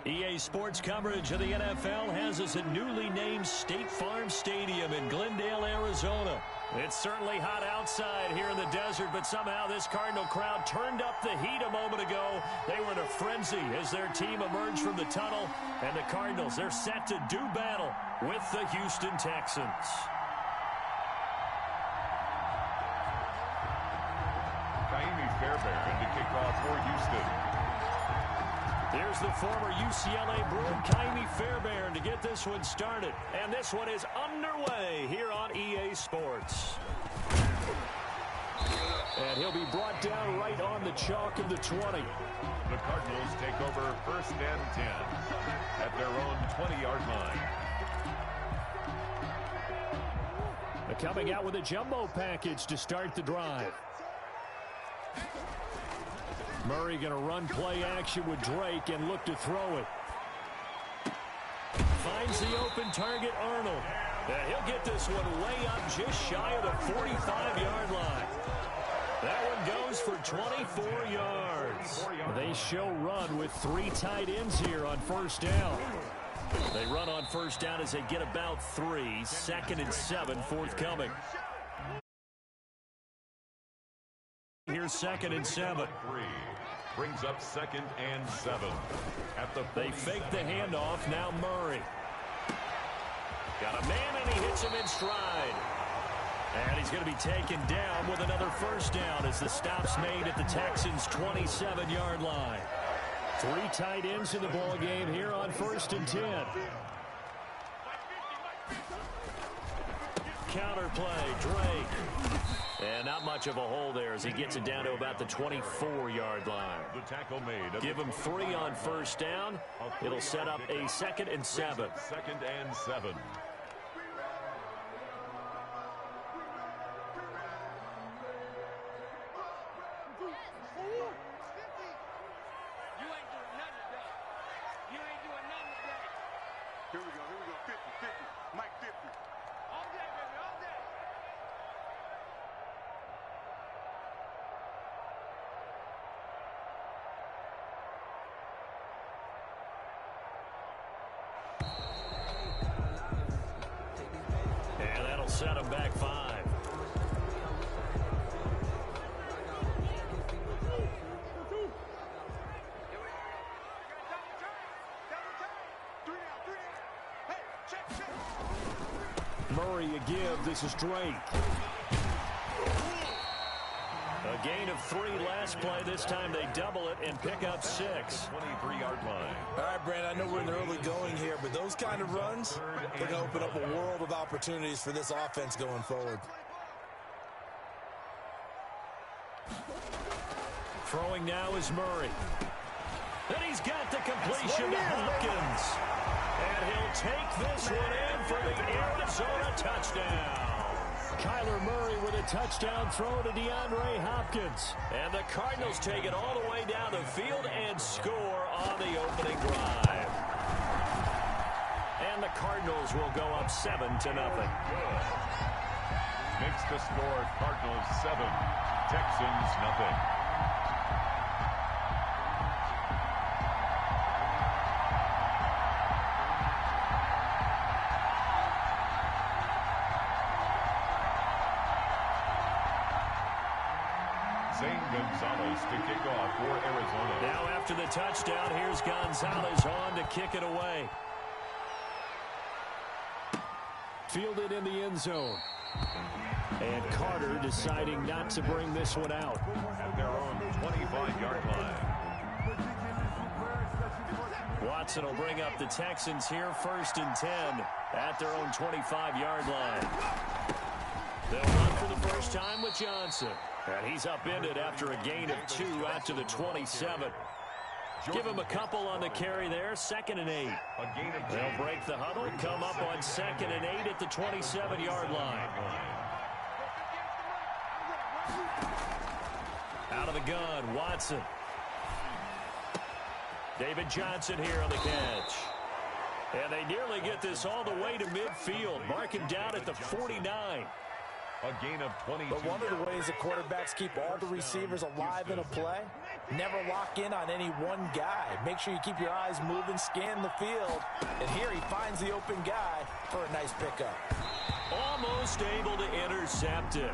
EA Sports coverage of the NFL has us at newly named State Farm Stadium in Glendale, Arizona. It's certainly hot outside here in the desert, but somehow this Cardinal crowd turned up the heat a moment ago. They were in a frenzy as their team emerged from the tunnel, and the Cardinals, they're set to do battle with the Houston Texans. Fairbairn to kick off for Houston. Here's the former UCLA Bruin, Kaimi Fairbairn, to get this one started. And this one is underway here on EA Sports. And he'll be brought down right on the chalk of the 20. The Cardinals take over 1st and 10 at their own 20-yard line. They're coming out with a jumbo package to start the drive. Murray going to run play action with Drake and look to throw it. Finds the open target, Arnold. And he'll get this one way up just shy of the 45-yard line. That one goes for 24 yards. They show run with 3 tight ends here on 1st down. They run on 1st down as they get about 3. 2nd and 7 forthcoming. Here's 2nd and 7. Brings up 2nd and 7. They fake the handoff. Now Murray. Got a man, and he hits him in stride. And he's going to be taken down with another 1st down as the stop's made at the Texans' 27-yard line. 3 tight ends in the ball game here on 1st and 10. Counter play, Drake. And not much of a hole there as he gets it down to about the 24-yard line. The tackle made. Give him 3 on 1st down. It'll set up a 2nd and 7. 2nd and 7. Here we go, 50, 50, Mike 50. All day, baby, all day. And that'll set him back 5. Murray a give. This is Drake. A gain of 3 last play. This time they double it and pick up 6. 23-yard line. All right, Brandon, I know we're in the early going here, but those kind of runs, they're going to open up a world of opportunities for this offense going forward. Throwing now is Murray. And he's got the completion to Hopkins. And he'll take this one in for the Arizona touchdown. Kyler Murray with a touchdown throw to DeAndre Hopkins. And the Cardinals take it all the way down the field and score on the opening drive. And the Cardinals will go up 7-0. Makes the score Cardinals 7, Texans nothing. Gonzalez to kick off for Arizona. Now after the touchdown, here's Gonzalez on to kick it away. Fielded in the end zone. And Carter deciding not to bring this one out. At their own 25-yard line. Watson will bring up the Texans here 1st and 10 at their own 25-yard line. They'll run for the first time with Johnson. And he's upended after a gain of 2 out to the 27. Give him a couple on the carry there. 2nd and 8. They'll break the huddle, come up on 2nd and 8 at the 27-yard line. Out of the gun, Watson. David Johnson here on the catch. And they nearly get this all the way to midfield. Mark him down at the 49. A gain of 22. But one of the ways the quarterbacks keep all the receivers alive in a play Never lock in on any one guy. Make sure you keep your eyes moving, scan the field. And here he finds the open guy for a nice pickup. Almost able to intercept it.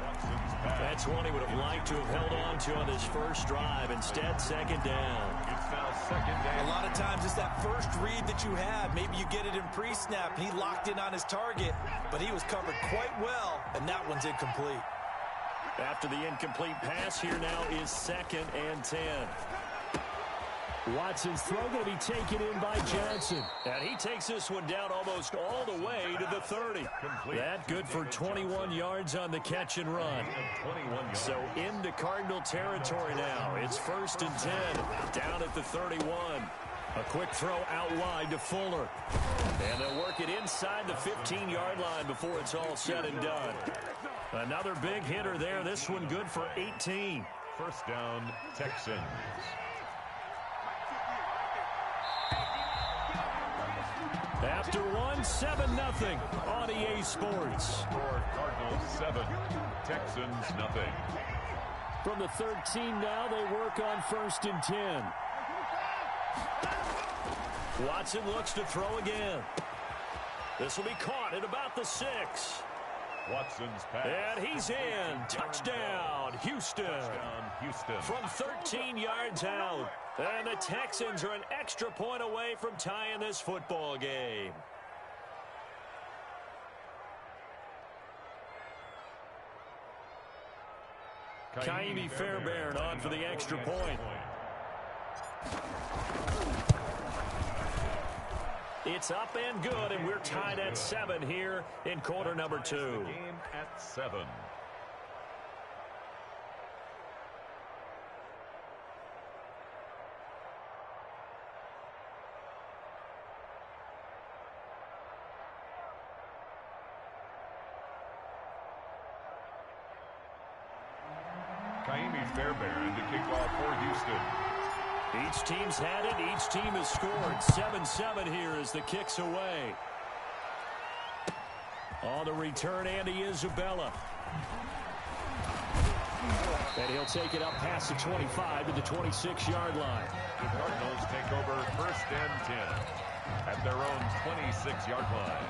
That's one he would have liked to have held on to on his first drive. Instead, second down. It's now second down. A lot of times it's that first read that you have. Maybe you get it in pre-snap, and he locked in on his target, but he was covered quite well, and that one's incomplete. After the incomplete pass, here now is 2nd and 10. Watson's throw going to be taken in by Johnson. And he takes this one down almost all the way to the 30. That good for 21 yards on the catch and run. So into Cardinal territory now. It's 1st and 10, down at the 31. A quick throw out wide to Fuller. And they'll work it inside the 15-yard line before it's all said and done. Another big hitter there. This one good for 18. First down, Texans. After one, 7-0 on EA Sports. Score Cardinals 7, Texans nothing. From the 13 now, they work on 1st and 10. Watson looks to throw again. This will be caught at about the 6. Watson's pass. And he's in. Touchdown, Houston. Touchdown, Houston. From 13 yards out. And the Texans are an extra point away from tying this football game. Kaimi Fairbairn on for the extra point. It's up and good, and we're tied at 7 here in quarter number 2. Game at 7. Kaimi Fairbairn to kick off for Houston. Each team's had it. Each team has scored. 7-7 here as the kick's away. On the return, Andy Isabella. And he'll take it up past the 25 to the 26-yard line. The Cardinals take over 1st and 10 at their own 26-yard line.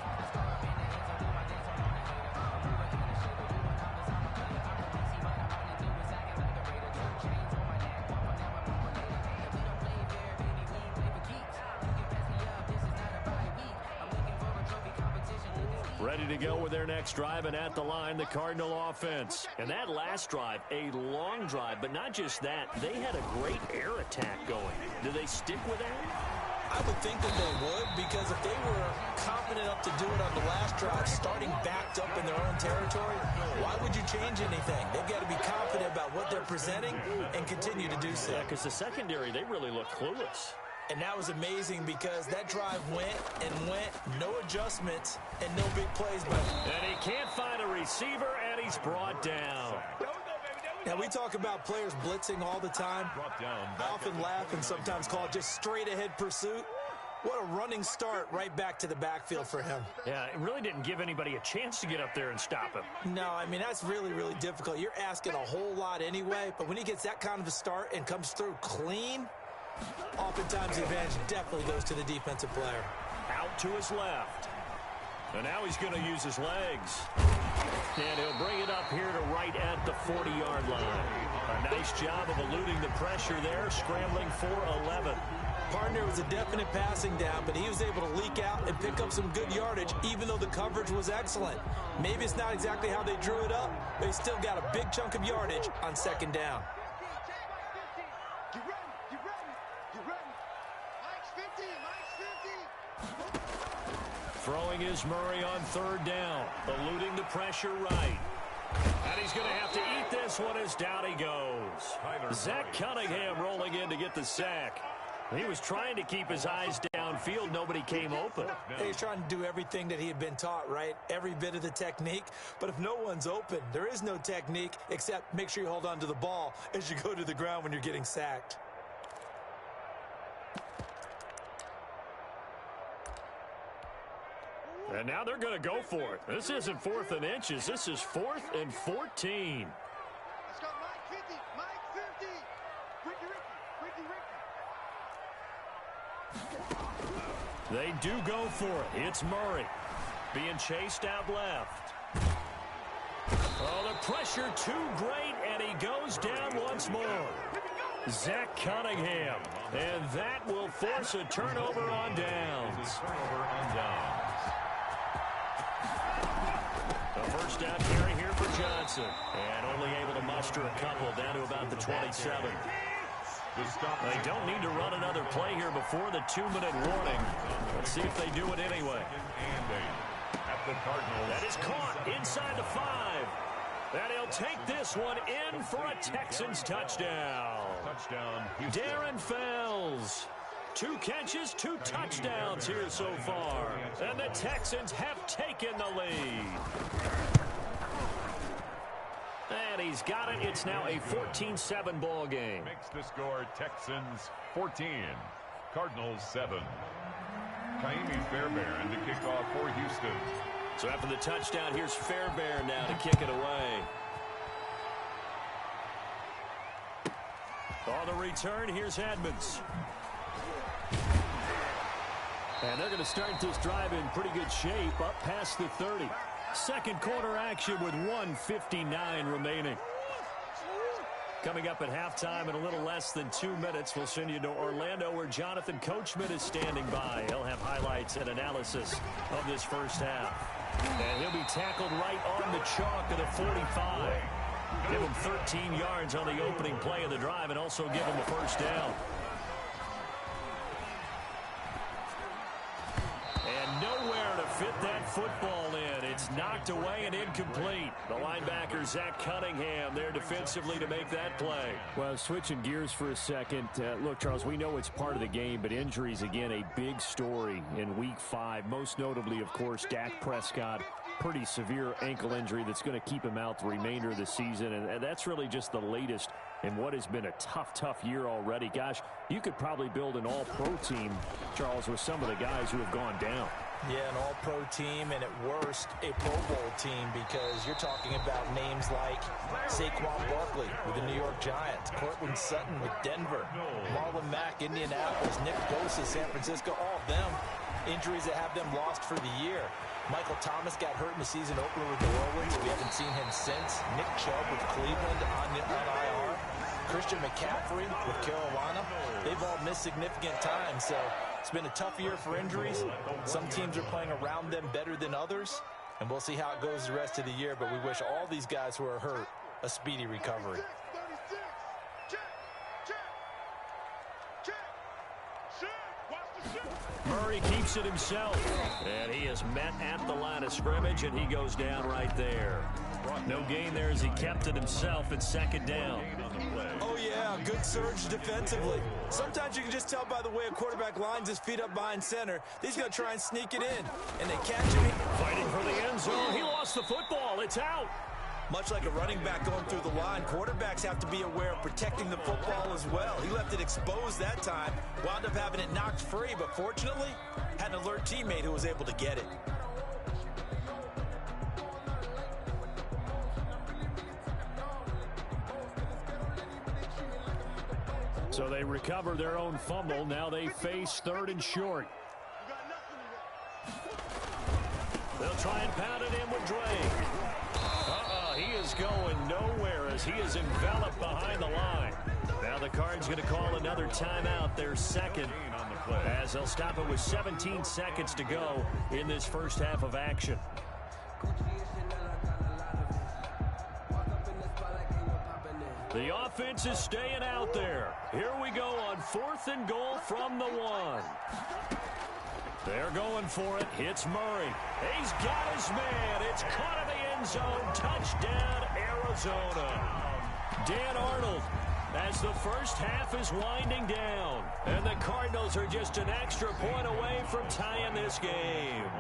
Ready to go with their next drive, and at the line, the Cardinal offense. And that last drive, a long drive, but not just that. They had a great air attack going. Do they stick with that? I would think that they would, because if they were confident enough to do it on the last drive, starting backed up in their own territory, why would you change anything? They've got to be confident about what they're presenting and continue to do so. Yeah, because the secondary, they really look clueless. And that was amazing because that drive went and went, no adjustments, and no big plays. And he can't find a receiver, and he's brought down. Now, we talk about players blitzing all the time. I often laugh and sometimes call it just straight-ahead pursuit. What a running start right back to the backfield for him. Yeah, it really didn't give anybody a chance to get up there and stop him. No, I mean, that's really, really difficult. You're asking a whole lot anyway, but when he gets that kind of a start and comes through clean, oftentimes the advantage definitely goes to the defensive player. Out to his left. And now he's going to use his legs. And he'll bring it up here to right at the 40-yard line. A nice job of eluding the pressure there, scrambling for 11. Partner was a definite passing down, but he was able to leak out and pick up some good yardage, even though the coverage was excellent. Maybe it's not exactly how they drew it up, but he still got a big chunk of yardage on second down. Throwing is Murray on third down, eluding the pressure right. And he's going to have to eat this one as down he goes. Zach Cunningham rolling in to get the sack. He was trying to keep his eyes downfield. Nobody came open. He's trying to do everything that he had been taught, right? Every bit of the technique. But if no one's open, there is no technique except make sure you hold on to the ball as you go to the ground when you're getting sacked. And now they're going to go for it. This isn't 4th and inches. This is 4th and 14. Let's go, Mike 50. Mike 50. Ricky. They do go for it. It's Murray being chased out left. Oh, the pressure too great, and he goes down once more. Zach Cunningham, and that will force a turnover on downs. A first down carry here for Johnson, and only able to muster a couple down to about the 27. They don't need to run another play here before the 2-minute warning. Let's see if they do it anyway. That is caught inside the 5. And he'll take this one in for a Texans touchdown. Darren Fells. 2 catches, 2 touchdowns here so far. And the Texans have taken the lead. And he's got it. It's now a 14-7 ball game. Makes the score Texans 14, Cardinals 7. Kaimi Fairbairn to kick off for Houston. So after the touchdown, here's Fairbairn now to kick it away. On the return, here's Edmonds. And they're going to start this drive in pretty good shape, up past the 30. Second quarter action with 1:59 remaining. Coming up at halftime in a little less than 2 minutes, we'll send you to Orlando where Jonathan Coachman is standing by. He'll have highlights and analysis of this first half. And he'll be tackled right on the chalk of the 45. Give him 13 yards on the opening play of the drive and also give him a first down. And nowhere to fit that football in. It's knocked away and incomplete. The linebacker, Zach Cunningham, there defensively to make that play. Well, switching gears for a second. Look, Charles, we know it's part of the game, but injuries, again, a big story in Week 5. Most notably, of course, Dak Prescott. Pretty severe ankle injury that's going to keep him out the remainder of the season. And that's really just the latest in what has been a tough year already. Gosh, you could probably build an all-pro team, Charles, with some of the guys who have gone down. Yeah, an all-pro team, and at worst, a Pro Bowl team, because you're talking about names like Saquon Barkley with the New York Giants, Cortland Sutton with Denver, Marlon Mack, Indianapolis, Nick Bosa, San Francisco, all of them injuries that have them lost for the year. Michael Thomas got hurt in the season opener with New Orleans. We haven't seen him since. Nick Chubb with Cleveland on IR. Christian McCaffrey with Carolina. They've all missed significant time, so it's been a tough year for injuries. Some teams are playing around them better than others, and we'll see how it goes the rest of the year, but we wish all these guys who are hurt a speedy recovery. Murray keeps it himself, and he is met at the line of scrimmage, and he goes down right there. No gain there as he kept it himself at second down. Oh, yeah, good surge defensively. Sometimes you can just tell by the way a quarterback lines his feet up behind center that he's going to try and sneak it in, and they catch him. Fighting for the end zone. He lost the football. It's out. Much like a running back going through the line, quarterbacks have to be aware of protecting the football as well. He left it exposed that time, wound up having it knocked free, but fortunately, had an alert teammate who was able to get it. So they recover their own fumble. Now they face 3rd and short. They'll try and pound it in with Drake. He is going nowhere as he is enveloped behind the line. Now the Cards going to call another timeout, their second, on the play, as they'll stop it with 17 seconds to go in this first half of action. The offense is staying out there. Here we go on 4th and goal from the 1. They're going for it. It's Murray. He's got his man. It's caught in the end zone. Touchdown, Arizona. Dan Arnold, as the first half is winding down. And the Cardinals are just an extra point away from tying this game.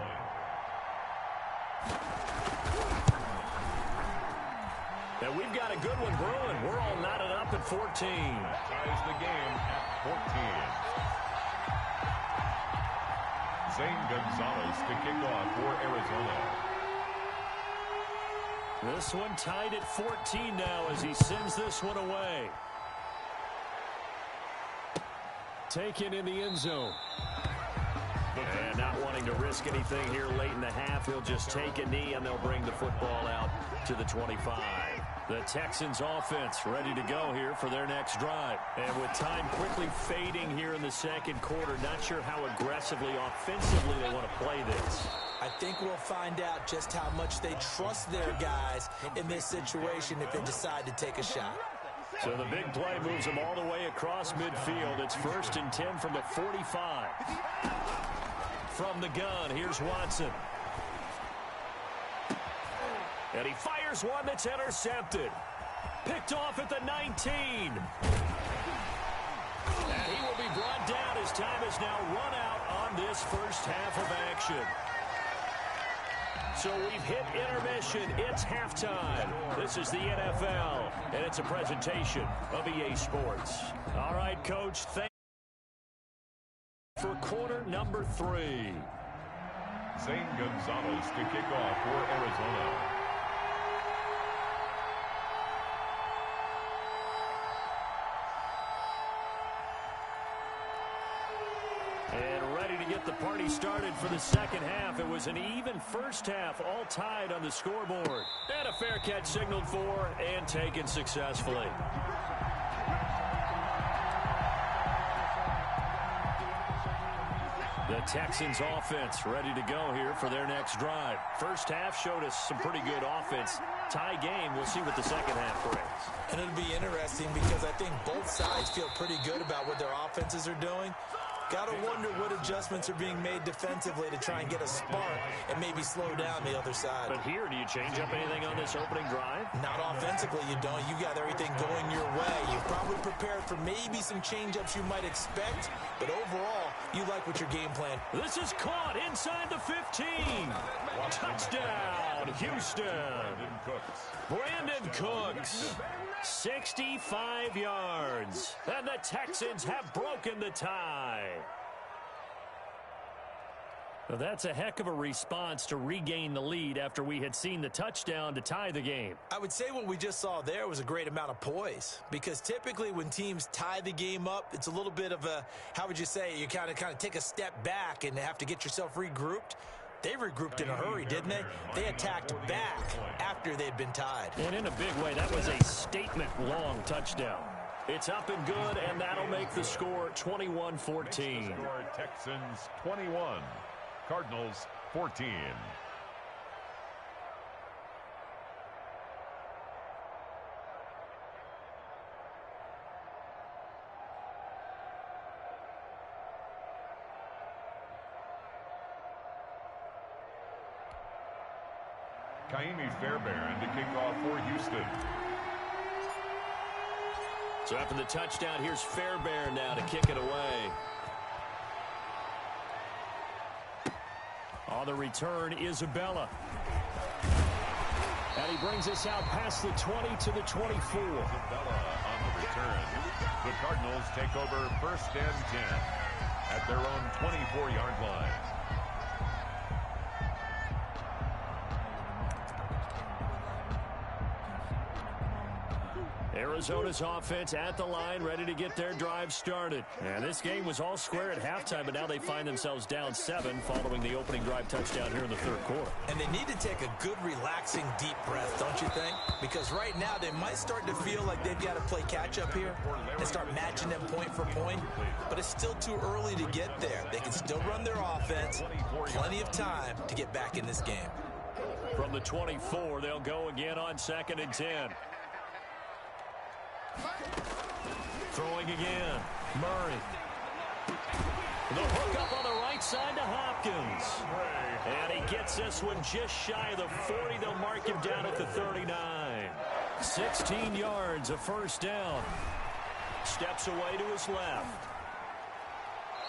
And we've got a good one brewing. We're all knotted up at 14. Ties the game at 14. Zane Gonzalez to kick off for Arizona. This one tied at 14 now as he sends this one away. Taken in the end zone. And not wanting to risk anything here late in the half, he'll just take a knee, and they'll bring the football out to the 25. The Texans offense ready to go here for their next drive. And with time quickly fading here in the second quarter, not sure how aggressively, offensively they want to play this. I think we'll find out just how much they trust their guys in this situation if they decide to take a shot. So the big play moves them all the way across midfield. It's 1st and 10 from the 45. From the gun, here's Watson. And he fires one that's intercepted. Picked off at the 19. And he will be brought down as time is now run out on this first half of action. So we've hit intermission. It's halftime. This is the NFL, and it's a presentation of EA Sports. All right, Coach, thank you for quarter number 3. Zane Gonzalez to kick off for Arizona. And ready to get the party started for the second half. It was an even first half, all tied on the scoreboard. And a fair catch signaled for and taken successfully. The Texans offense ready to go here for their next drive. First half showed us some pretty good offense. Tie game. We'll see what the second half brings. And it'll be interesting because I think both sides feel pretty good about what their offenses are doing. Got to wonder what adjustments are being made defensively to try and get a spark and maybe slow down the other side. But here, do you change up anything on this opening drive? Not offensively, you don't. You got everything going your way. You've probably prepared for maybe some change-ups you might expect, but overall, you like what your game plan. This is caught inside the 15. Touchdown, Houston. Brandon Cooks. 65 yards. And the Texans have broken the tie. Well, that's a heck of a response to regain the lead after we had seen the touchdown to tie the game. I would say what we just saw there was a great amount of poise, because typically when teams tie the game up, it's a little bit of a, how would you say, you kind of take a step back and have to get yourself regrouped. They regrouped in a hurry, didn't they? They attacked back after they'd been tied. And in a big way, that was a statement-long touchdown. It's up and good, and that'll make the score 21-14. Texans 21, Cardinals 14. Fairbairn to kick off for Houston. So after the touchdown, here's Fairbairn now to kick it away. On the return, Isabella. And he brings us out past the 20 to the 24. Isabella on the return. The Cardinals take over 1st and 10 at their own 24-yard line. Arizona's offense at the line, ready to get their drive started. And this game was all square at halftime, but now they find themselves down 7 following the opening drive touchdown here in the third quarter. And they need to take a good, relaxing, deep breath, don't you think? Because right now they might start to feel like they've got to play catch-up here and start matching them point for point. But it's still too early to get there. They can still run their offense. Plenty of time to get back in this game. From the 24, they'll go again on 2nd and 10. Throwing again. Murray. The hook up on the right side to Hopkins. And he gets this one just shy of the 40. They'll mark him down at the 39. 16 yards, a first down. Steps away to his left.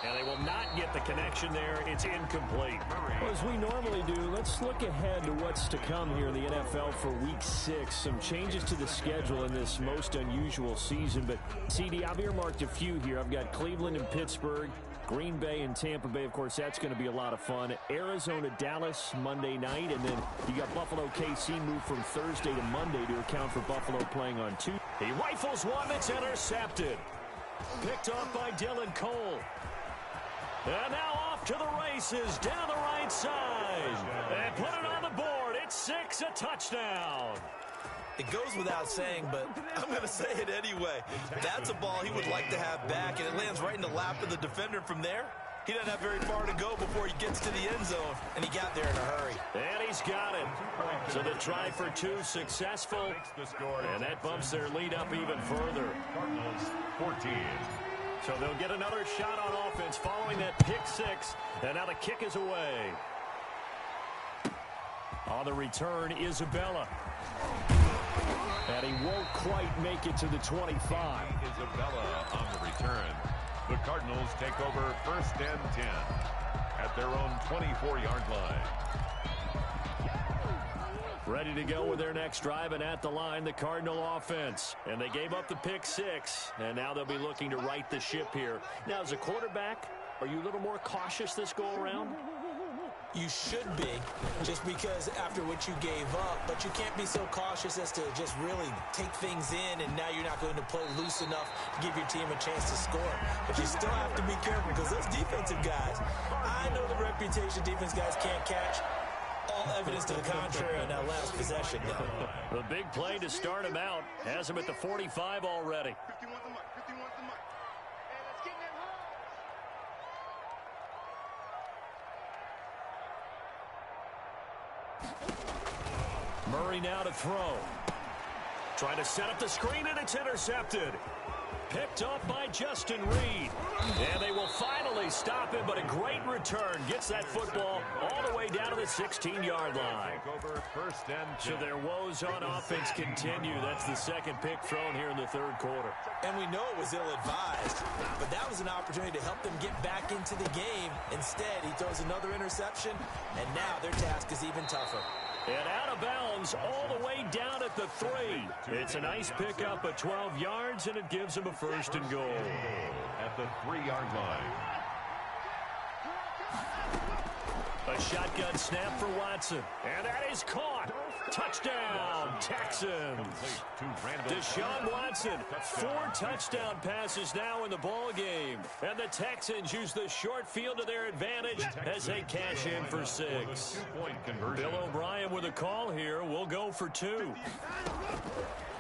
And they will not get the connection there. It's incomplete. Well, as we normally do, let's look ahead to what's to come here in the NFL for Week 6. Some changes to the schedule in this most unusual season. But, CD, I've earmarked a few here. I've got Cleveland and Pittsburgh, Green Bay and Tampa Bay. Of course, that's going to be a lot of fun. Arizona, Dallas, Monday night. And then you got Buffalo, KC move from Thursday to Monday to account for Buffalo playing on Tuesday. He rifles one that's intercepted. Picked off by Dylan Cole. And now off off to the races down the right side. And put it on the board. It's 6, a touchdown. It goes without saying, but I'm going to say it anyway. That's a ball he would like to have back, and it lands right in the lap of the defender from there. He doesn't have very far to go before he gets to the end zone, and he got there in a hurry. And he's got it. So the try for 2 successful, and that bumps their lead up even further. Cardinals 14. So they'll get another shot on offense following that pick 6, and now the kick is away. On the return, Isabella. And he won't quite make it to the 25. Isabella on the return. The Cardinals take over 1st and 10 at their own 24-yard line. Ready to go with their next drive, and at the line, the Cardinal offense. And they gave up the pick 6, and now they'll be looking to right the ship here. Now, as a quarterback, are you a little more cautious this go-around? You should be, just because after what you gave up, but you can't be so cautious as to just really take things in, and now you're not going to play loose enough to give your team a chance to score. But you still have to be careful, because those defensive guys, I know the reputation defense guys can't catch. All evidence to the contrary on that last possession, though. The big play to start him out has him at the 45 already. 51's the mark. 51's the mark. Hey, let's get that home. Murray now to throw. Trying to set up the screen, and it's intercepted. Picked off by Justin Reed. And they will finally stop him, but a great return gets that football all the way down to the 16-yard line. Over 1st and 10. So their woes on offense continue. That's the second pick thrown here in the third quarter. And we know it was ill-advised, but that was an opportunity to help them get back into the game. Instead, he throws another interception, and now their task is even tougher. And out of bounds all the way down at the 3. It's a nice pickup of 12 yards, and it gives them a 1st and goal. At the 3-yard line. A shotgun snap for Watson. And that is caught. Touchdown, Texans. Deshaun Watson, 4 touchdown passes now in the ball game. And the Texans use the short field to their advantage as they cash in for 6. Bill O'Brien with a call here. We'll go for 2.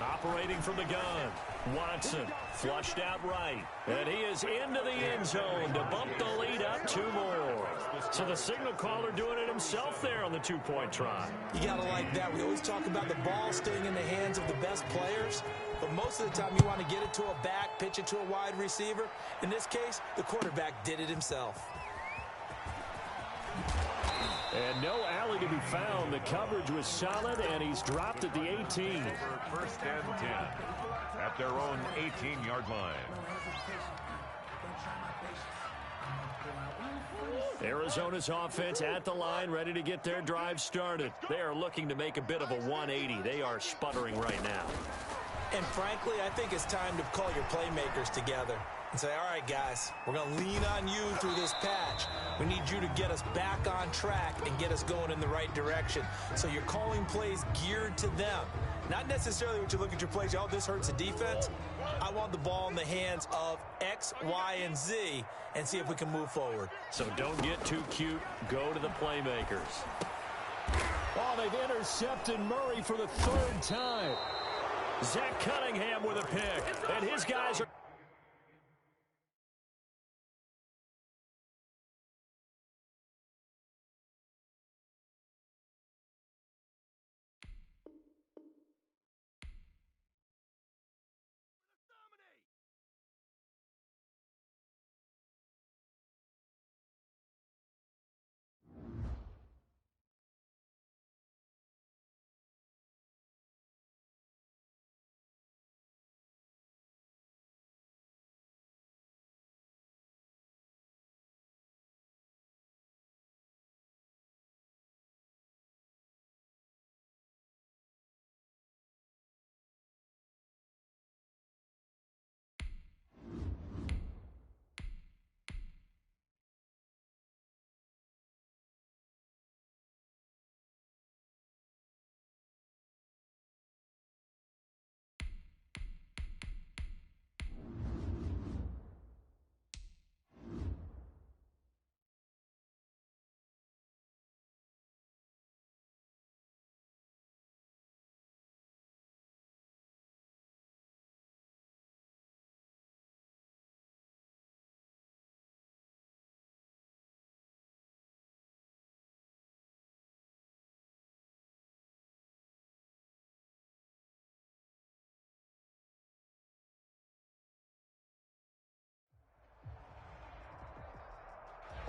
Operating from the gun. Watson flushed out right. And he is into the end zone to bump the lead up 2 more. So the signal caller doing it himself there on the 2-point try. You got to like that. We always talk about the ball staying in the hands of the best players. But most of the time you want to get it to a back, pitch it to a wide receiver. In this case, the quarterback did it himself. And no alley to be found. The coverage was solid, and he's dropped at the 18. 1st and 10 at their own 18-yard line. Arizona's offense at the line, ready to get their drive started. They are looking to make a bit of a 180. They are sputtering right now. And frankly, I think it's time to call your playmakers together and say, all right, guys, we're going to lean on you through this patch. We need you to get us back on track and get us going in the right direction. So you're calling plays geared to them. Not necessarily what you look at your plays, oh, this hurts the defense. I want the ball in the hands of X, Y, and Z and see if we can move forward. So don't get too cute. Go to the playmakers. Oh, they've intercepted Murray for the 3rd time. Zach Cunningham with a pick, and his guys are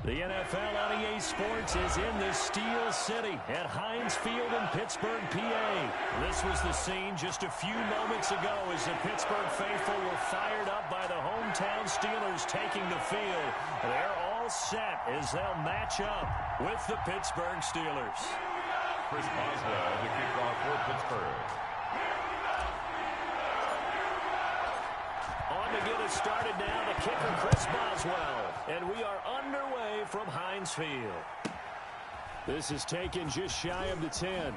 The NFL on EA Sports is in the Steel City at Heinz Field in Pittsburgh, PA. This was the scene just a few moments ago as the Pittsburgh faithful were fired up by the hometown Steelers taking the field. They're all set as they'll match up with the Pittsburgh Steelers. Chris Boswell, the kickoff for Pittsburgh. On to get us started now, the kicker, Chris Boswell. And we are underway from Heinz Field. This is taken just shy of the 10.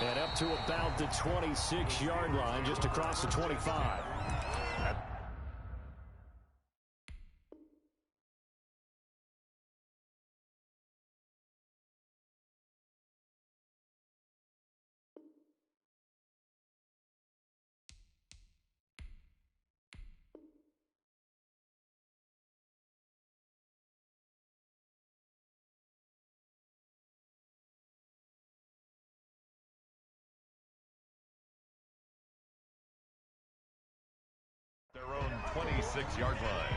And up to about the 26-yard line, just across the 25. Their own 26-yard line.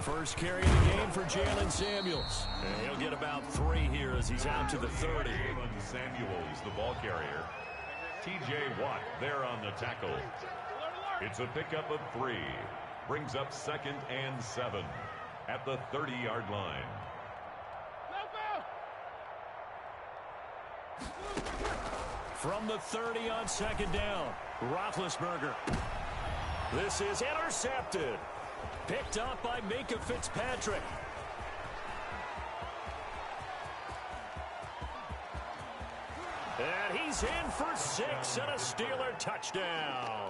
First carry of the game for Jalen Samuels. And he'll get about 3 here as he's out to the 30. Jalen Samuels, the ball carrier. T.J. Watt there on the tackle. It's a pickup of 3. Brings up 2nd and 7 at the 30-yard line. From the 30 on 2nd down, Roethlisberger. This is intercepted. Picked up by Minka Fitzpatrick. And he's in for 6 and a Steeler touchdown.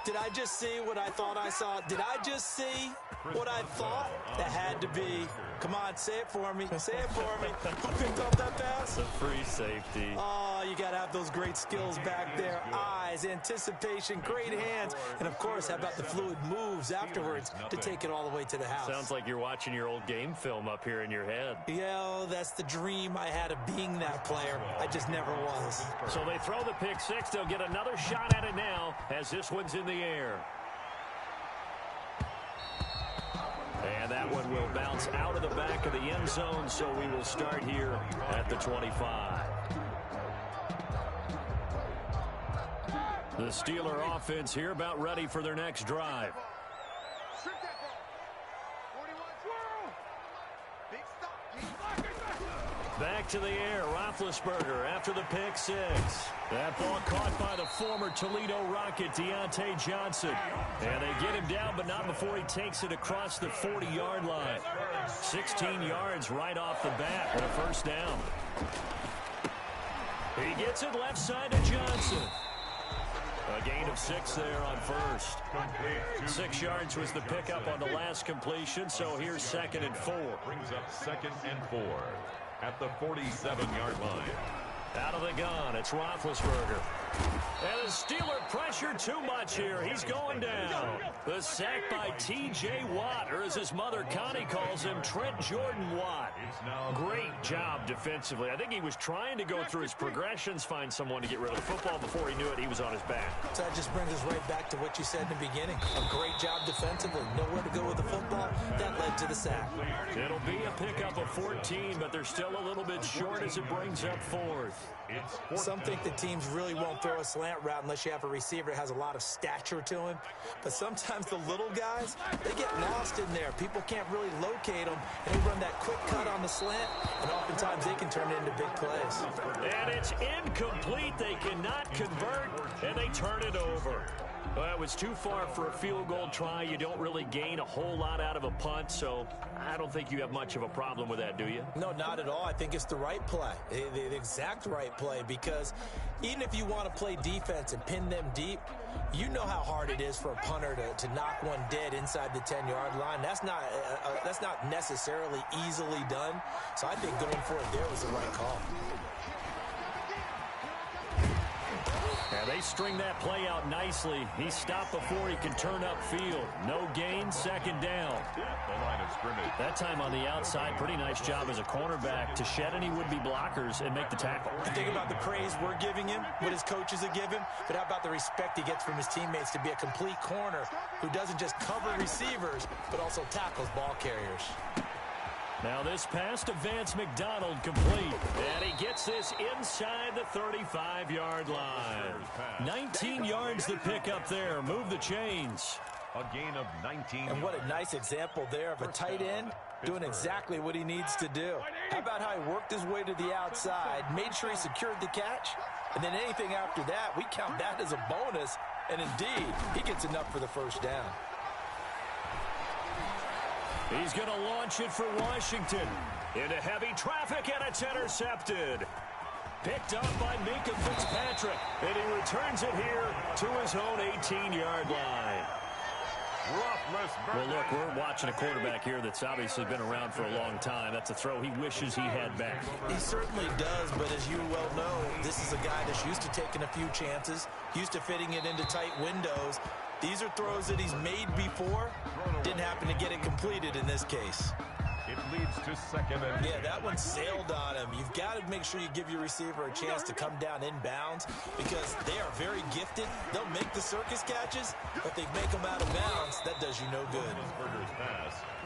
Did I just see what I thought I saw? Did I just see what I thought? That had to be. Come on, say it for me. Say it for me. Who picked up that pass? The free safety. Oh, you got to have those great skills back there. Eyes, anticipation, great hands. And, of course, how about the fluid moves afterwards to take it all the way to the house? Sounds like you're watching your old game film up here in your head. Yeah, that's the dream I had of being that player. I just never was. So they throw the pick 6. They'll get another shot at it now as this one's in the air. And that one will bounce out of the back of the end zone, so we will start here at the 25. The Steeler offense here about ready for their next drive. Back to the air, Roethlisberger after the pick 6. That ball caught by the former Toledo Rocket, Deontay Johnson. And they get him down, but not before he takes it across the 40-yard line. 16 yards right off the bat and a first down. He gets it left side to Johnson. A gain of 6 there on first. 6 yards was the pickup on the last completion, so here's 2nd and 4. Brings up 2nd and 4 at the 47-yard line. Out of the gun, it's Roethlisberger. And the Steeler pressure too much here. He's going down. The sack by T.J. Watt, or as his mother Connie calls him, Trent Jordan Watt. Great job defensively. I think he was trying to go through his progressions, find someone to get rid of the football. Before he knew it, he was on his back. So that just brings us right back to what you said in the beginning. A great job defensively. Nowhere to go with the football. That led to the sack. It'll be a pickup of 14, but they're still a little bit short as it brings up 4th. Some think the teams really won't throw a slant route unless you have a receiver that has a lot of stature to him. But sometimes the little guys, they get lost in there. People can't really locate them, and they run that quick cut on the slant, and oftentimes they can turn it into big plays. And it's incomplete. They cannot convert, and they turn it over. Well, it was too far for a field goal try. You don't really gain a whole lot out of a punt, so I don't think you have much of a problem with that, do you? No, not at all. I think it's the right play, the exact right play, because even if you want to play defense and pin them deep, you know how hard it is for a punter to knock one dead inside the 10-yard line. That's not necessarily easily done, so I think going for it there was the right call. Yeah, they string that play out nicely. He stopped before he could turn upfield. No gain, second down. The line of scrimmage. That time on the outside, pretty nice job as a cornerback to shed any would-be blockers and make the tackle. You think about the praise we're giving him, what his coaches have given, but how about the respect he gets from his teammates to be a complete corner who doesn't just cover receivers, but also tackles ball carriers. Now this pass to Vance McDonald complete. And he gets this inside the 35-yard line. 19 yards to pick up there. Move the chains. A gain of 19. And what a nice example there of a tight end doing exactly what he needs to do. How about how he worked his way to the outside, made sure he secured the catch, and then anything after that, we count that as a bonus. And indeed, he gets enough for the first down. He's going to launch it for Washington. Into heavy traffic, and it's intercepted. Picked up by Minka Fitzpatrick. And he returns it here to his own 18-yard line. Well, look, we're watching a quarterback here that's obviously been around for a long time. That's a throw he wishes he had back. He certainly does, but as you well know, this is a guy that's used to taking a few chances, used to fitting it into tight windows. These are throws that he's made before. Didn't happen to get it completed in this case. It leads to second and... Yeah, that one sailed on him. You've got to make sure you give your receiver a chance to come down inbounds because they are very gifted. They'll make the circus catches, but they make them out of bounds. That does you no good.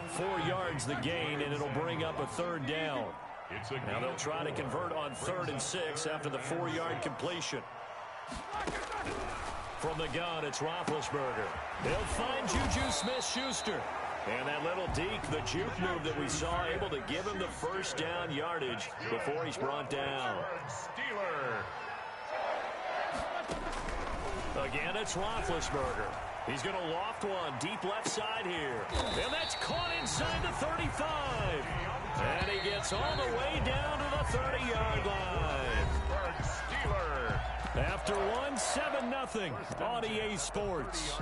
4 yards the gain, and it'll bring up a third down. Now they'll try to convert on 3rd and 6 after the 4-yard completion. From the gun, it's Roethlisberger. They'll find Juju Smith-Schuster. And that little deke, the juke move that we saw, able to give him the first down yardage before he's brought down. Again, it's Roethlisberger. He's going to loft one deep left side here. And that's caught inside the 35. And he gets all the way down to the 30-yard line. After one, 7-0 on EA Sports.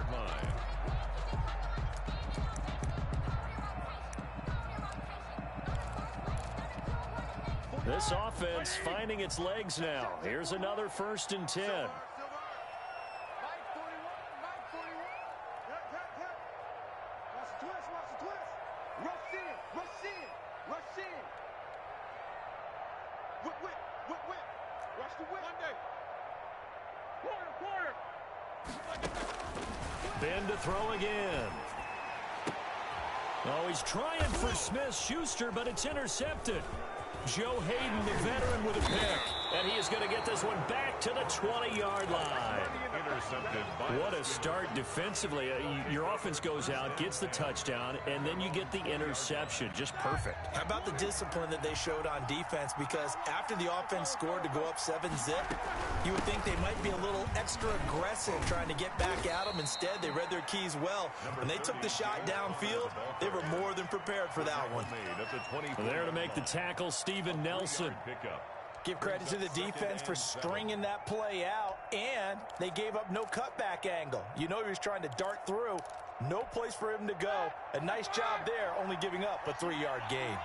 This offense finding its legs now. Here's another 1st and 10. Ben to throw again. Oh, he's trying for Smith-Schuster, but it's intercepted. Joe Hayden, the veteran, with a pick. And he is going to get this one back to the 20-yard line. What a start defensively. Your offense goes out, gets the touchdown, and then you get the interception. Just perfect. How about the discipline that they showed on defense? Because after the offense scored to go up 7-zip, you would think they might be a little extra aggressive trying to get back at them. Instead, they read their keys well. When they took the shot downfield, they were more than prepared for that one. There to make the tackle, Steven Nelson. Give credit to the defense for stringing that play out, and they gave up no cutback angle. You know he was trying to dart through. No place for him to go. A nice job there, only giving up a 3-yard gain.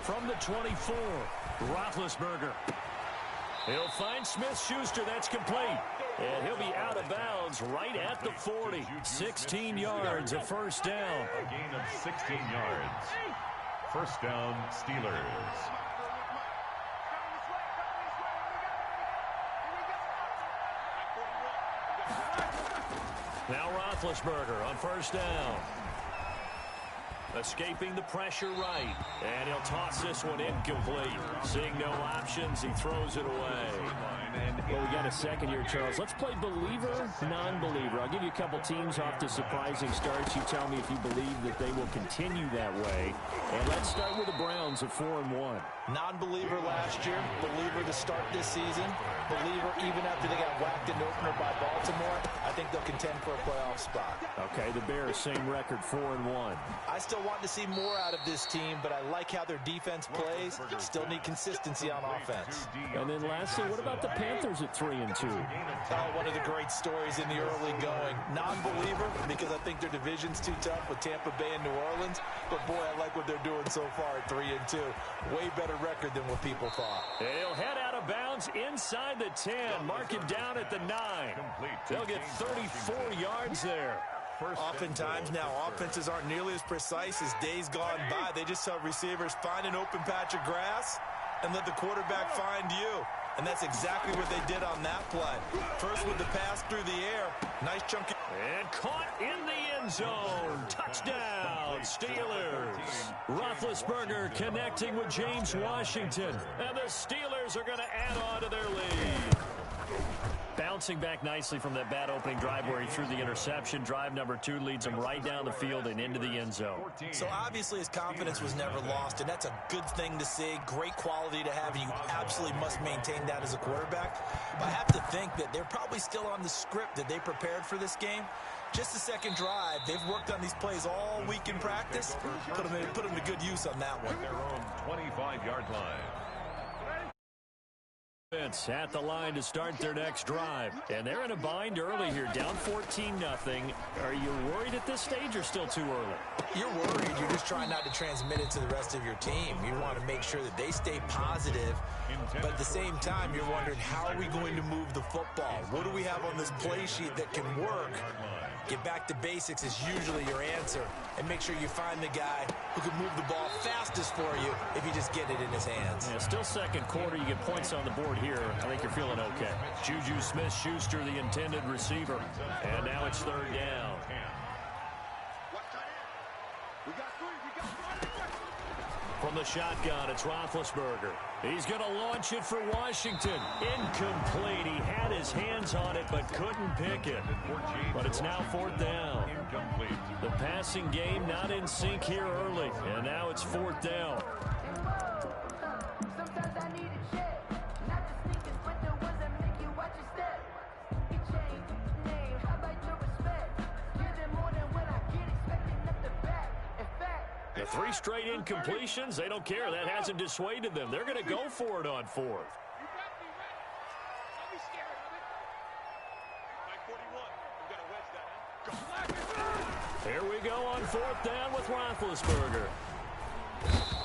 From the 24, Roethlisberger. He'll find Smith-Schuster. That's complete. And he'll be out of bounds right at the 40. 16 yards, a first down. A gain of 16 yards. First down, Steelers. Now Roethlisberger on first down. Escaping the pressure right. And he'll toss this one incomplete. Seeing no options, he throws it away. Well, we got a second here, Charles. Let's play believer, non-believer. I'll give you a couple teams off to surprising starts. You tell me if you believe that they will continue that way. And let's start with the Browns at 4-1. Non-believer last year, believer to start this season, believer even after they got whacked in opener by Baltimore. I think they'll contend for a playoff spot. Okay, the Bears, same record, 4-1. I still wanting to see more out of this team, but I like how their defense plays. Still need consistency on offense. And then lastly, what about the Panthers at 3-2? Oh, one of the great stories in the early going. Non-believer, because I think their division's too tough with Tampa Bay and New Orleans. But, boy, I like what they're doing so far at 3-2. Way better record than what people thought. He'll head out of bounds inside the 10. Mark him down at the 9. They'll get 34 yards there. Oftentimes now, offenses aren't nearly as precise as days gone by. They just tell receivers, find an open patch of grass and let the quarterback find you. And that's exactly what they did on that play. First with the pass through the air. Nice chunky. And caught in the end zone. Touchdown, Steelers. Roethlisberger connecting with James Washington. And the Steelers are going to add on to their lead. Bouncing back nicely from that bad opening drive where he threw the interception. Drive number 2 leads him right down the field and into the end zone. So obviously his confidence was never lost, and that's a good thing to see. Great quality to have, and you absolutely must maintain that as a quarterback. But I have to think that they're probably still on the script that they prepared for this game. Just the second drive. They've worked on these plays all week in practice. Put them to good use on that one. Their own 25-yard line. At the line to start their next drive. And they're in a bind early here, down 14-0. Are you worried at this stage or still too early? You're worried. You're just trying not to transmit it to the rest of your team. You want to make sure that they stay positive, but at the same time, you're wondering, how are we going to move the football? What do we have on this play sheet that can work? Get back to basics is usually your answer, and make sure you find the guy who can move the ball fastest for you if you just get it in his hands. Yeah, still second quarter. You get points on the board here. I think you're feeling okay. Juju Smith-Schuster, the intended receiver. And now it's third down. From the shotgun, it's Roethlisberger. He's going to launch it for Washington. Incomplete. He had his hands on it but couldn't pick it. But it's now fourth down. The passing game not in sync here early. And now it's fourth down. The 3 straight incompletions, they don't care. That hasn't dissuaded them. They're going to go for it on fourth. Here we go on fourth down with Roethlisberger.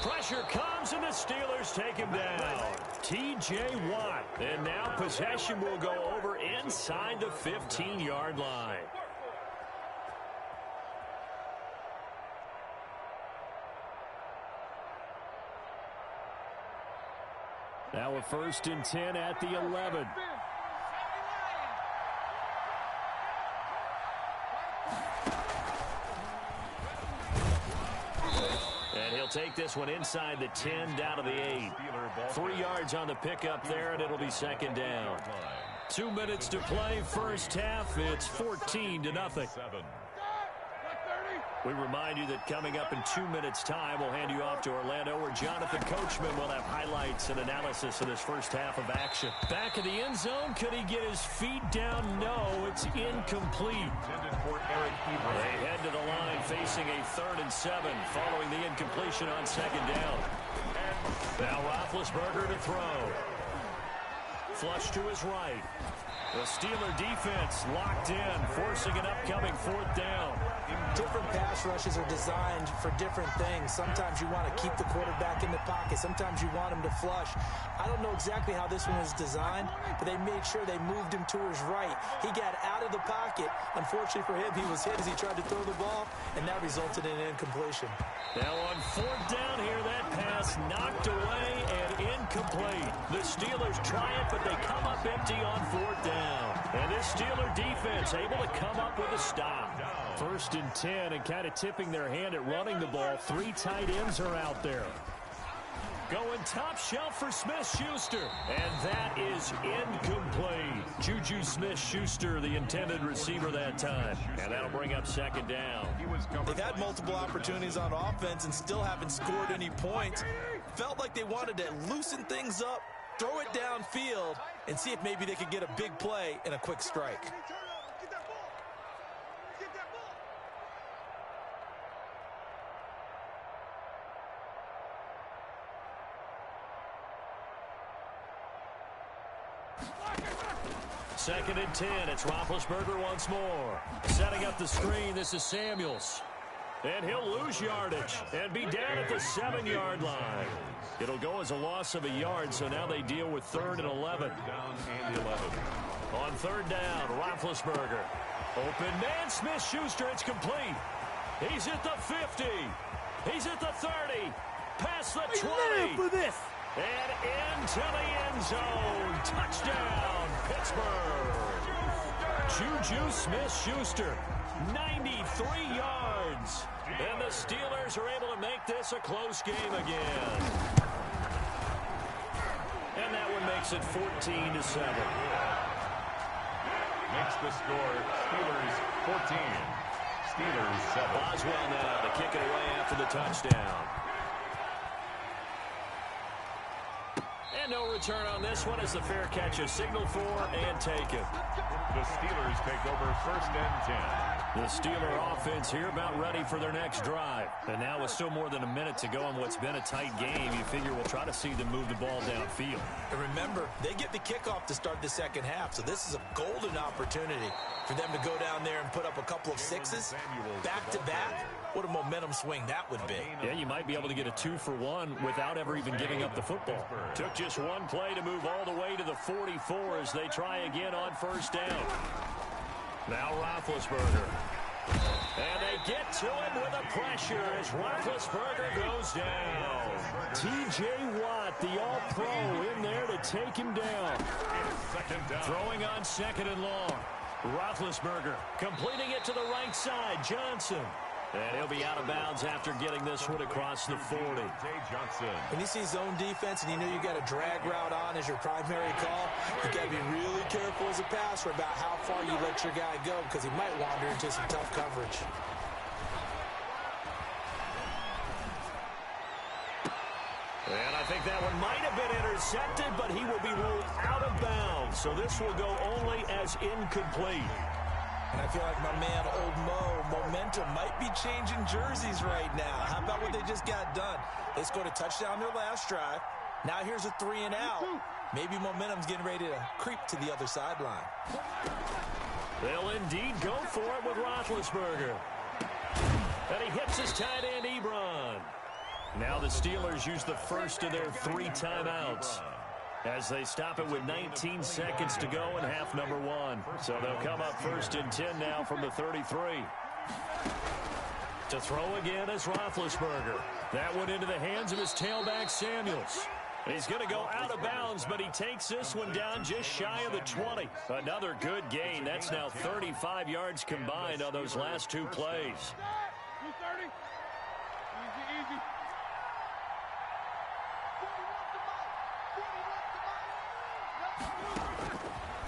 Pressure comes, and the Steelers take him down. T.J. Watt. And now possession will go over inside the 15-yard line. Now a 1st and 10 at the 11. And he'll take this one inside the 10 down to the 8. 3 yards on the pickup there, and it'll be second down. 2 minutes to play, first half. It's 14-0. We remind you that coming up in 2 minutes' time, we'll hand you off to Orlando, where Jonathan Coachman will have highlights and analysis of this first half of action. Back in the end zone, could he get his feet down? No, it's incomplete. They head to the line facing a 3rd and 7 following the incompletion on second down. Now Roethlisberger to throw. Flush to his right. The Steeler defense locked in, forcing an upcoming 4th down. Different pass rushes are designed for different things. Sometimes you want to keep the quarterback in the pocket. Sometimes you want him to flush. I don't know exactly how this one was designed, but they made sure they moved him to his right. He got out of the pocket. Unfortunately for him, he was hit as he tried to throw the ball, and that resulted in an incompletion. Now on 4th down here, that pass knocked away and incomplete. The Steelers try it, but they come up empty on 4th down. And this Steeler defense able to come up with a stop. 1st and 10, and kind of tipping their hand at running the ball. 3 tight ends are out there. Going top shelf for Smith-Schuster. And that is incomplete. Juju Smith-Schuster, the intended receiver that time. And that'll bring up second down. They've had multiple opportunities on offense and still haven't scored any points. Felt like they wanted to loosen things up, throw it downfield, and see if maybe they could get a big play and a quick strike. 2nd and 10. It's Roethlisberger once more. Setting up the screen, this is Samuels. And he'll lose yardage and be down at the 7-yard line. It'll go as a loss of a yard, so now they deal with 3rd and 11. Down and 11. On 3rd down, Roethlisberger. Open man, Smith-Schuster, it's complete. He's at the 50. He's at the 30. Past the 20. For this. And into the end zone. Touchdown, Pittsburgh. Juju Smith-Schuster, 93 yards. And the Steelers are able to make this a close game again. And that one makes it 14-7. Makes the score Steelers 14. Steelers 7. Boswell now to kick it away after the touchdown. And no return on this one as the fair catch is signaled for and taken. The Steelers take over 1st and 10. The Steeler offense here about ready for their next drive. And now with still more than a minute to go in what's been a tight game, you figure we'll try to see them move the ball downfield. And remember, they get the kickoff to start the second half, so this is a golden opportunity for them to go down there and put up a couple of sixes back-to-back. What a momentum swing that would be. Yeah, you might be able to get a 2-for-1 without ever even giving up the football. Took just one play to move all the way to the 44 as they try again on 1st down. Now Roethlisberger. And they get to him with a pressure as Roethlisberger goes down. T.J. Watt, the all-pro, in there to take him down. Throwing on 2nd and long. Roethlisberger completing it to the right side. Johnson. And he'll be out of bounds after getting this one across the 40. When you see zone defense and you know you got a drag route on as your primary call, you got to be really careful as a passer about how far you let your guy go because he might wander into some tough coverage. And I think that one might have been intercepted, but he will be ruled out of bounds. So this will go only as incomplete. And I feel like my man, Old Mo, momentum might be changing jerseys right now. How about what they just got done? They scored a touchdown their last drive. Now here's a 3 and out. Maybe momentum's getting ready to creep to the other sideline. They'll indeed go for it with Roethlisberger. And he hits his tight end, Ebron. Now the Steelers use the first of their 3 timeouts as they stop it with 19 seconds to go in half number 1. So they'll come up 1st and 10 now from the 33. To throw again is Roethlisberger. That one into the hands of his tailback, Samuels. He's going to go out of bounds, but he takes this one down just shy of the 20. Another good gain. That's now 35 yards combined on those last 2 plays.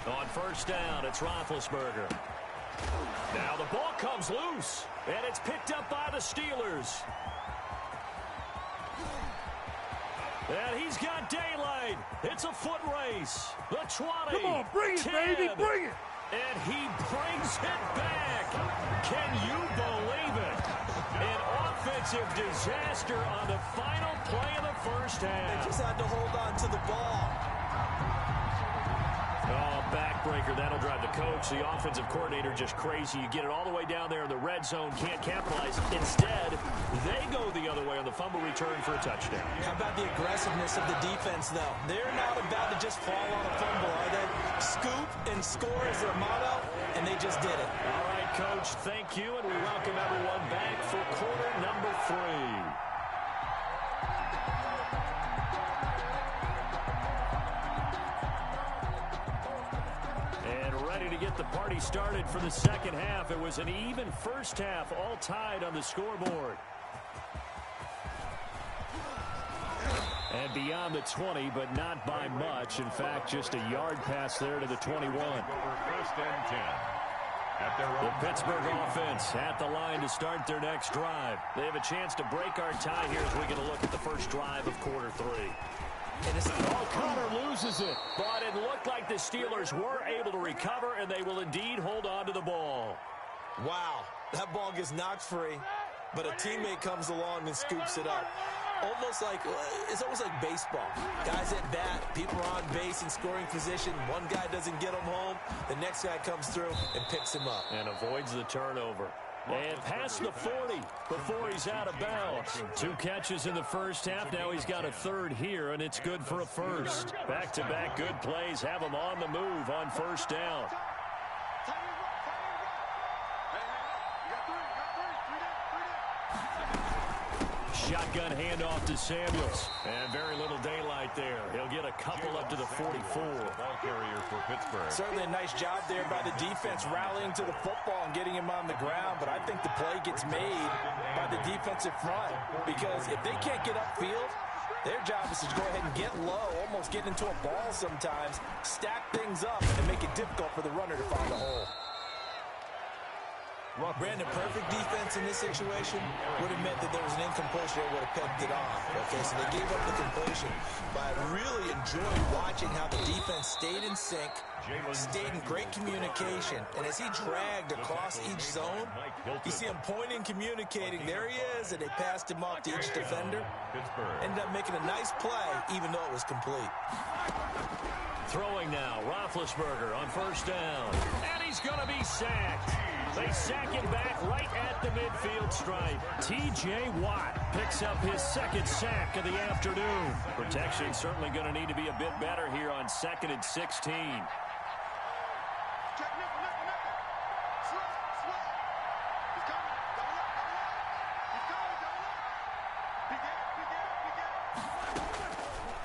On 1st down, it's Roethlisberger. Now the ball comes loose, and it's picked up by the Steelers. And he's got daylight. It's a foot race. The 20. Come on, bring it, 10, baby, bring it. And he brings it back. Can you believe it? An offensive disaster on the final play of the first half. They just had to hold on to the ball. Oh, backbreaker. That'll drive the coach, the offensive coordinator, just crazy. You get it all the way down there in the red zone, can't capitalize. Instead, they go the other way on the fumble return for a touchdown. How about the aggressiveness of the defense, though? They're not about to just fall on a fumble, are they? Scoop and score is their motto, and they just did it. All right, Coach, thank you, and we welcome everyone back for quarter number 3. To get the party started for the second half. It was an even first half, all tied on the scoreboard. And beyond the 20, but not by much. In fact, just a yard pass there to the 21. Over 1st and 10. At their The Pittsburgh offense at the line to start their next drive. They have a chance to break our tie here as we get a look at the first drive of quarter 3. Connor loses it, but it looked like the Steelers were able to recover, and they will indeed hold on to the ball. Wow, that ball gets knocked free, but a teammate comes along and scoops it up. almost like baseball. Guys at bat, people are on base in scoring position. One guy doesn't get him home. The next guy comes through and picks him up. And avoids the turnover. And past the 40 before he's out of bounds. 2 catches in the first half. Now he's got a third here, and it's good for a first. Back-to-back good plays have him on the move on first down. Shotgun handoff to Samuels. And very little daylight there. He'll get a couple up to the 44. Ball carrier for Pittsburgh. Certainly a nice job there by the defense rallying to the football and getting him on the ground. But I think the play gets made by the defensive front. Because if they can't get upfield, their job is to go ahead and get low, almost get into a ball sometimes, stack things up, and make it difficult for the runner to find a hole. Brandon, perfect defense in this situation would have meant that there was an incompletion that would have picked it off. Okay, so they gave up the completion. But I really enjoyed watching how the defense stayed in sync, stayed in great communication. And as he dragged across each zone, you see him pointing, communicating. There he is, and they passed him off to each defender. Ended up making a nice play, even though it was complete. Throwing now, Roethlisberger on first down. And he's going to be sacked. They sack him back right at the midfield stripe. T.J. Watt picks up his second sack of the afternoon. Protection certainly going to need to be a bit better here on 2nd and 16.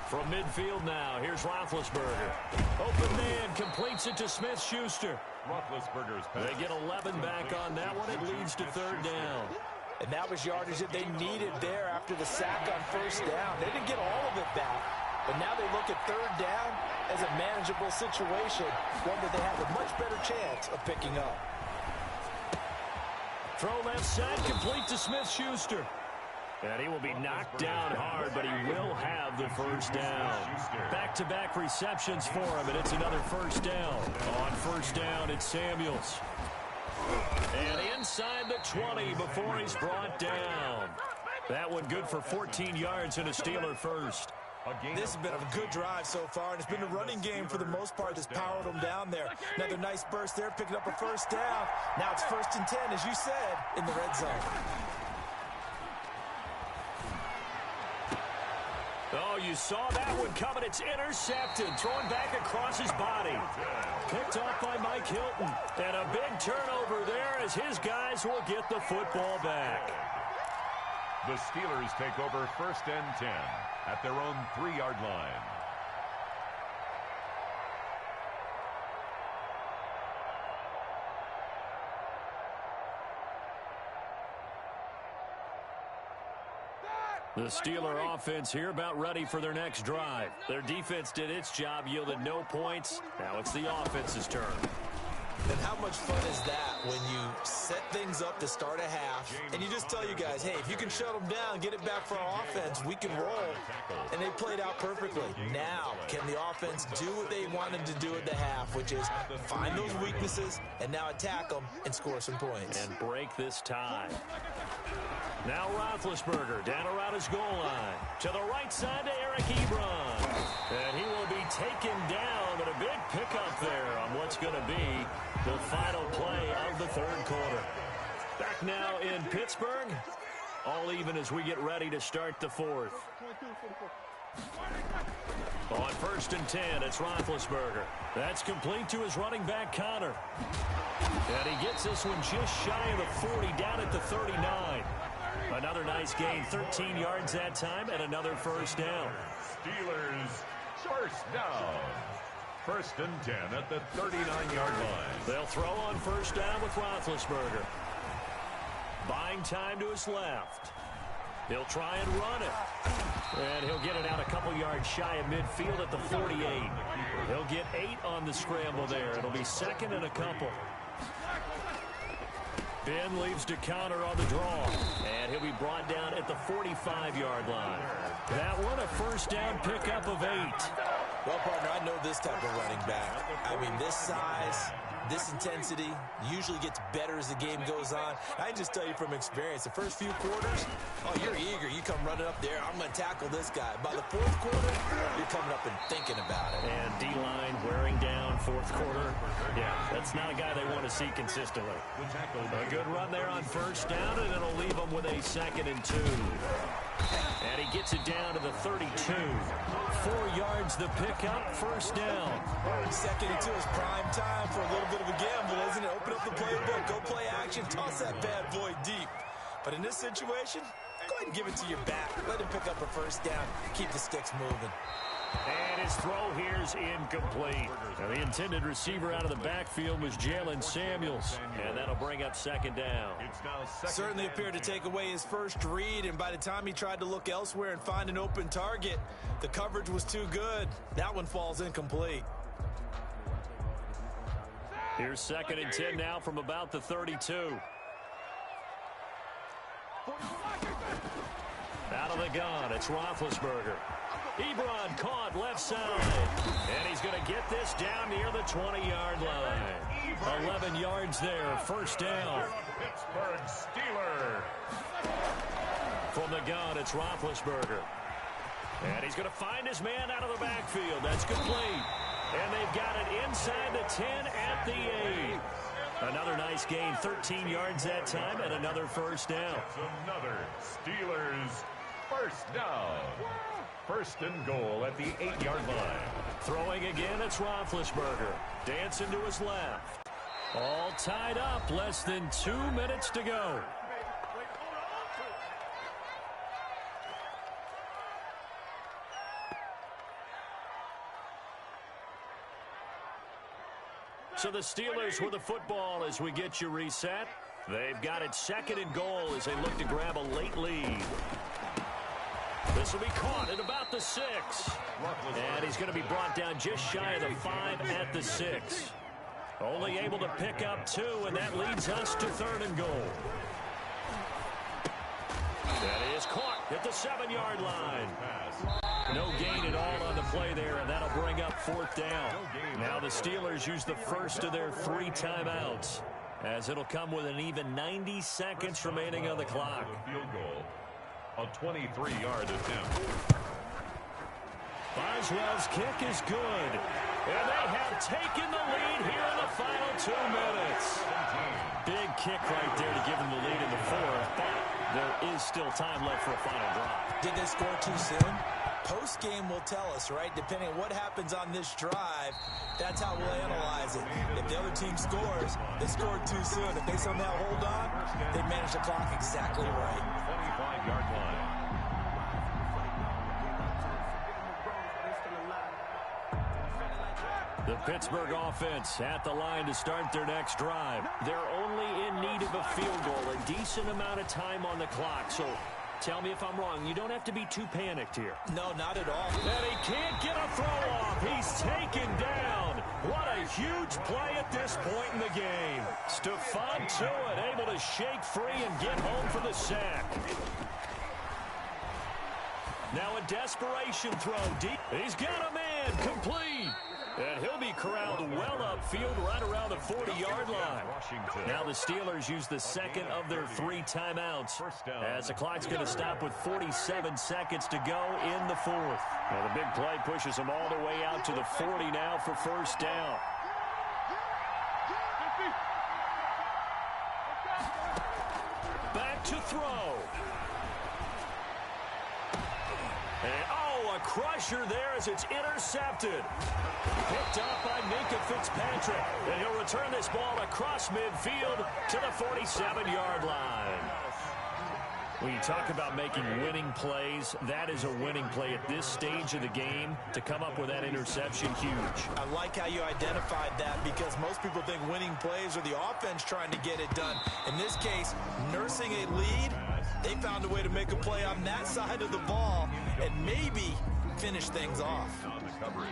From midfield now, here's Roethlisberger. Open man, completes it to Smith-Schuster. Roethlisberger's pass. They get 11 back on that one. It leads to third down. And that was yardage that they needed there after the sack on first down. They didn't get all of it back, but now they look at third down as a manageable situation, one that they have a much better chance of picking up. Throw left side, complete to Smith-Schuster. And he will be knocked down hard, but he will have the first down. Back-to-back receptions for him, and it's another first down. On first down, it's Samuels. And inside the 20 before he's brought down. That one good for 14 yards and a Steeler first. This has been a good drive so far, and it's been a running game for the most part that's powered them down there. Another nice burst there, picking up a first down. Now it's 1st and 10, as you said, in the red zone. Oh, you saw that one coming. It's intercepted. Thrown back across his body. Picked off by Mike Hilton. And a big turnover there as his guys will get the football back. The Steelers take over 1st and 10 at their own 3-yard line. The Steeler offense here about ready for their next drive. Their defense did its job, yielded no points. Now it's the offense's turn. And how much fun is that when you set things up to start a half and you just tell you guys, hey, if you can shut them down, get it back for our offense, we can roll. And they played out perfectly. Now, can the offense do what they wanted to do at the half, which is find those weaknesses and now attack them and score some points. And break this tie. Now Roethlisberger down around his goal line. To the right side to Eric Ebron. And he will be taken down, but a big pickup there on what's going to be the final play of the third quarter. Back now in Pittsburgh. All even as we get ready to start the fourth. On 1st and 10, it's Roethlisberger. That's complete to his running back, Connor. And he gets this one just shy of the 40, down at the 39. Another nice gain, 13 yards that time, and another first down. Steelers first down. 1st and 10 at the 39-yard line. They'll throw on first down with Roethlisberger. Buying time to his left. He'll try and run it. And he'll get it out a couple yards shy of midfield at the 48. He'll get 8 on the scramble there. It'll be 2nd and a couple. Ben leaves to counter on the draw. And he'll be brought down at the 45-yard line. That one a first down pickup of 8. Well, partner, I know this type of running back. I mean, this size, this intensity usually gets better as the game goes on. I can just tell you from experience, the first few quarters, oh, you're eager. You come running up there, I'm going to tackle this guy. By the fourth quarter, you're coming up and thinking about it. And D-line wearing down fourth quarter. Yeah, that's not a guy they want to see consistently. A good run there on first down, and it'll leave them with a 2nd and 2. And he gets it down to the 32. 4 yards the pickup, first down. 2nd and 2 is prime time for a little bit of a gamble, isn't it? Open up the playbook, go play action, toss that bad boy deep. But in this situation, go ahead and give it to your back. Let him pick up a first down, keep the sticks moving. And his throw here is incomplete. Now, the intended receiver out of the backfield was Jalen Samuels. And that'll bring up 2nd down. Certainly appeared to take away his first read, and by the time he tried to look elsewhere and find an open target, the coverage was too good. That one falls incomplete. Here's 2nd and 10 now from about the 32. Out of the gun, it's Roethlisberger. Ebron caught left side. And he's going to get this down near the 20-yard line. 11 yards there, first down. Pittsburgh Steelers. From the gun, it's Roethlisberger. And he's going to find his man out of the backfield. That's complete. And they've got it inside the 10 at the 8. Another nice gain, 13 yards that time, and another first down. It's another Steelers first down. 1st and goal at the 8-yard line. Throwing again, it's Roethlisberger. Dancing to his left. All tied up, less than 2 minutes to go. So the Steelers with the football as we get you reset. They've got it 2nd and goal as they look to grab a late lead. This will be caught at about the 6. And he's going to be brought down just shy of the 5 at the 6. Only able to pick up 2, and that leads us to 3rd and goal. That is caught at the 7-yard line. No gain at all on the play there, and that'll bring up 4th down. Now the Steelers use the first of their 3 timeouts, as it'll come with an even 90 seconds remaining on the clock. Field goal. A 23-yard attempt. Boswell's kick is good. And they have taken the lead here in the final 2 minutes. Big kick right there to give them the lead in the 4th, but there is still time left for a final drive. Did they score too soon? Post-game will tell us, right? Depending on what happens on this drive, that's how we'll analyze it. If the other team scores, they scored too soon. If they somehow hold on, they manage the clock exactly right. 25-yard line. The Pittsburgh offense at the line to start their next drive. They're only in need of a field goal, a decent amount of time on the clock. So tell me if I'm wrong. You don't have to be too panicked here. No, not at all. And he can't get a throw off. He's taken down. What a huge play at this point in the game. Stephon Tuitt able to shake free and get home for the sack. Now a desperation throw deep. He's got a man complete. And he'll be corralled well upfield right around the 40-yard line. Now the Steelers use the 2nd of their 3 timeouts as the clock's going to stop with 47 seconds to go in the 4th. Now the big play pushes them all the way out to the 40 now for first down. Back to throw. And, a crusher there as it's intercepted. Picked up by Minkah Fitzpatrick. And he'll return this ball across midfield to the 47-yard line. When you talk about making winning plays, that is a winning play at this stage of the game. To come up with that interception, huge. I like how you identified that because most people think winning plays are the offense trying to get it done. In this case, nursing a lead, they found a way to make a play on that side of the ball and maybe finish things off.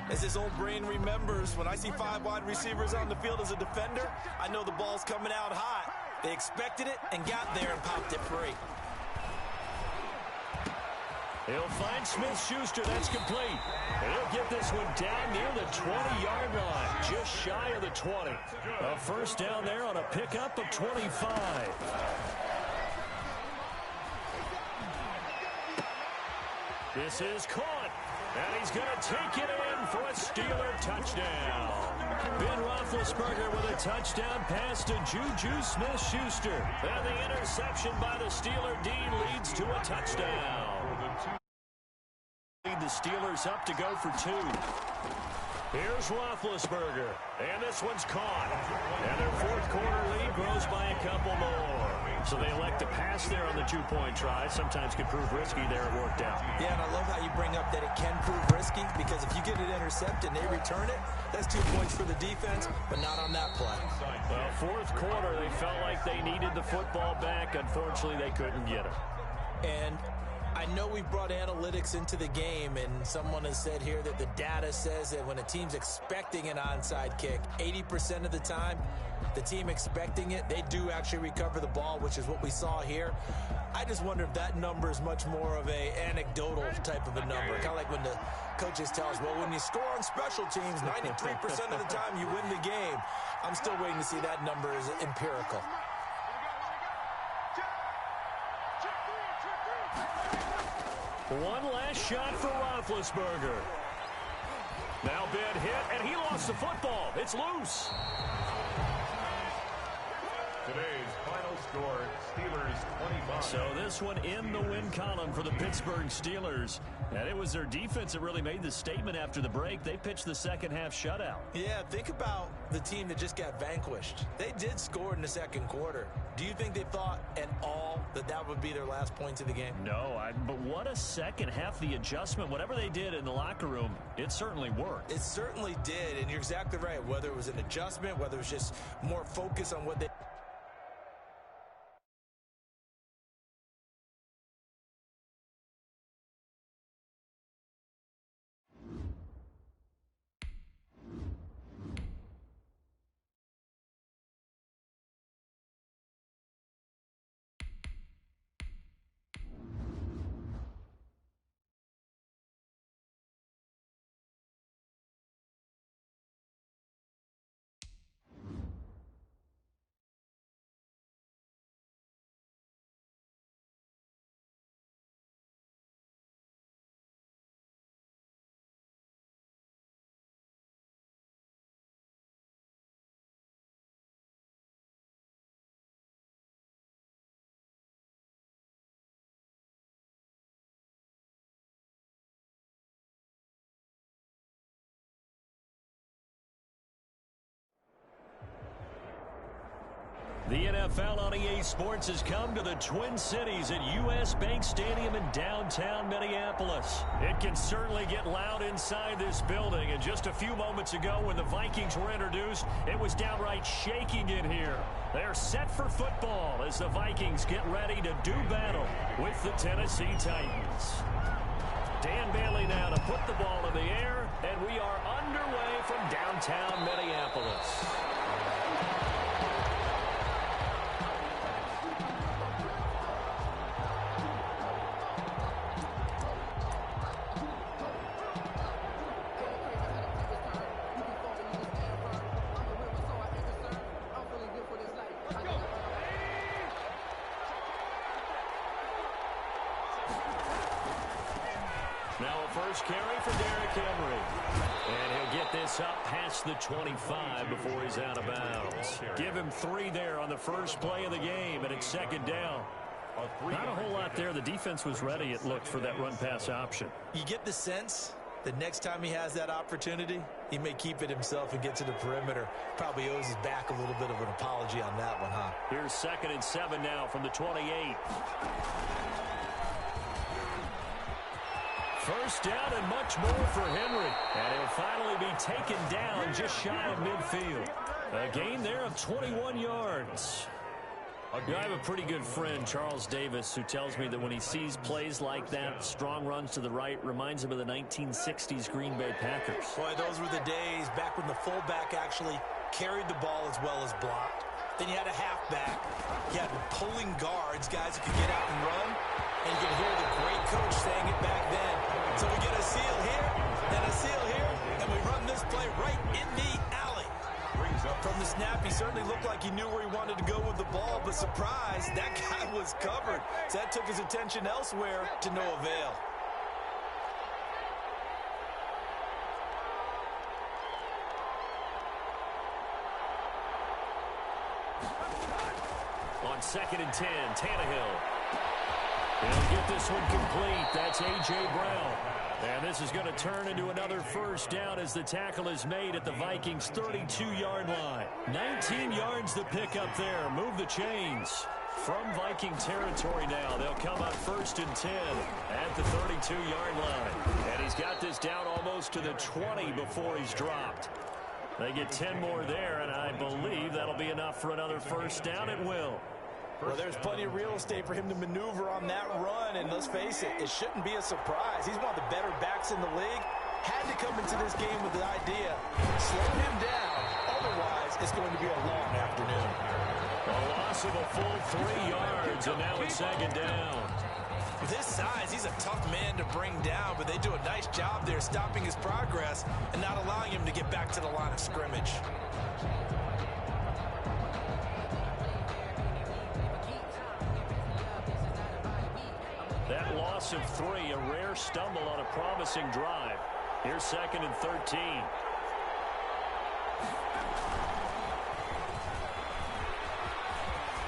As his old brain remembers, when I see 5 wide receivers on the field as a defender, I know the ball's coming out hot. They expected it and got there and popped it free. He'll find Smith-Schuster. That's complete. And he'll get this one down near the 20-yard line, just shy of the 20. A first down there on a pickup of 25. This is caught, and he's going to take it in for a Steeler touchdown. Ben Roethlisberger with a touchdown pass to Juju Smith-Schuster. And the interception by the Steeler D leads to a touchdown. Lead the Steelers up to go for 2. Here's Roethlisberger, and this one's caught. And their fourth quarter lead grows by a couple more. So they elect to pass there on the 2-point try. Sometimes could prove risky there. It worked out. Yeah, and I love how you bring up that it can prove risky, because if you get it intercepted and they return it, that's 2 points for the defense, but not on that play. Well, fourth quarter, they felt like they needed the football back. Unfortunately, they couldn't get it. And I know we brought analytics into the game, and someone has said here that the data says that when a team's expecting an onside kick, 80% of the time, the team expecting it, they do actually recover the ball, which is what we saw here. I just wonder if that number is much more of a anecdotal type of a number. Kind of like when the coaches tell us, well, when you score on special teams, 93% of the time you win the game. I'm still waiting to see that number is empirical. One last shot for Roethlisberger. Now Ben hit, and he lost the football. It's loose. Today's final score, Steelers 25. So this one in the win column for the Pittsburgh Steelers. And it was their defense that really made the statement after the break. They pitched the second half shutout. Yeah, think about the team that just got vanquished. They did score in the second quarter. Do you think they thought at all that that would be their last points of the game? No, but what a second half. The adjustment, whatever they did in the locker room, it certainly worked. It certainly did, and you're exactly right. Whether it was an adjustment, whether it was just more focus on what they... The NFL on EA Sports has come to the Twin Cities at U.S. Bank Stadium in downtown Minneapolis. It can certainly get loud inside this building, and just a few moments ago when the Vikings were introduced, it was downright shaking in here. They're set for football as the Vikings get ready to do battle with the Tennessee Titans. Dan Bailey now to put the ball in the air, and we are underway from downtown Minneapolis. Now a first carry for Derrick Henry. And he'll get this up past the 25 before he's out of bounds. Give him 3 there on the first play of the game, and it's second down. Not a whole lot there. The defense was ready, it looked, for that run-pass option. You get the sense that next time he has that opportunity, he may keep it himself and get to the perimeter. Probably owes his back a little bit of an apology on that one, huh? Here's 2nd and 7 now from the 28. First down and much more for Henry. And he'll finally be taken down just shy of midfield. A gain there of 21 yards. I have a pretty good friend, Charles Davis, who tells me that when he sees plays like that, strong runs to the right, reminds him of the 1960s Green Bay Packers. Boy, those were the days back when the fullback actually carried the ball as well as blocked. Then you had a halfback. You had pulling guards, guys who could get out and run. And you could hear the great coach saying it back From the snap, he certainly looked like he knew where he wanted to go with the ball, but surprise, that guy was covered. So that took his attention elsewhere to no avail. On 2nd and 10, Tannehill. He'll get this one complete. That's A.J. Brown. And this is going to turn into another first down as the tackle is made at the Vikings' 32-yard line. 19 yards to pick up there. Move the chains. From Viking territory now, they'll come up 1st and 10 at the 32-yard line. And he's got this down almost to the 20 before he's dropped. They get 10 more there, and I believe that'll be enough for another first down. It will. Well, there's plenty of real estate for him to maneuver on that run, and let's face it, it shouldn't be a surprise. He's one of the better backs in the league. Had to come into this game with the idea, slow him down, otherwise it's going to be a long afternoon. A loss of a full 3 yards, and now it's 2nd down. With his size, he's a tough man to bring down, but they do a nice job there stopping his progress and not allowing him to get back to the line of scrimmage. That loss of 3, a rare stumble on a promising drive. Here's 2nd and 13.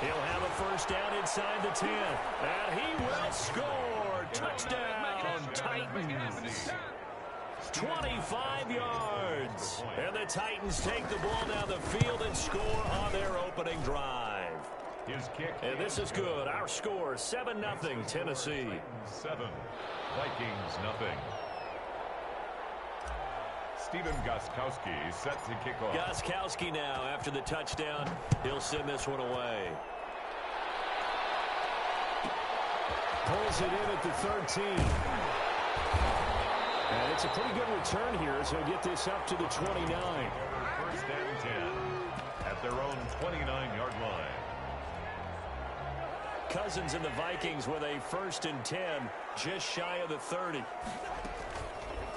He'll have a first down inside the 10. And he will score. Touchdown, Titans. 25 yards. And the Titans take the ball down the field and score on their opening drive. His kick. And this is good. Our score, 7-0 Tennessee. 7. Vikings nothing. Stephen Gostkowski set to kick off. Gostkowski now after the touchdown. He'll send this one away. Pulls it in at the 13. And it's a pretty good return here, so he'll get this up to the 29. 1st and 10 at their own 29-yard line. Cousins and the Vikings with a 1st and 10, just shy of the 30.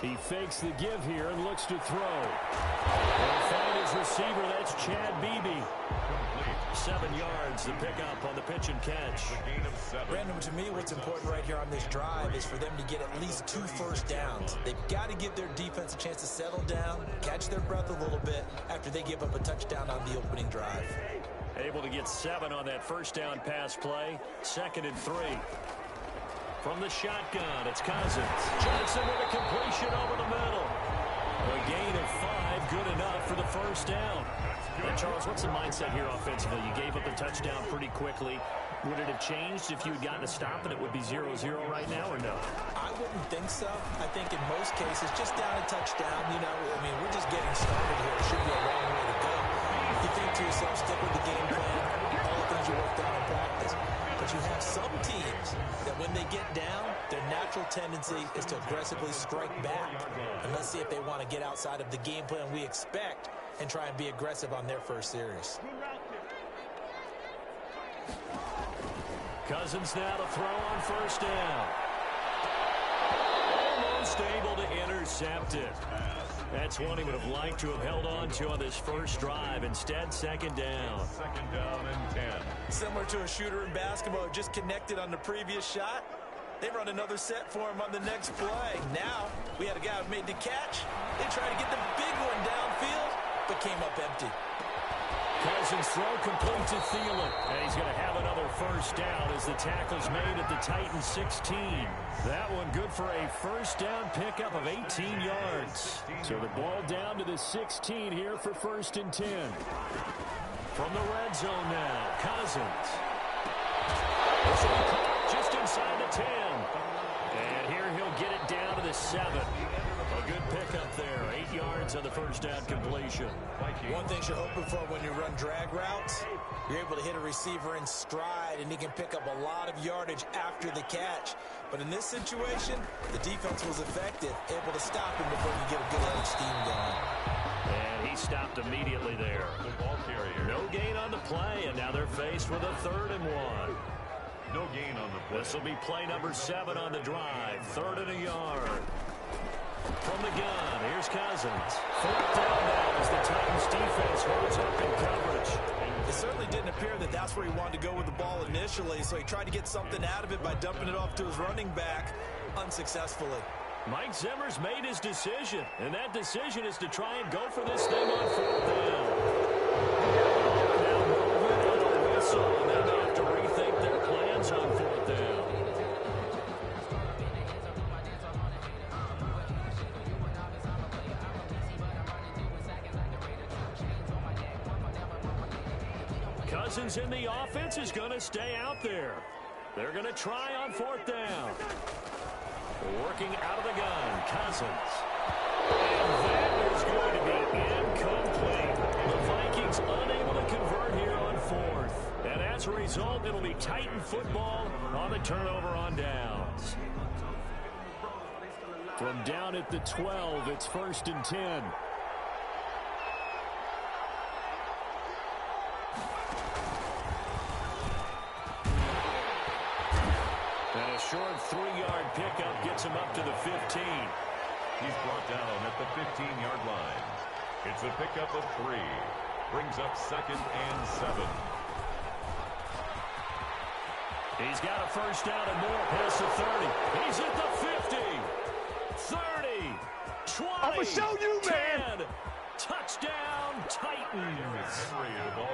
He fakes the give here and looks to throw. He'll find his receiver. That's Chad Beebe. 7 yards to pick up on the pitch and catch. The gain of 7. Brandon, to me, what's important right here on this drive is for them to get at least 2 first downs. They've got to give their defense a chance to settle down, catch their breath a little bit after they give up a touchdown on the opening drive. Able to get 7 on that first down pass play. 2nd and 3. From the shotgun, it's Cousins. Johnson with a completion over the middle. A gain of 5, good enough for the first down. And Charles, what's the mindset here offensively? You gave up a touchdown pretty quickly. Would it have changed if you had gotten a stop and it would be 0-0 right now, or no? I wouldn't think so. I think in most cases, just down a touchdown, you know, I mean, we're just getting started here. It should be a long way to go. You think to yourself, stick with the game plan, all the things you worked on in practice. But you have some teams that when they get down, their natural tendency is to aggressively strike back. And let's see if they want to get outside of the game plan we expect and try and be aggressive on their first series. Cousins now to throw on first down. Almost able to intercept it. That's one he would have liked to have held on to on this first drive. Instead, 2nd down. 2nd down and 10. Similar to a shooter in basketball who just connected on the previous shot. They run another set for him on the next play. Now, we had a guy who made the catch. They tried to get the big one downfield, but came up empty. Cousins throw complete to Thielen. And he's going to have another first down as the tackle's made at the Titans 16. That one good for a first down pickup of 18 yards. So the ball down to the 16 here for 1st and 10. From the red zone now, Cousins. This will be caught just inside the 10. And here he'll get it down to the 7. A good pickup there. 8 yards on the first down completion. One thing you're hoping for when you run drag routes, you're able to hit a receiver in stride, and he can pick up a lot of yardage after the catch. But in this situation, the defense was effective, able to stop him before you get a good edge steam going. And he stopped immediately there. The ball carrier. No gain on the play, and now they're faced with a 3rd and 1. No gain on the play. This will be play number 7 on the drive. 3rd and a yard. From the gun, here's Cousins. Fourth down now as the Titans defense holds up in coverage. It certainly didn't appear that that's where he wanted to go with the ball initially, so he tried to get something out of it by dumping it off to his running back unsuccessfully. Mike Zimmer's made his decision, and that decision is to try and go for this thing on fourth down. Now moving on a whistle, and then they have to rethink their plans on fourth down. Cousins in the offense is going to stay out there. They're going to try on fourth down. Working out of the gun, Cousins. And that is going to be incomplete. The Vikings unable to convert here on fourth. And as a result, it'll be Titan football on the turnover on downs. From down at the 12, it's 1st and 10. And a short 3-yard pickup gets him up to the 15. He's brought down at the 15-yard line. It's a pickup of 3. Brings up 2nd and 7. He's got a first down and more past the 30. He's at the 50. 30. 20. I'm going to show you, man. 10. Touchdown, Titans.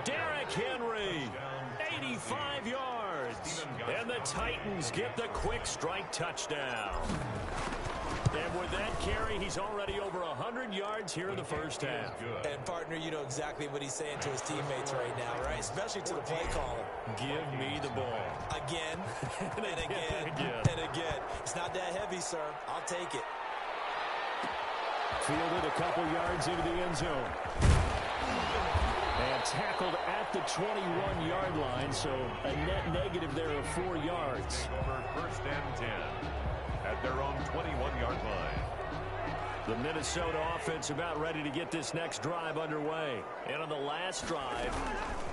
Derrick Henry, 85 yards. And the Titans get the quick strike touchdown. And with that carry, he's already over 100 yards here in the first half. And, partner, you know exactly what he's saying to his teammates right now, right? Especially to the play caller. Give me the ball. Again, and again, and again. It's not that heavy, sir. I'll take it. Fielded a couple yards into the end zone. And tackled at the 21-yard line, so a net negative there of 4 yards. Over 1st and 10 at their own 21-yard line. The Minnesota offense about ready to get this next drive underway. And on the last drive,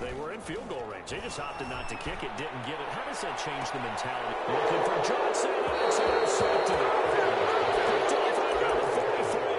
they were in field goal range. They just opted not to kick it, didn't get it. How does that change the mentality? Looking for Johnson, and it's intercepted. Picked off around the 43.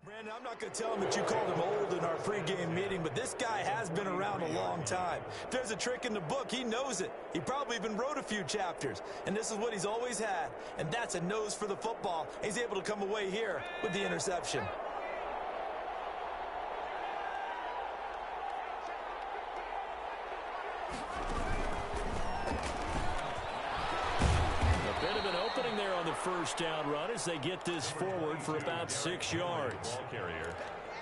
Brandon, I'm not going to tell him that you called him old in our pregame meeting, but this guy has been around a long time. If there's a trick in the book, he knows it. He probably even wrote a few chapters, and this is what he's always had, and that's a nose for the football. He's able to come away here with the interception. First down run as they get this forward for about 6 yards.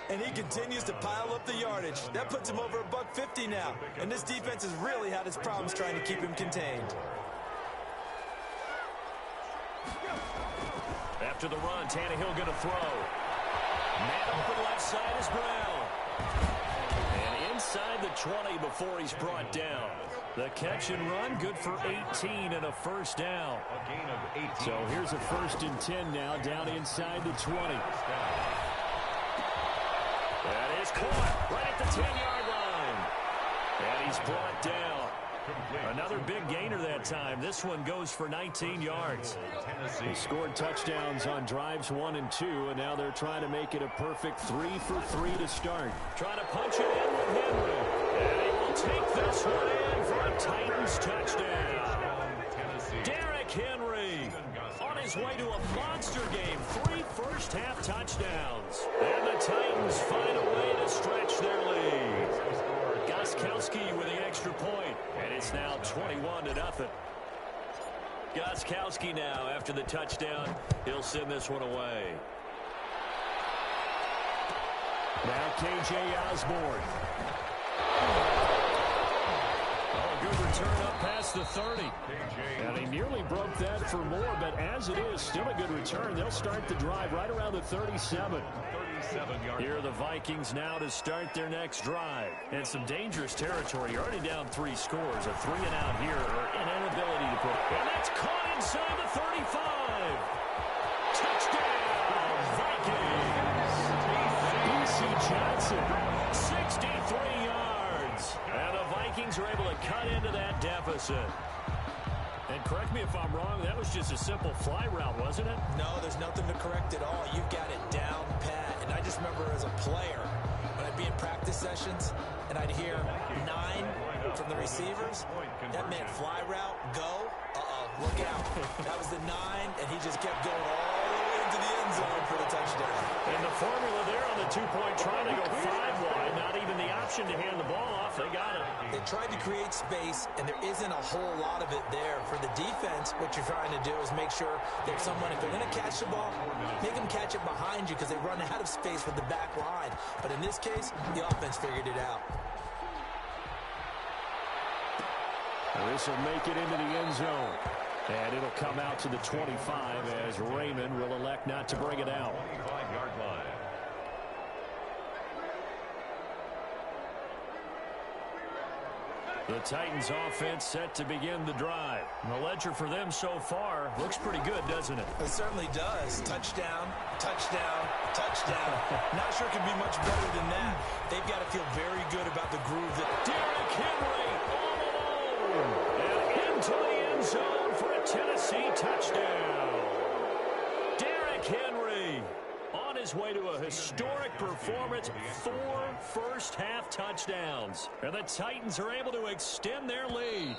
And he continues to pile up the yardage. That puts him over $150 now. And this defense has really had its problems trying to keep him contained. After the run, Tannehill going to throw. Man open left side is Brown. And inside the 20 before he's brought down. The catch and run, good for 18 and a first down. A gain of 18. So here's a 1st and 10 now, down inside the 20. That is caught right at the 10-yard line. And he's brought down. Another big gainer that time. This one goes for 19 yards. They scored touchdowns on drives 1 and 2, and now they're trying to make it a perfect 3 for 3 to start. Trying to punch it in with Henry. And he will take this one in for a Titans touchdown. Derrick Henry on his way to a monster game. 3 first-half touchdowns. And the Titans find a way to stretch their lead. Gostkowski with the extra point. And it's now 21-0. Gostkowski now after the touchdown. He'll send this one away. Now K.J. Osborne. Oh, good return up past the 30. And he nearly broke that for more, but as it is, still a good return. They'll start the drive right around the 37. Here are the Vikings now to start their next drive. And some dangerous territory. You're already down 3 scores. A 3-and-out here, or an inability to put. And that's caught inside the 35. Touchdown, Vikings. B.C. Johnson, 63 yards. And the Vikings are able to cut into that deficit. And correct me if I'm wrong, that was just a simple fly route, wasn't it? No, there's nothing to correct at all. You've got it down pat. And I just remember as a player, when I'd be in practice sessions, and I'd hear 9 from the receivers, that meant fly route, go, look out. That was the 9, and he just kept going all the way into the end zone for the touchdown. And the formula there on the 2-point try to go 5 wide, not even the option to hand the ball off. They got it. They tried to create space, and there isn't a whole lot of it there. For the defense, what you're trying to do is make sure that someone, if they're going to catch the ball, make them catch it behind you because they run out of space with the back line. But in this case, the offense figured it out. This will make it into the end zone. And it'll come out to the 25 as Raymond will elect not to bring it out. 25-yard line. The Titans offense set to begin the drive. And the ledger for them so far looks pretty good, doesn't it? It certainly does. Touchdown, touchdown, touchdown. Not sure it could be much better than that. They've got to feel very good about the groove that Derrick Henry all alone. And into the end zone for a Tennessee touchdown. Derrick Henry on his way to a historic performance. 4 first-half touchdowns. And the Titans are able to extend their lead.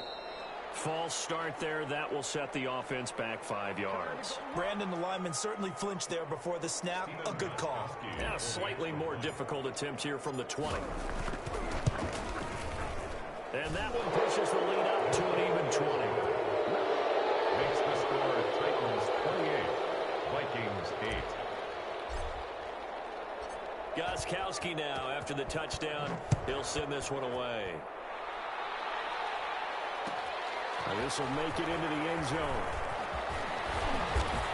False start there. That will set the offense back 5 yards. Brandon, the lineman, certainly flinched there before the snap. A good call. Yeah, a slightly more difficult attempt here from the 20. And that one pushes the lead up to an even 20. Makes the score Titans 28, Vikings 8. Gostkowski now after the touchdown. He'll send this one away. And this will make it into the end zone.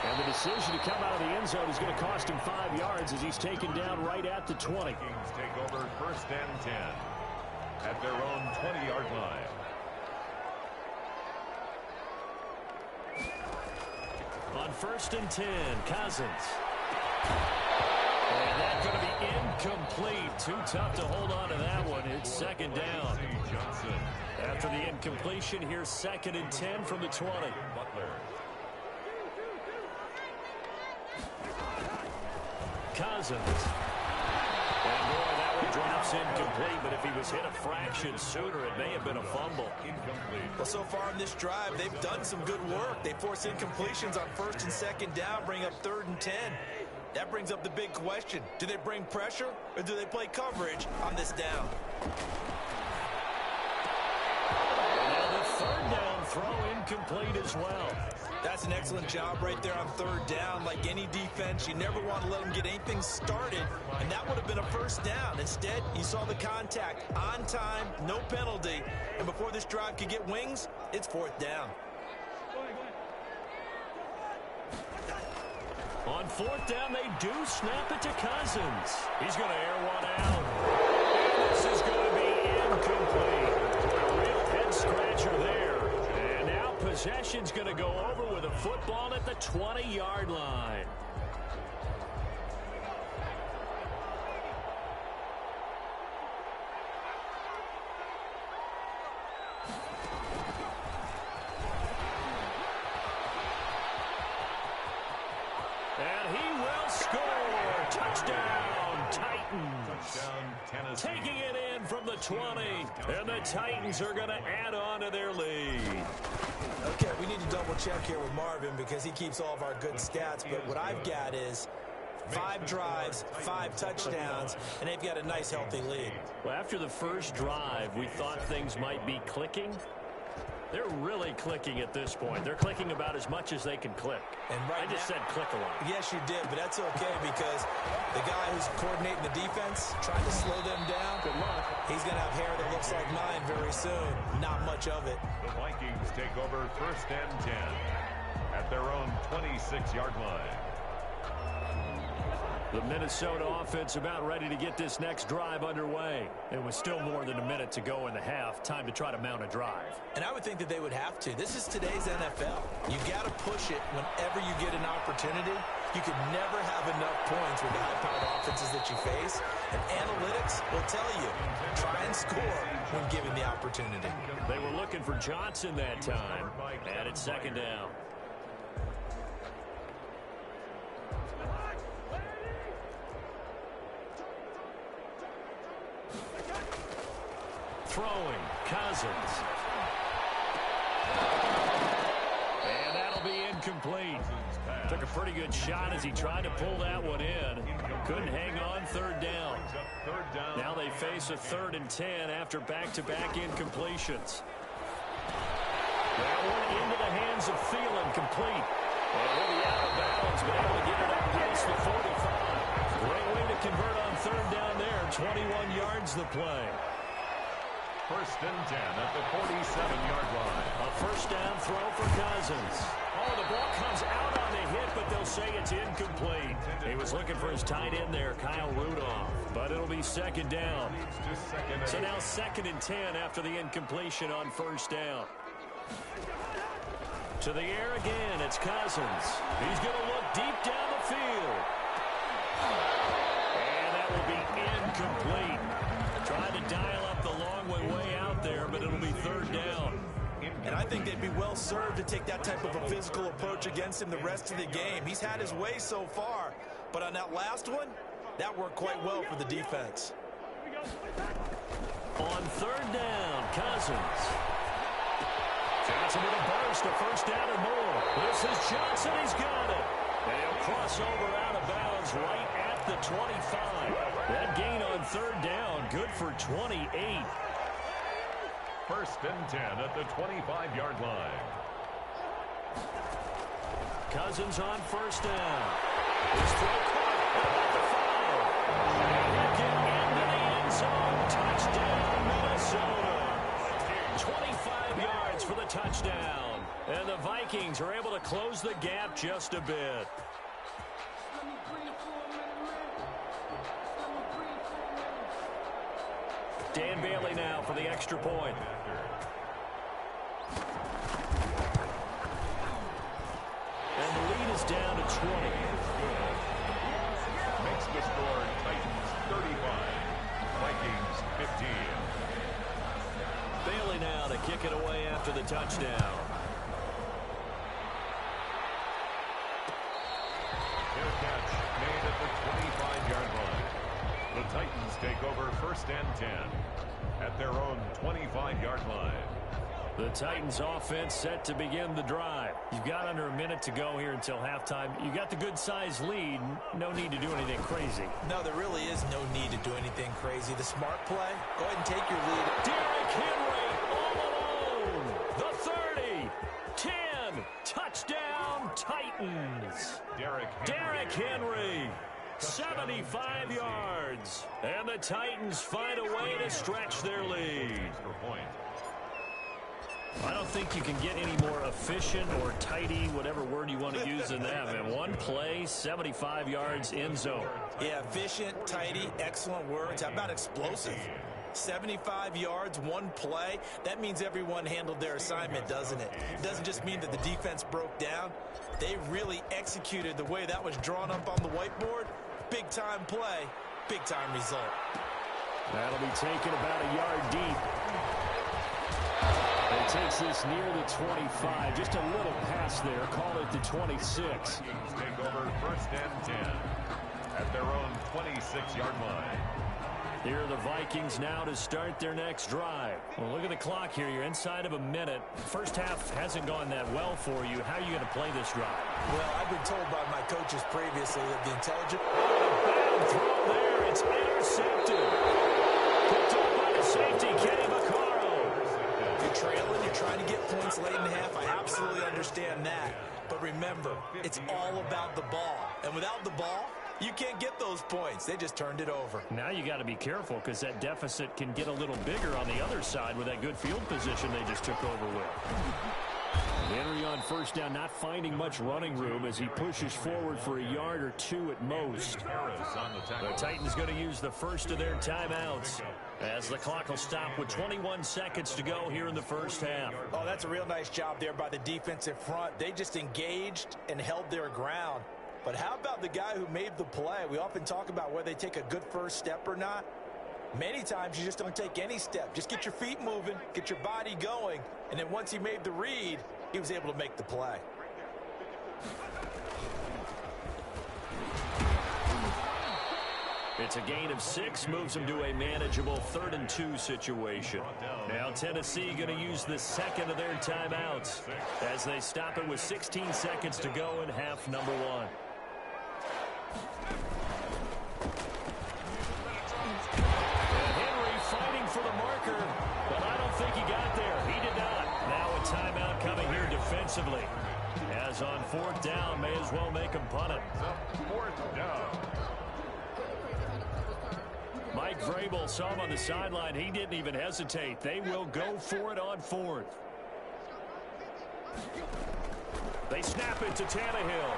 And the decision to come out of the end zone is going to cost him 5 yards as he's taken down right at the 20. Vikings take over 1st and 10 at their own 20-yard line. On 1st and 10, Cousins. And that's going to be incomplete. Too tough to hold on to that one. It's 2nd down. Johnson. After the incompletion, here's 2nd and 10 from the 20. Butler. Cousins. And boy, that one drops incomplete, but if he was hit a fraction sooner, it may have been a fumble. Incomplete. Well, so far in this drive, they've done some good work. They force incompletions on 1st and 2nd down, bring up 3rd and 10. That brings up the big question. Do they bring pressure or do they play coverage on this down? Now the 3rd down throw incomplete as well. That's an excellent job right there on 3rd down. Like any defense, you never want to let them get anything started, and that would have been a 1st down. Instead, you saw the contact on time, no penalty, and before this drive could get wings, it's 4th down. On 4th down, they do snap it to Cousins. He's going to air one out. And this is going to be incomplete. A real head-scratcher there. And now possession's going to go over with a football at the 20-yard line. And he will score. Touchdown, Titans. Touchdown, Tennessee. Taking it in from the 20. And the Titans are going to add on to their lead. Okay, we need to double check here with Marvin because he keeps all of our good stats. But what I've got is 5 drives, 5 touchdowns, and they've got a nice, healthy lead. Well, after the first drive, we thought things might be clicking. They're really clicking at this point. They're clicking about as much as they can click. And right I just now, said click a lot. Yes, you did, but that's okay because the guy who's coordinating the defense, trying to slow them down, Good luck. He's going to have hair that looks like mine very soon. Not much of it. The Vikings take over 1st and 10 at their own 26-yard line. The Minnesota offense about ready to get this next drive underway. It was still more than a minute to go in the half. Time to try to mount a drive. And I would think that they would have to. This is today's NFL. You got to push it whenever you get an opportunity. You could never have enough points with the high-powered offenses that you face. And analytics will tell you, try and score when given the opportunity. They were looking for Johnson that time. And it's 2nd down. Throwing, Cousins. And that'll be incomplete. Took a pretty good shot as he tried to pull that one in. Couldn't hang on. 3rd down. Now they face a 3rd and 10 after back-to-back incompletions. That one into the hands of Thielen, complete. And he'll be out of bounds, but able to get it up past the 45. Great way to convert on 3rd down there. 21 yards the play. 1st and 10 at the 47-yard line. A 1st down throw for Cousins. Oh, the ball comes out on the hit, but they'll say it's incomplete. He was looking for his tight end there, Kyle Rudolph. But it'll be 2nd down. So now 2nd and 10 after the incompletion on 1st down. To the air again, it's Cousins. He's going to look deep down the field. And that will be incomplete. Trying to dial up the long way out there, but it'll be 3rd down. And I think they'd be well served to take that type of a physical approach against him the rest of the game. He's had his way so far, but on that last one, that worked quite well for the defense. On 3rd down, Cousins. Johnson with a burst, a 1st down or more. This is Johnson, he's got it. And he'll cross over out of bounds right at the 25. That gain on 3rd down, good for 28. 1st and 10 at the 25-yard line. Cousins on 1st down. His throw caught at the 5. And get into the end zone. Touchdown, Minnesota. 25 yards for the touchdown. And the Vikings are able to close the gap just a bit. Dan Bailey now for the extra point. And the lead is down to 20. Makes the score Titans 35, Vikings 15. Bailey now to kick it away after the touchdown. Their catch made at the 25-yard line. The Titans take over 1st and 10 at their own 25-yard line. The Titans offense set to begin the drive. You've got under a minute to go here until halftime. You got the good-sized lead. No need to do anything crazy. No, there really is no need to do anything crazy. The smart play, go ahead and take your lead. Derrick Henry all alone. The 30, 10, touchdown Titans. Derrick Henry. 75 yards. And the Titans find a way to stretch their lead. I don't think you can get any more efficient or tidy, whatever word you want to use in that, man. One play, 75 yards, end zone. Yeah, efficient, tidy, excellent words. How about explosive? 75 yards, one play. That means everyone handled their assignment, doesn't it? It doesn't just mean that the defense broke down. They really executed the way that was drawn up on the whiteboard. Big-time play, big-time result. That'll be taken about a yard deep. It takes this near the 25. Just a little pass there. Call it the 26. Take over 1st and 10 at their own 26-yard line. Here are the Vikings now to start their next drive. Well, look at the clock here. You're inside of a minute. First half hasn't gone that well for you. How are you going to play this drive? Well, I've been told by my coaches previously that the intelligent... Bad throw there. It's intercepted. Picked up by the safety, Kenny Vaccaro. You're trailing. You're trying to get points late in the half. I absolutely understand that. But remember, it's all about the ball. And without the ball, You can't get those points. They just turned it over. Now you got to be careful because that deficit can get a little bigger on the other side with that good field position they just took over with. Henry on first down, not finding much running room as he pushes forward for a yard or two at most. The Titans going to use the first of their timeouts as the clock will stop with 21 seconds to go here in the first half. Oh, that's a real nice job there by the defensive front. They just engaged and held their ground. But how about the guy who made the play? We often talk about whether they take a good first step or not. Many times you just don't take any step. Just get your feet moving, get your body going, and then once he made the read, he was able to make the play. It's a gain of 6, moves them to a manageable 3rd and 2 situation. Now Tennessee going to use the second of their timeouts as they stop it with 16 seconds to go in half number 1. Henry fighting for the marker, but I don't think he got there. He did not. Now a timeout coming here defensively. As on 4th down, may as well make him punt it. 4th down. Mike Vrabel saw him on the sideline. He didn't even hesitate. They will go for it on 4th. They snap it to Tannehill.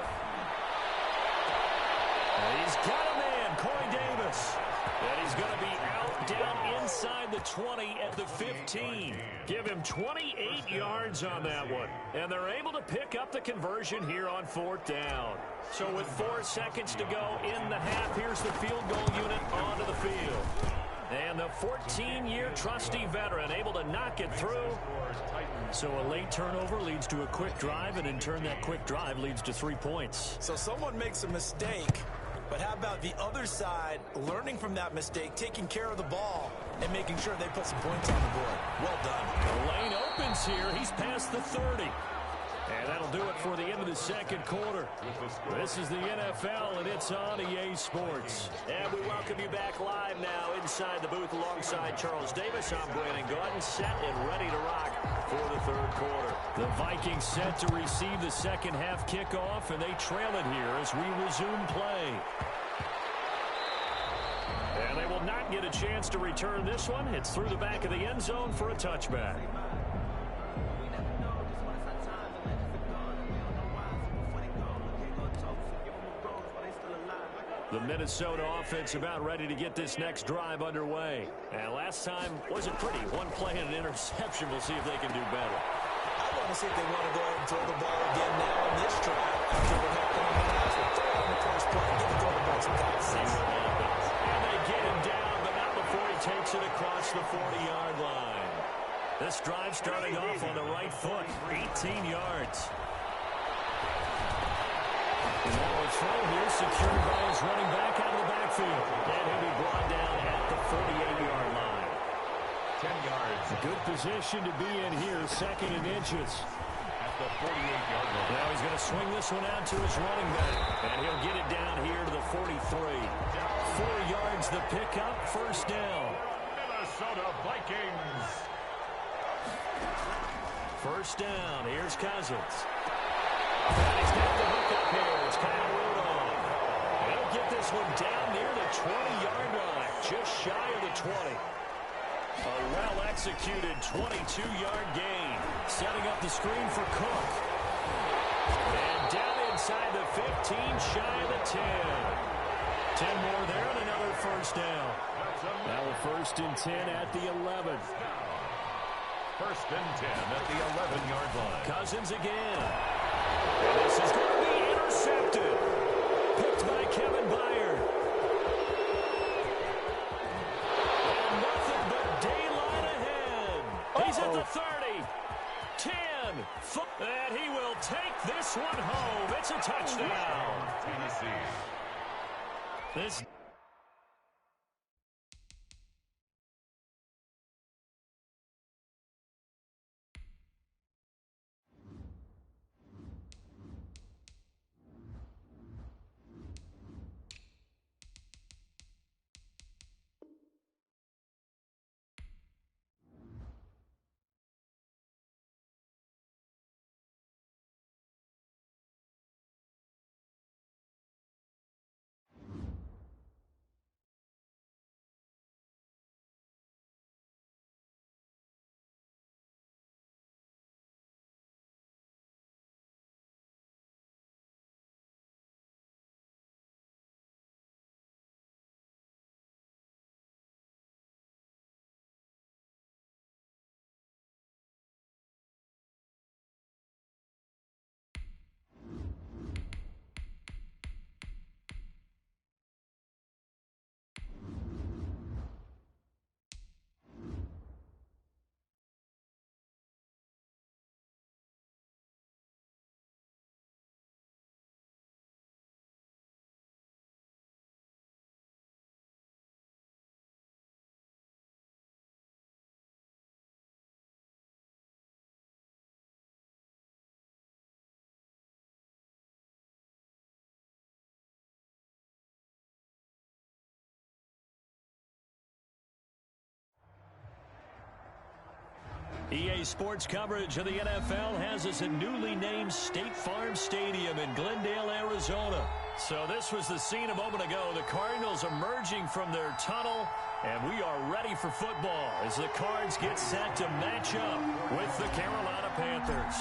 And he's got a man, Corey Davis. And he's going to be out down inside the 20 at the 15. Give him 28 yards on that one. And they're able to pick up the conversion here on 4th down. So with 4 seconds to go in the half, here's the field goal unit onto the field. And the 14-year trusty veteran able to knock it through. So a late turnover leads to a quick drive, and in turn that quick drive leads to 3 points. So someone makes a mistake, but how about the other side learning from that mistake, taking care of the ball, and making sure they put some points on the board? Well done. The lane opens here. He's past the 30. And that'll do it for the end of the second quarter. This is the NFL, and it's on EA Sports. And we welcome you back live now inside the booth alongside Charles Davis. I'm Brandon Gaudin, set and ready to rock for the 3rd quarter. The Vikings set to receive the second half kickoff, and they trail it here as we resume play. And they will not get a chance to return this one. It's through the back of the end zone for a touchback. The Minnesota offense about ready to get this next drive underway. And last time wasn't pretty. One play and an interception. We'll see if they can do better. I want to see if they want to go ahead and throw the ball again now on this drive after what happened on the last one. Throw on the first play. Give the quarterback some time. See what happens. And they get him down, but not before he takes it across the 40-yard line. This drive starting off on the right foot. 18 yards. And now a throw here secured by his running back out of the backfield. And he'll be brought down at the 48-yard line. 10 yards. A good position to be in here, 2nd and inches. At the 48-yard line. Now he's going to swing this one out to his running back. And he'll get it down here to the 43. 4 yards the pickup, 1st down. Minnesota Vikings. 1st down, here's Cousins. And he's got the hook up here. It's Kyle Rudolph. He'll get this one down near the 20-yard line, just shy of the 20. A well-executed 22-yard gain, setting up the screen for Cook. And down inside the 15, shy of the 10. 10 more there and another 1st down. Now a 1st and 10 at the 11. 1st and 10 at the 11-yard line. Cousins again. And this is going to be intercepted. Picked by Kevin Byard. And nothing but daylight ahead. He's at the 30. 10. And he will take this one home. It's a touchdown. Tennessee. This EA Sports coverage of the NFL has us at newly named State Farm Stadium in Glendale, Arizona. So this was the scene a moment ago. The Cardinals emerging from their tunnel, and we are ready for football as the Cards get set to match up with the Carolina Panthers.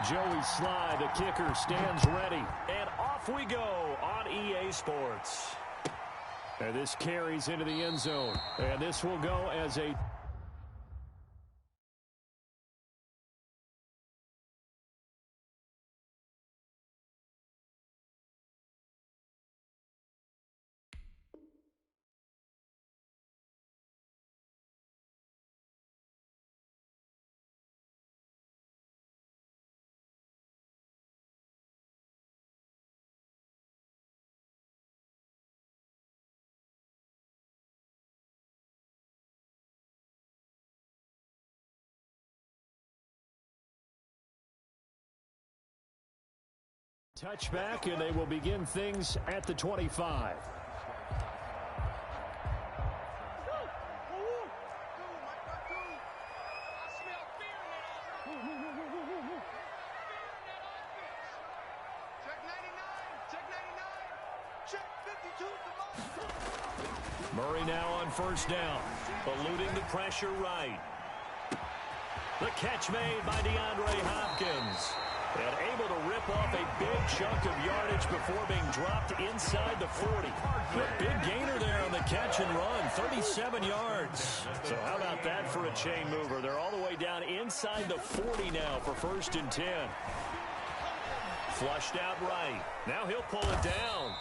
Joey Sly, the kicker, stands ready, and off we go on EA Sports. And this carries into the end zone, and this will go as a touchback, and they will begin things at the 25. Murray now on first down, eluding the pressure right. The catch made by DeAndre Hopkins. And able to rip off a big chunk of yardage before being dropped inside the 40. A big gainer there on the catch and run, 37 yards. So how about that for a chain mover? They're all the way down inside the 40 now for 1st and 10. Flushed out right. Now he'll pull it down.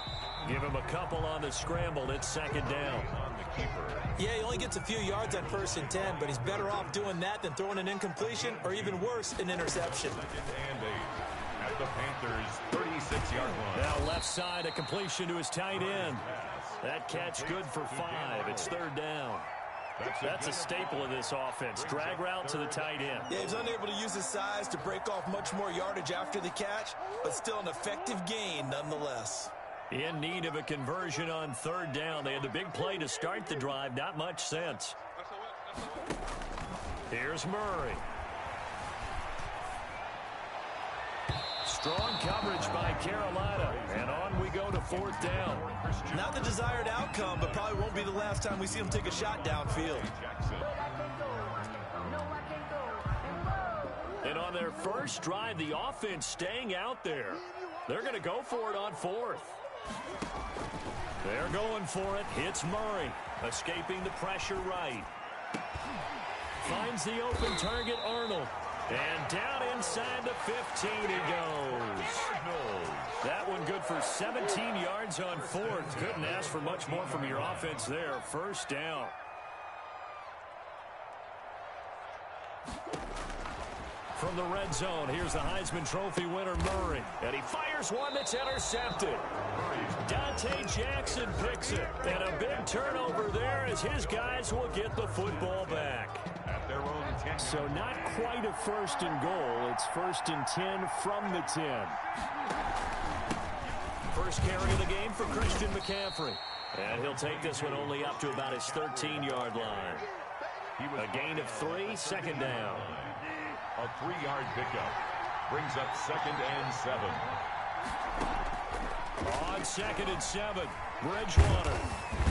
Give him a couple on the scramble. It's 2nd down. Yeah, he only gets a few yards on 1st and 10, but he's better off doing that than throwing an incompletion or even worse, an interception. 2nd and 8 at the Panthers' 36-yard line. Now left side, a completion to his tight end. That catch good for 5. It's 3rd down. That's a staple of this offense. Drag route to the tight end. Yeah, he was unable to use his size to break off much more yardage after the catch, but still an effective gain nonetheless. In need of a conversion on 3rd down. They had the big play to start the drive. Not much sense. Here's Murray. Strong coverage by Carolina. And on we go to 4th down. Not the desired outcome, but probably won't be the last time we see him take a shot downfield. And on their first drive, the offense staying out there. They're going to go for it on 4th. They're going for it. Hits Murray. Escaping the pressure right. Finds the open target, Arnold. And down inside the 15 he goes. That one good for 17 yards on 4th. Couldn't ask for much more from your offense there. 1st down. From the red zone, here's the Heisman Trophy winner, Murray. And he fires one that's intercepted. Dante Jackson picks it. And a big turnover there as his guys will get the football back. At their own 10. So not quite a 1st and goal. It's 1st and 10 from the 10. First carry of the game for Christian McCaffrey. And he'll take this one only up to about his 13-yard line. A gain of 3, 2nd down. A 3-yard pickup brings up 2nd and 7. On 2nd and 7, Bridgewater.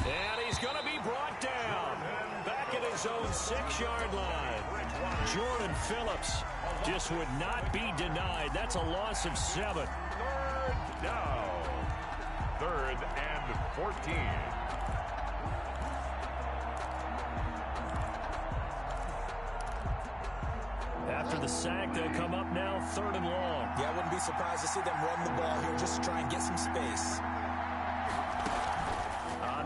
And he's going to be brought down. Back at his own 6-yard line. Jordan Phillips just would not be denied. That's a loss of 7. 3rd down. 3rd and 14. After the sack, they'll come up now 3rd and long. Yeah, I wouldn't be surprised to see them run the ball here just to try and get some space.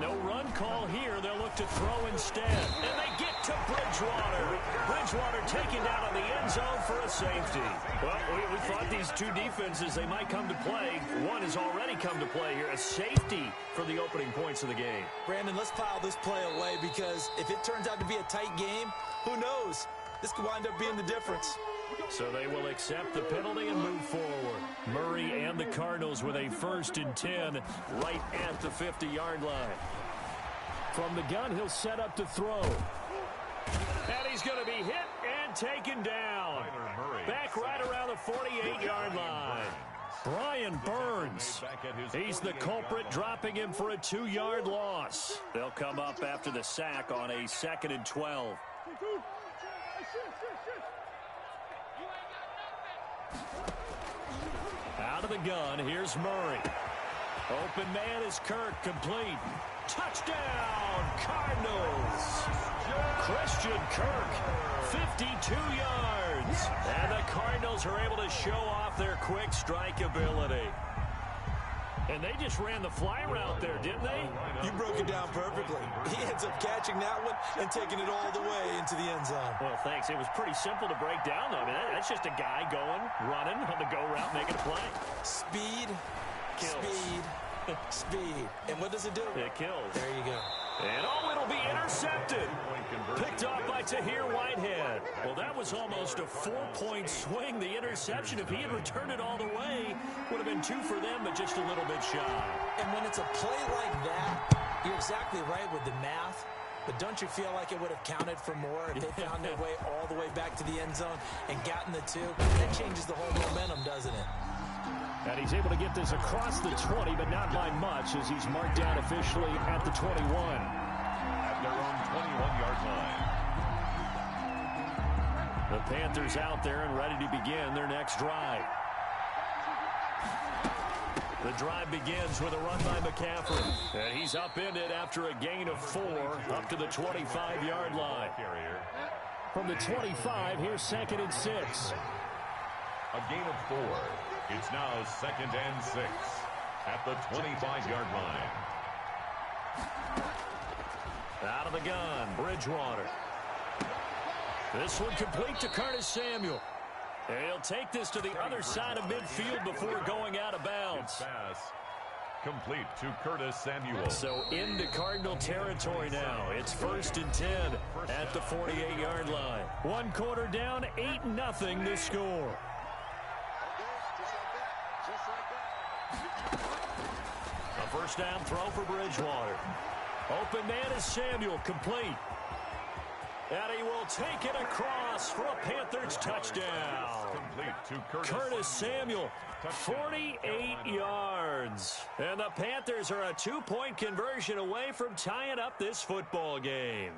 No run call here. They'll look to throw instead. And they get to Bridgewater. Bridgewater taken down on the end zone for a safety. Well, we thought these two defenses, they might come to play. One has already come to play here. A safety for the opening points of the game. Brandon, let's pile this play away because if it turns out to be a tight game, who knows? This could wind up being the difference. So they will accept the penalty and move forward. Murray and the Cardinals with a 1st and 10 right at the 50-yard line. From the gun, he'll set up to throw. And he's going to be hit and taken down. Back right around the 48-yard line. Brian Burns, he's the culprit, dropping him for a 2-yard loss. They'll come up after the sack on a 2nd and 12. Out of the gun, here's Murray. Open man is Kirk, complete. Touchdown, Cardinals. Christian Kirk, 52 yards. And the Cardinals are able to show off their quick strike ability. And they just ran the fly route there, didn't they? You broke it down perfectly. He ends up catching that one and taking it all the way into the end zone. Well, thanks. It was pretty simple to break down, though. I mean, that's just a guy going, running on the go route, making a play. Speed, kills. Speed, speed. And what does it do? It kills. There you go. And, oh, it'll be intercepted. Picked off by Tahir Whitehead. Well, that was almost a 4-point swing. The interception, if he had returned it all the way, would have been 2 for them, but just a little bit shy. And when it's a play like that, you're exactly right with the math. But don't you feel like it would have counted for more if they found their way all the way back to the end zone and gotten the 2? That changes the whole momentum, doesn't it? And he's able to get this across the 20, but not by much, as he's marked down officially at the 21. At their own 21-yard line. The Panthers out there and ready to begin their next drive. The drive begins with a run by McCaffrey. And he's upended after a gain of 4 up to the 25-yard line. From the 25, here's 2nd and 6. A gain of 4. It's now 2nd and 6 at the 25-yard line. Out of the gun, Bridgewater. This one complete to Curtis Samuel. And he'll take this to the other side of midfield before going out of bounds. Pass complete to Curtis Samuel. So into Cardinal territory now. It's 1st and 10 at the 48-yard line. 1 quarter down, 8-0 to score. A first down throw for Bridgewater. Open man is Samuel, complete. And he will take it across for a Panthers touchdown. Complete to Curtis Samuel, 48 yards. And the Panthers are a 2-point conversion away from tying up this football game.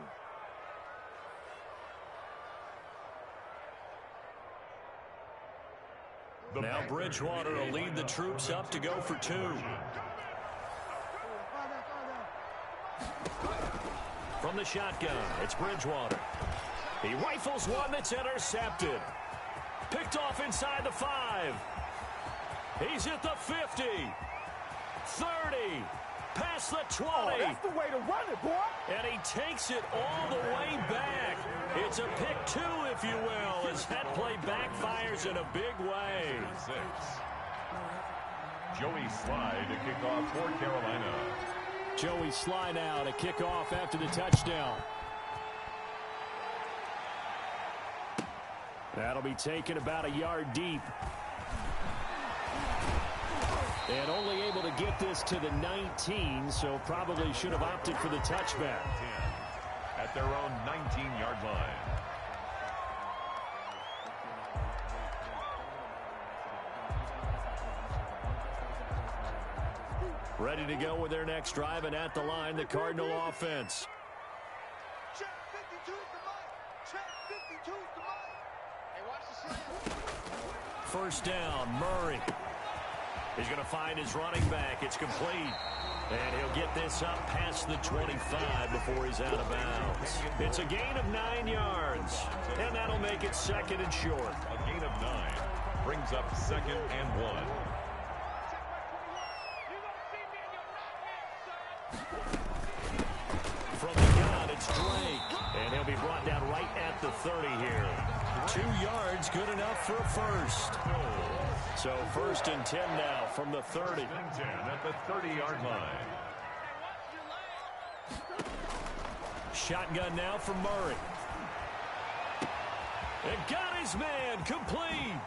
Now Bridgewater will lead the troops up to go for 2. From the shotgun, it's Bridgewater. He rifles one that's intercepted. Picked off inside the 5. He's at the 50. 30. Past the 20. Oh, that's the way to run it, boy. And he takes it all the way back. It's a pick 2, if you will, as that play backfires in a big way. 6. Joey Slye to kick off for Carolina. Joey Slye now to kick off after the touchdown. That'll be taken about a yard deep. And only able to get this to the 19, so probably should have opted for the touchback. 10 at their own 19-yard line. Ready to go with their next drive, and at the line, the Cardinal offense. Check 52 to Mike. Check 52 to Mike. Hey, watch the slam. First down, Murray. He's going to find his running back. It's complete. And he'll get this up past the 25 before he's out of bounds. It's a gain of 9 yards. And that'll make it 2nd and short. A gain of 9 brings up 2nd and 1. From the gun, it's Drake. And he'll be brought down right at the 30 here. 2 yards, good enough for a first. So 1st and 10 now from the 30. 10 at the 30-yard line. Shotgun now from Murray. And got his man, complete.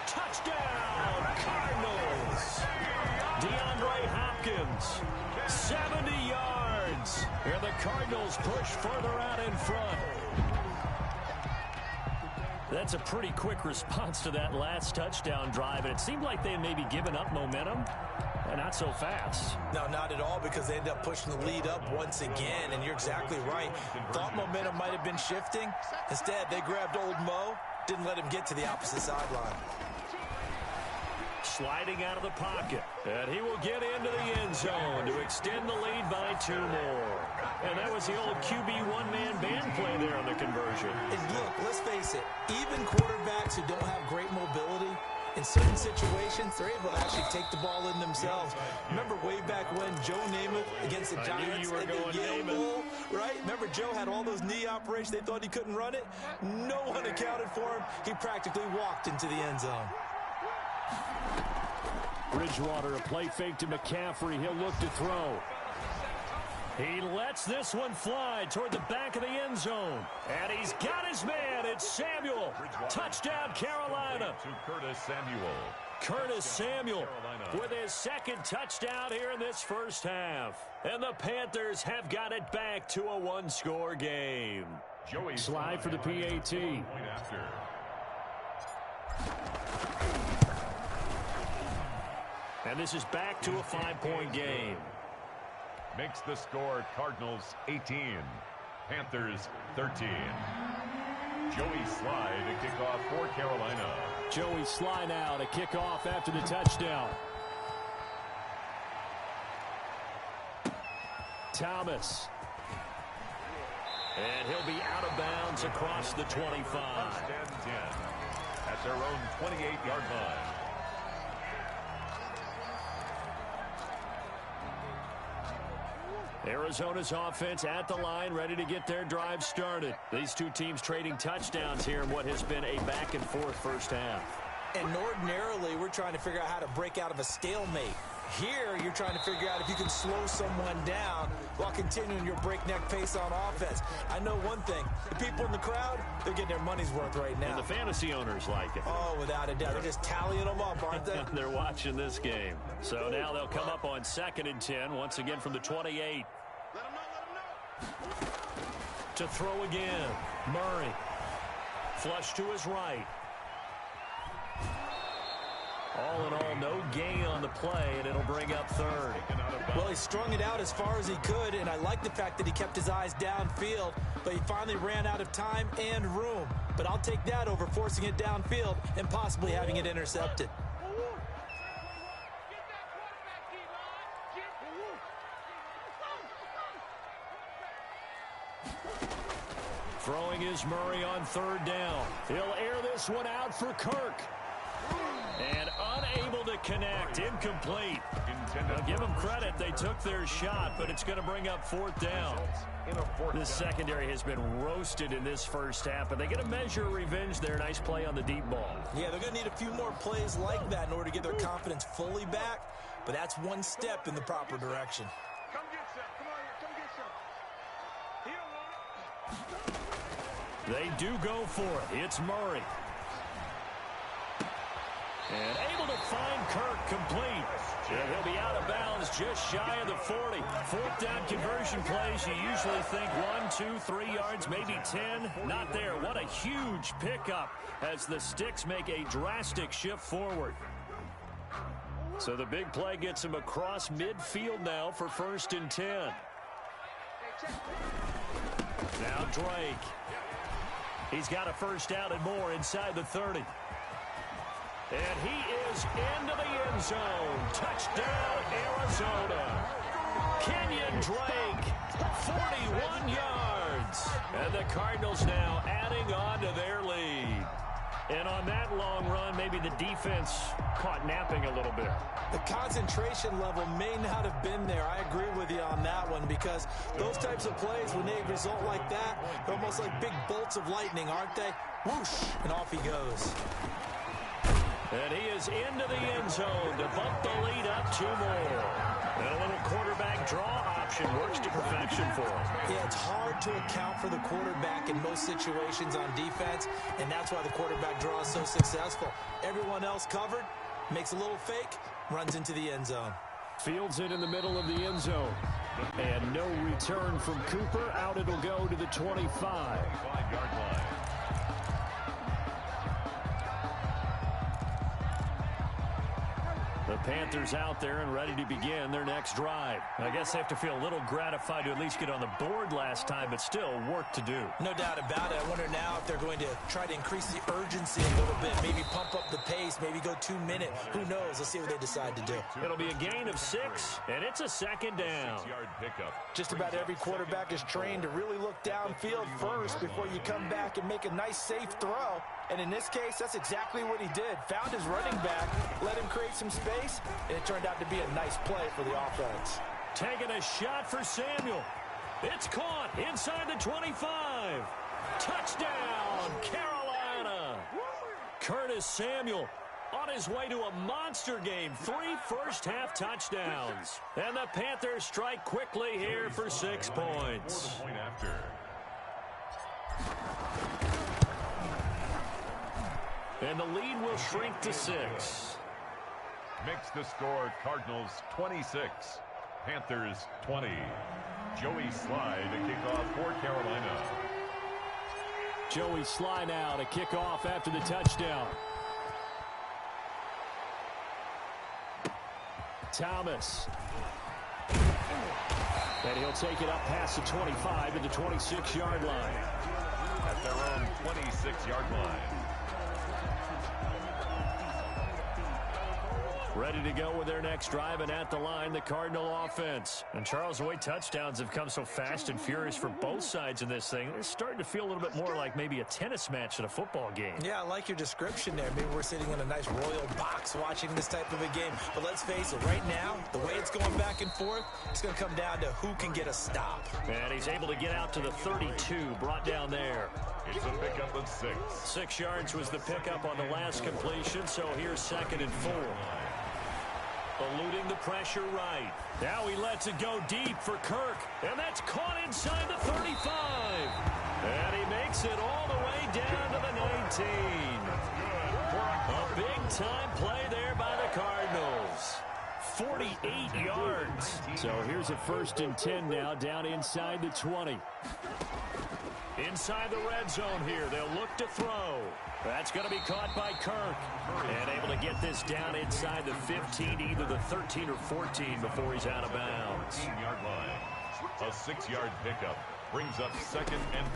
Touchdown, Cardinals. DeAndre Hopkins, 70 yards. yards. And the Cardinals push further out in front. That's a pretty quick response to that last touchdown drive, and it seemed like they had maybe given up momentum. Not so fast. No, not at all, because they ended up pushing the lead up once again, and you're exactly right. Thought momentum might have been shifting. Instead, they grabbed old Mo, didn't let him get to the opposite sideline. Sliding out of the pocket, and he will get into the end zone to extend the lead by 2 more. And that was the old QB one-man band play there on the conversion. And look, let's face it, even quarterbacks who don't have great mobility, in certain situations, they're able to actually take the ball in themselves. Remember way back when Joe Namath against the Giants at the Yale Bowl, right? Remember Joe had all those knee operations. They thought he couldn't run it. No one accounted for him. He practically walked into the end zone. Bridgewater, a play fake to McCaffrey. He'll look to throw. He lets this one fly toward the back of the end zone. And he's got his man. It's Samuel. Touchdown, Carolina. To Curtis Samuel. Curtis Samuel with his second touchdown here in this first half. And the Panthers have got it back to a 1-score game. Joey Slide for the PAT. And this is back to a 5-point game. Makes the score Cardinals 18, Panthers 13. Joey Slye to kick off for Carolina. Joey Slye now to kick off after the touchdown. Thomas. And he'll be out of bounds across the 25. First and 10 at their own 28-yard line. Arizona's offense at the line, ready to get their drive started. These two teams trading touchdowns here in what has been a back-and-forth first half. And ordinarily, we're trying to figure out how to break out of a stalemate. Here, you're trying to figure out if you can slow someone down while continuing your breakneck pace on offense. I know one thing. The people in the crowd, they're getting their money's worth right now. And the fantasy owners like it. Oh, without a doubt. They're just tallying them up, aren't they? They're watching this game. So now they'll come up on 2nd and 10, once again from the 28. To throw again. Murray. Flush to his right. All in all, no gain on the play, and it'll bring up 3rd. Well, he strung it out as far as he could, and I like the fact that he kept his eyes downfield, but he finally ran out of time and room. But I'll take that over forcing it downfield and possibly having it intercepted. Throwing is Murray on 3rd down. He'll air this one out for Kirk. And unable to connect. Incomplete. Now, give them credit. They took their shot, but it's going to bring up 4th down. This secondary has been roasted in this first half, but they get a measure of revenge there. Nice play on the deep ball. Yeah, they're going to need a few more plays like that in order to get their confidence fully back, but that's one step in the proper direction. Come get some. Come on, come get some. They do go for it. It's Murray. And able to find Kirk complete. And he'll be out of bounds just shy of the 40. 4th down conversion plays, you usually think 1, 2, 3 yards, maybe 10. Not there. What a huge pickup as the Sticks make a drastic shift forward. So the big play gets him across midfield now for 1st and 10. Now Drake. He's got a 1st down and more inside the 30. And he is into the end zone. Touchdown, Arizona. Kenyon Drake, 41 yards. And the Cardinals now adding on to their lead. And on that long run, maybe the defense caught napping a little bit. The concentration level may not have been there. I agree with you on that one, because those types of plays, when they result like that, they're almost like big bolts of lightning, aren't they? Whoosh, and off he goes. And he is into the end zone to bump the lead up 2 more. And a little quarterback draw option works to perfection for him. Yeah, it's hard to account for the quarterback in most situations on defense, and that's why the quarterback draw is so successful. Everyone else covered, makes a little fake, runs into the end zone. Fields it in the middle of the end zone. And no return from Cooper. Out it'll go to the 25. 5-yard line. The Panthers out there and ready to begin their next drive. I guess they have to feel a little gratified to at least get on the board last time, but still work to do. No doubt about it. I wonder now if they're going to try to increase the urgency a little bit, maybe pump up the pace, maybe go 2-minute. Who knows? Let's see what they decide to do. It'll be a gain of 6, and it's a second down. 6-yard pickup. Just about every quarterback is trained to really look downfield first before you come back and make a nice, safe throw. And in this case, that's exactly what he did. Found his running back, let him create some space, and it turned out to be a nice play for the offense. Taking a shot for Samuel. It's caught inside the 25. Touchdown, Carolina. Curtis Samuel on his way to a monster game. 3 first-half touchdowns. And the Panthers strike quickly here for 6 points. Point after. And the lead will shrink to 6. Makes the score Cardinals 26, Panthers 20. Joey Sly to kick off for Carolina. Joey Sly now to kick off after the touchdown. Thomas. And he'll take it up past the 25 to the 26-yard line. At their own 26-yard line. Ready to go with their next drive, and at the line, the Cardinal offense. And Charles, the way touchdowns have come so fast and furious for both sides in this thing, it's starting to feel a little bit more like maybe a tennis match at a football game. Yeah, I like your description there. Maybe we're sitting in a nice royal box watching this type of a game. But let's face it, right now, the way it's going back and forth, it's going to come down to who can get a stop. And he's able to get out to the 32, brought down there. It's a pickup of 6. 6 yards was the pickup on the last completion, so here's 2nd and 4. Eluding the pressure right. Now he lets it go deep for Kirk. And that's caught inside the 35. And he makes it all the way down to the 19. A big-time play there by the Cardinals. 48 yards. So here's a 1st and 10 now, down inside the 20. Inside the red zone here. They'll look to throw. That's going to be caught by Kirk. And able to get this down inside the 15, either the 13 or 14 before he's out of bounds. 14-yard line. A 6-yard pickup brings up 2nd and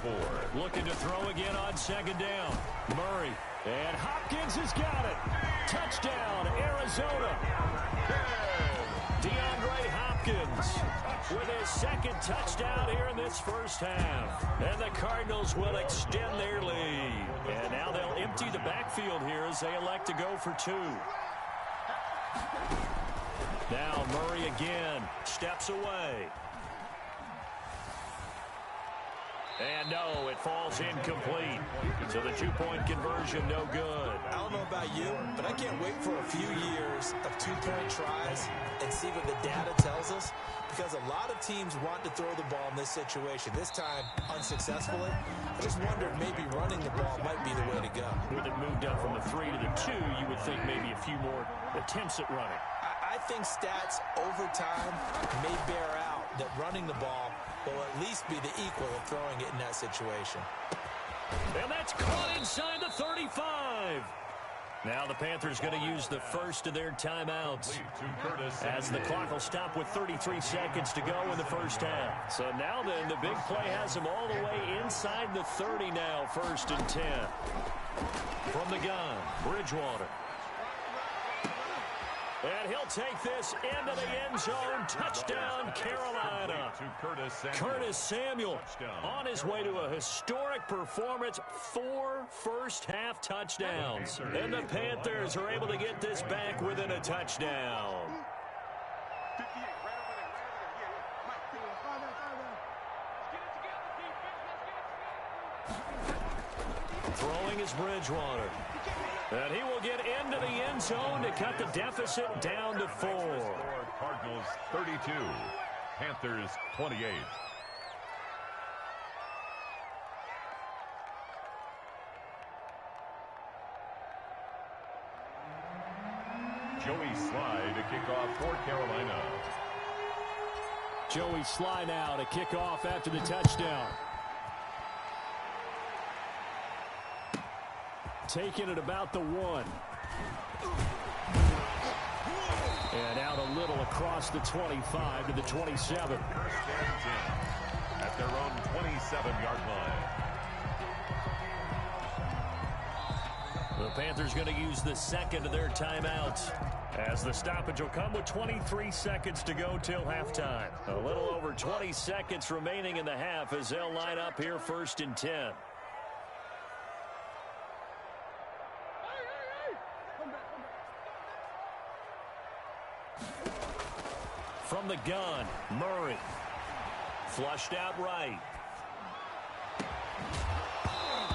4. Looking to throw again on 2nd down. Murray. And Hopkins has got it. Touchdown, Arizona. DeAndre Hopkins with his 2nd touchdown here in this first half. And the Cardinals will extend their lead. And now they'll empty the backfield here as they elect to go for 2. Now Murray again steps away. And no, it falls incomplete. So the 2-point conversion no good. I don't know about you, but I can't wait for a few years of 2-point tries and see what the data tells us, because a lot of teams want to throw the ball in this situation. This time, unsuccessfully. I just wonder if maybe running the ball might be the way to go. With it moved up from the 3 to the 2, you would think maybe a few more attempts at running. I think stats over time may bear out that running the ball will at least be the equal of throwing it in that situation. And that's caught inside the 35. Now the Panthers going to use the first of their timeouts as the clock will stop with 33 seconds to go in the first half. So now then, the big play has them all the way inside the 30 now, 1st and 10. From the gun, Bridgewater. And he'll take this into the end zone. Touchdown, Carolina. Curtis Samuel on his way to a historic performance. 4 first-half touchdowns. And the Panthers are able to get this back within a touchdown. Throwing is Bridgewater. And he will get into the end zone to cut the deficit down to 4. Cardinals 32, Panthers 28. Joey Sly to kick off for Carolina. Joey Sly now to kick off after the touchdown. Taking it about the 1. And out a little across the 25 to the 27. First and 10 at their own 27-yard line. The Panthers going to use the second of their timeouts, as the stoppage will come with 23 seconds to go till halftime. A little over 20 seconds remaining in the half as they'll line up here first and 10. From the gun, Murray. Flushed out right.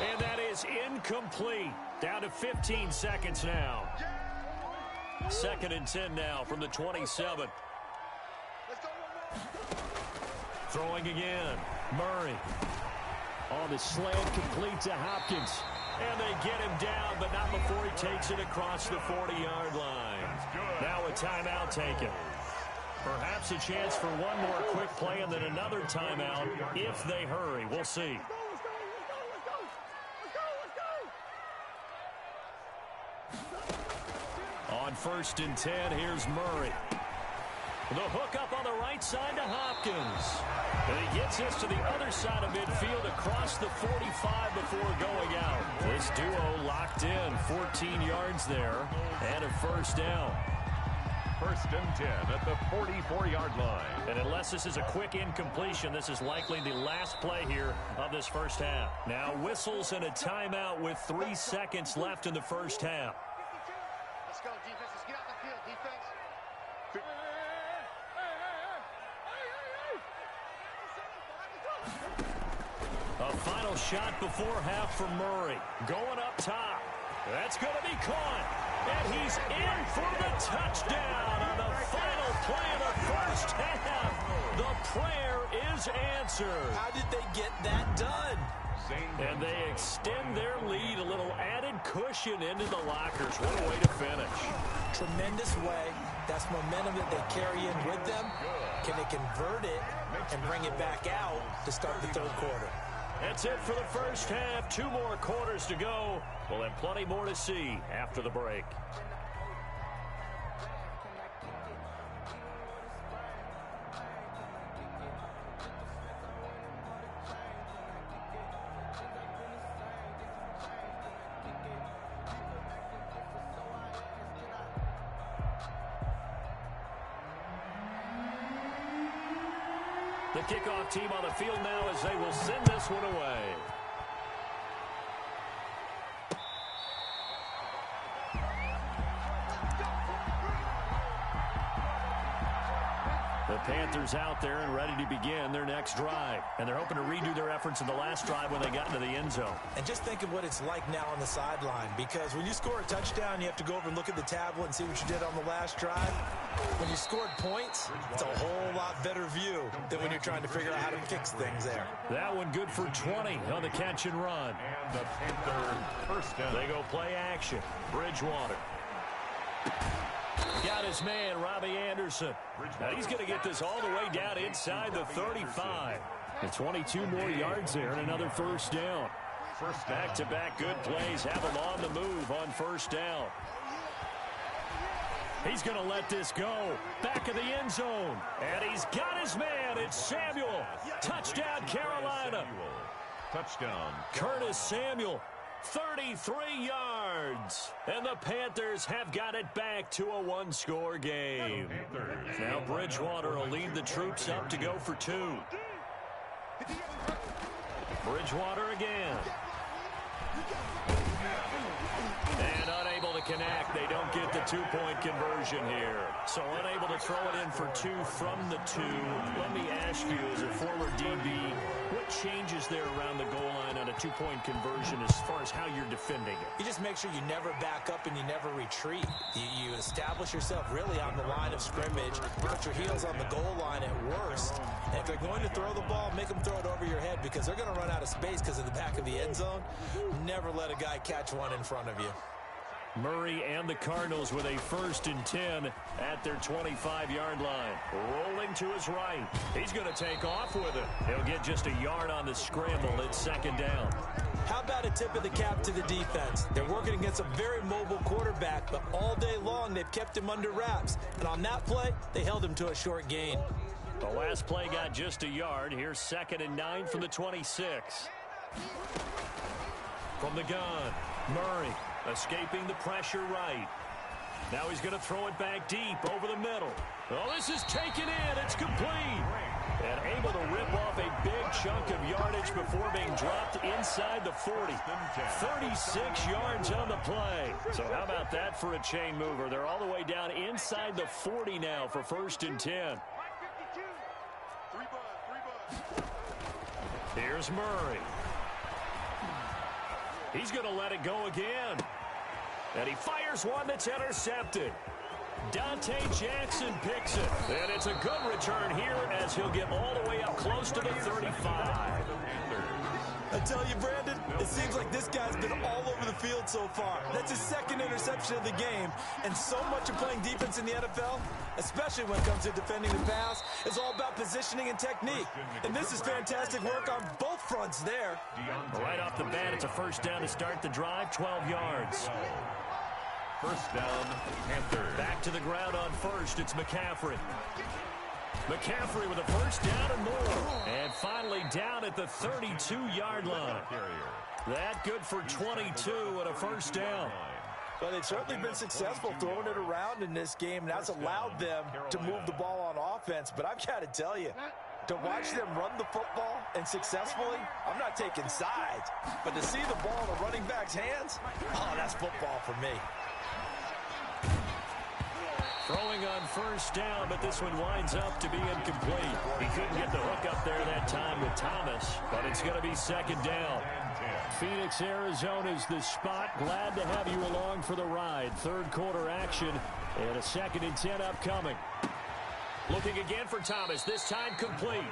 And that is incomplete. Down to 15 seconds now. Second and 10 now from the 27. Throwing again. Murray. On the slant, complete to Hopkins. And they get him down, but not before he takes it across the 40-yard line. Now a timeout taken. Perhaps a chance for one more quick play and then another timeout if they hurry. We'll see. On first and 10, here's Murray. The hook up on the right side to Hopkins. And he gets this to the other side of midfield across the 45 before going out. This duo locked in, 14 yards there, and a first down. First and 10 at the 44-yard line. And unless this is a quick incompletion, this is likely the last play here of this first half. Now whistles and a timeout with 3 seconds left in the first half. Let's go, defense. Let's get out the field, defense. A final shot before half from Murray. Going up top. That's going to be caught. And he's in for the touchdown on the final play of the first half. The prayer is answered. How did they get that done? And they extend their lead, a little added cushion into the lockers. What a way to finish. Tremendous way. That's momentum that they carry in with them. Can they convert it and bring it back out to start the third quarter? That's it for the first half. 2 more quarters to go. We'll have plenty more to see after the break. The kickoff team on the field now as they will send this one away. The Panthers out there and ready to begin their next drive. And they're hoping to redo their efforts in the last drive when they got into the end zone. And just think of what it's like now on the sideline, because when you score a touchdown, you have to go over and look at the tablet and see what you did on the last drive. When you scored points, it's a whole lot better view than when you're trying to figure out how to fix things there. That one good for 20 on the catch and run. And the Panther first down. They go play action. Bridgewater. Got his man, Robbie Anderson. Now he's going to get this all the way down inside the 35. And 22 more yards there and another first down. Back-to-back good plays have him on the move on first down. He's going to let this go. Back of the end zone. And he's got his man. It's Samuel. Touchdown, Carolina. Touchdown. Curtis Samuel. 33 yards. And the Panthers have got it back to a one-score game. Now Bridgewater will lead the troops up to go for 2. Bridgewater again. And unable to connect. They don't get the 2-point conversion here. So unable to throw it in for 2 from the 2. Let me ask you, as a former DB, what changes there around the goal line on a 2-point conversion as far as how you're defending it? You just make sure you never back up and you never retreat. You establish yourself really on the line of scrimmage. Put your heels on the goal line at worst. And if they're going to throw the ball, make them throw it over your head, because they're going to run out of space because of the back of the end zone. Never let a guy catch one in front of you. Murray and the Cardinals with a 1st and 10 at their 25-yard line. Rolling to his right. He's going to take off with it. He'll get just a yard on the scramble. It's 2nd down. How about a tip of the cap to the defense? They're working against a very mobile quarterback, but all day long they've kept him under wraps. And on that play, they held him to a short gain. The last play got just a yard. Here's 2nd and 9 from the 26. From the gun, Murray escaping the pressure right. Now he's going to throw it back deep over the middle. Oh, this is taken in. It's complete. And able to rip off a big chunk of yardage before being dropped inside the 40. 36 yards on the play. So how about that for a chain mover? They're all the way down inside the 40 now for 1st and 10. Here's Murray. He's going to let it go again. And he fires one that's intercepted. Dante Jackson picks it. And it's a good return here as he'll get all the way up close to the 35. I tell you, Brandon, it seems like this guy's been all over the field so far. That's his 2nd interception of the game. And so much of playing defense in the NFL, especially when it comes to defending the pass, is all about positioning and technique. And this is fantastic work on both fronts there. Right off the bat, it's a 1st down to start the drive, 12 yards. 1st down, Panthers. Back to the ground on 1st, it's McCaffrey. McCaffrey with a 1st down and more. And finally down at the 32-yard line. That good for 22 and a 1st down. Well, they've certainly been successful throwing it around in this game, and that's allowed them to move the ball on offense. But I've got to tell you, to watch them run the football and successfully, I'm not taking sides. But to see the ball in a running back's hands, oh, that's football for me. Throwing on 1st down, but this one winds up to be incomplete. He couldn't get the hook up there that time with Thomas, but it's going to be 2nd down. Phoenix, Arizona is the spot. Glad to have you along for the ride. 3rd quarter action and a 2nd and 10 upcoming. Looking again for Thomas, this time complete.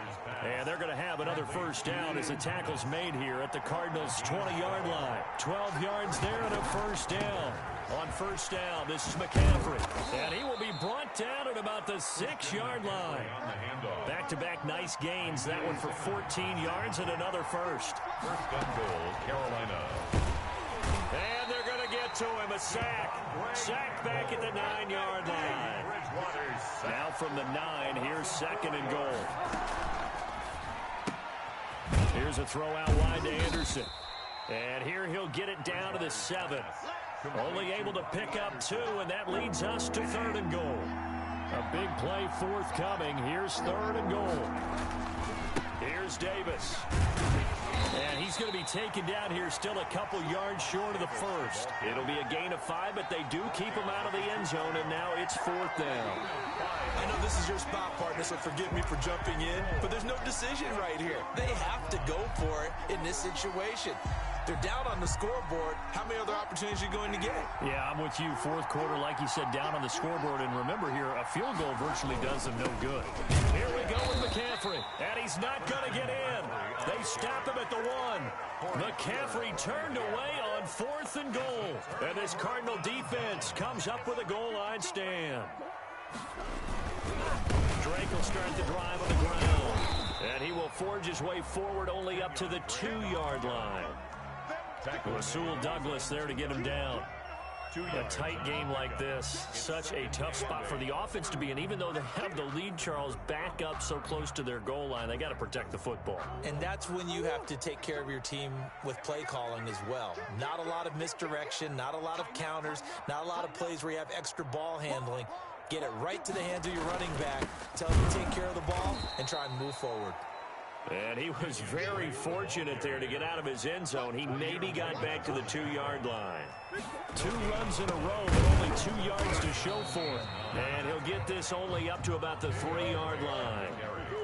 And they're going to have another 1st down as the tackle's made here at the Cardinals' 20-yard line. 12 yards there and a 1st down. On 1st down, this is McCaffrey. And he will be brought down at about the 6-yard line. Back-to-back nice gains. That one for 14 yards and another 1st. 1st and goal, Carolina. And they're going to get to him. A sack. Sack back at the 9-yard line. Now from the 9, here's 2nd and goal. Here's a throw out wide to Anderson. And here he'll get it down to the 7. Only able to pick up 2, and that leads us to 3rd and goal. A big play forthcoming. Here's 3rd and goal. Here's Davis. And he's going to be taken down here still a couple yards short of the 1st. It'll be a gain of 5, but they do keep him out of the end zone, and now it's 4th down. I know this is your spot, partner, so forgive me for jumping in, but there's no decision right here. They have to go for it in this situation. They're down on the scoreboard. How many other opportunities are you going to get? Yeah, I'm with you. 4th quarter, like you said, down on the scoreboard. And remember here, a field goal virtually does them no good. Here we go with McCaffrey. And he's not going to get in. They stop him at the 1. McCaffrey turned away on 4th and goal. And this Cardinal defense comes up with a goal line stand. Drake will start the drive on the ground. And he will forge his way forward only up to the 2-yard line. Rasul Douglas there to get him down. A tight game like this, such a tough spot for the offense to be in. Even though they have the lead, Charles, back up so close to their goal line, they got to protect the football. And that's when you have to take care of your team with play calling as well. Not a lot of misdirection, not a lot of counters, not a lot of plays where you have extra ball handling. Get it right to the hands of your running back, tell him to take care of the ball, and try and move forward. And he was very fortunate there to get out of his end zone. He maybe got back to the 2-yard line. 2 runs in a row, but only 2 yards to show for it. And he'll get this only up to about the 3-yard line.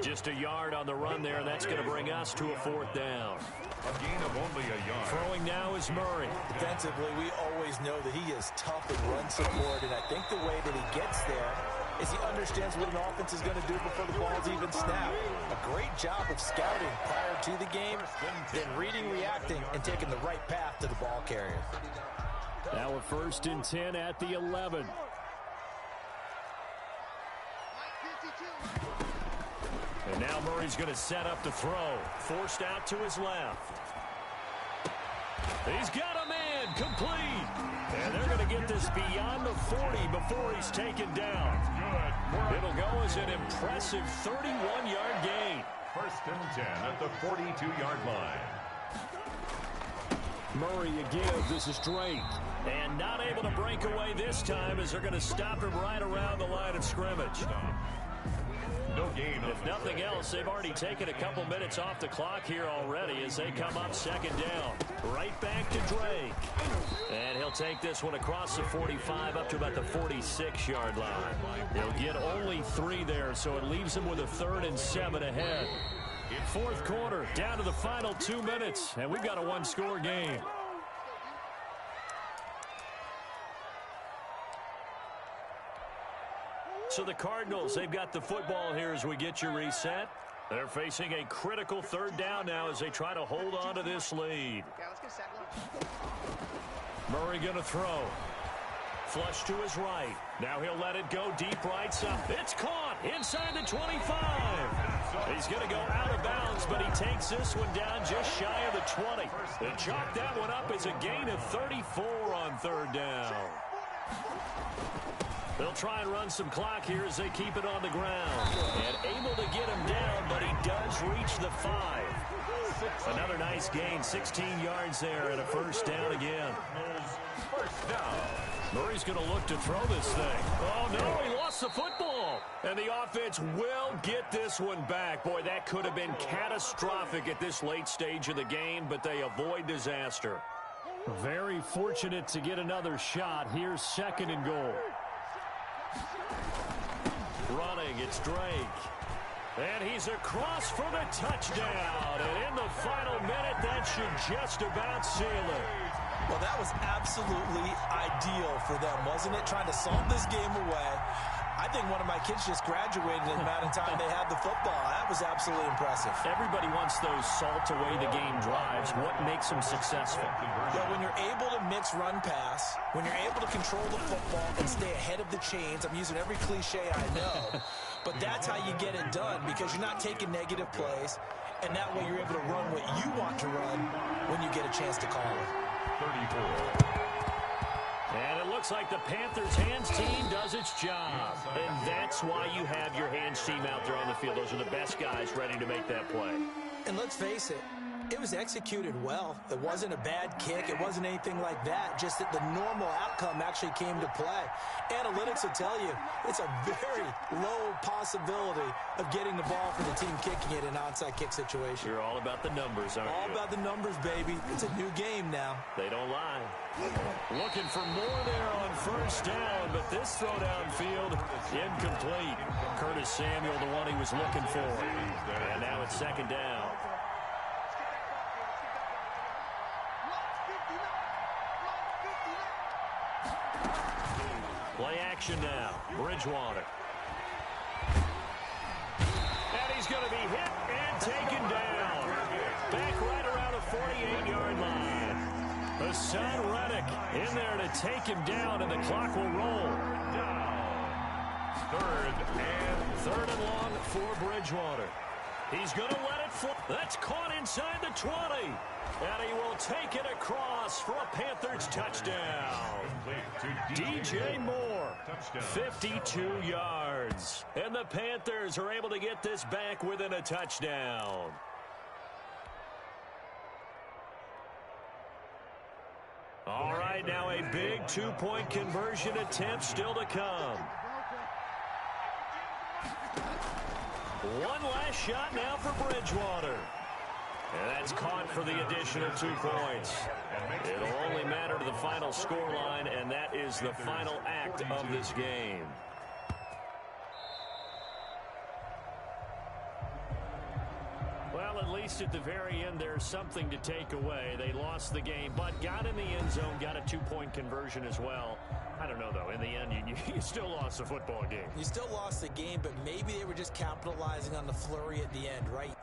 Just a yard on the run there, and that's going to bring us to a 4th down. A gain of only a yard. Throwing now is Murray. Defensively, we always know that he is tough in run support, and I think the way that he gets there is he understands what an offense is going to do before the ball's even snapped. A great job of scouting prior to the game, then reading, reacting, and taking the right path to the ball carrier. Now a 1st and 10 at the 11. And now Murray's going to set up to throw. Forced out to his left. He's got a man complete. And they're going to get this beyond the 40 before he's taken down. It'll go as an impressive 31-yard gain. 1st and 10 at the 42-yard line. Murray again. This is Drake. And not able to break away this time as they're going to stop him right around the line of scrimmage. No gain. If nothing else, they've already taken a couple minutes off the clock here already as they come up 2nd down. Right back to Drake. And he'll take this one across the 45 up to about the 46-yard line. He'll get only 3 there, so it leaves him with a 3rd and 7 ahead. 4th quarter, down to the final 2 minutes, and we've got a 1-score game. So the Cardinals, they've got the football here as we get you reset. They're facing a critical 3rd down now as they try to hold on to this lead. Murray going to throw. Flush to his right. Now he'll let it go deep right side. It's caught inside the 25. He's going to go out of bounds, but he takes this one down just shy of the 20. They chalk that one up as a gain of 34 on 3rd down. They'll try and run some clock here as they keep it on the ground. And able to get him down, but he does reach the 5. Another nice gain, 16 yards there, and a 1st down again. 1st down. Murray's going to look to throw this thing. Oh, no, he lost the football. And the offense will get this one back. Boy, that could have been catastrophic at this late stage of the game, but they avoid disaster. Very fortunate to get another shot. Here's 2nd and goal. Running, it's Drake. And he's across for the touchdown. And in the final minute, that should just about seal it. Well, that was absolutely ideal for them, wasn't it? Trying to solve this game away. I think one of my kids just graduated in the amount of time they had the football. That was absolutely impressive. Everybody wants those salt-away-the-game drives. What makes them successful? Yeah, when you're able to mix run-pass, when you're able to control the football and stay ahead of the chains, I'm using every cliche I know, but that's how you get it done because you're not taking negative plays, and that way you're able to run what you want to run when you get a chance to call it. 34. And it looks like the Panthers' hands team does its job. And that's why you have your hands team out there on the field. Those are the best guys ready to make that play. And let's face it, it was executed well. It wasn't a bad kick. It wasn't anything like that. Just that the normal outcome actually came to play. Analytics will tell you it's a very low possibility of getting the ball for the team kicking it in an onside kick situation. You're all about the numbers, aren't you? All about the numbers, baby. It's a new game now. They don't lie. Looking for more there on 1st down, but this throw downfield incomplete. Curtis Samuel, the one he was looking for. And now it's 2nd down. Play action now. Bridgewater. And he's going to be hit and taken down. Back right around the 48-yard line. Hassan Reddick in there to take him down, and the clock will roll. Down. 3rd and long for Bridgewater. He's going to let it fly. That's caught inside the 20. And he will take it across for a Panthers touchdown. DJ Moore, 52 yards. And the Panthers are able to get this back within a touchdown. All right, now a big 2-point conversion attempt still to come. One last shot now for Bridgewater. And that's caught for the additional 2 points. It'll only matter to the final scoreline, and that is the final act of this game. Well, at least at the very end, there's something to take away. They lost the game, but got in the end zone, got a 2-point conversion as well. I don't know, though. In the end, you still lost the football game. You still lost the game, but maybe they were just capitalizing on the flurry at the end, right?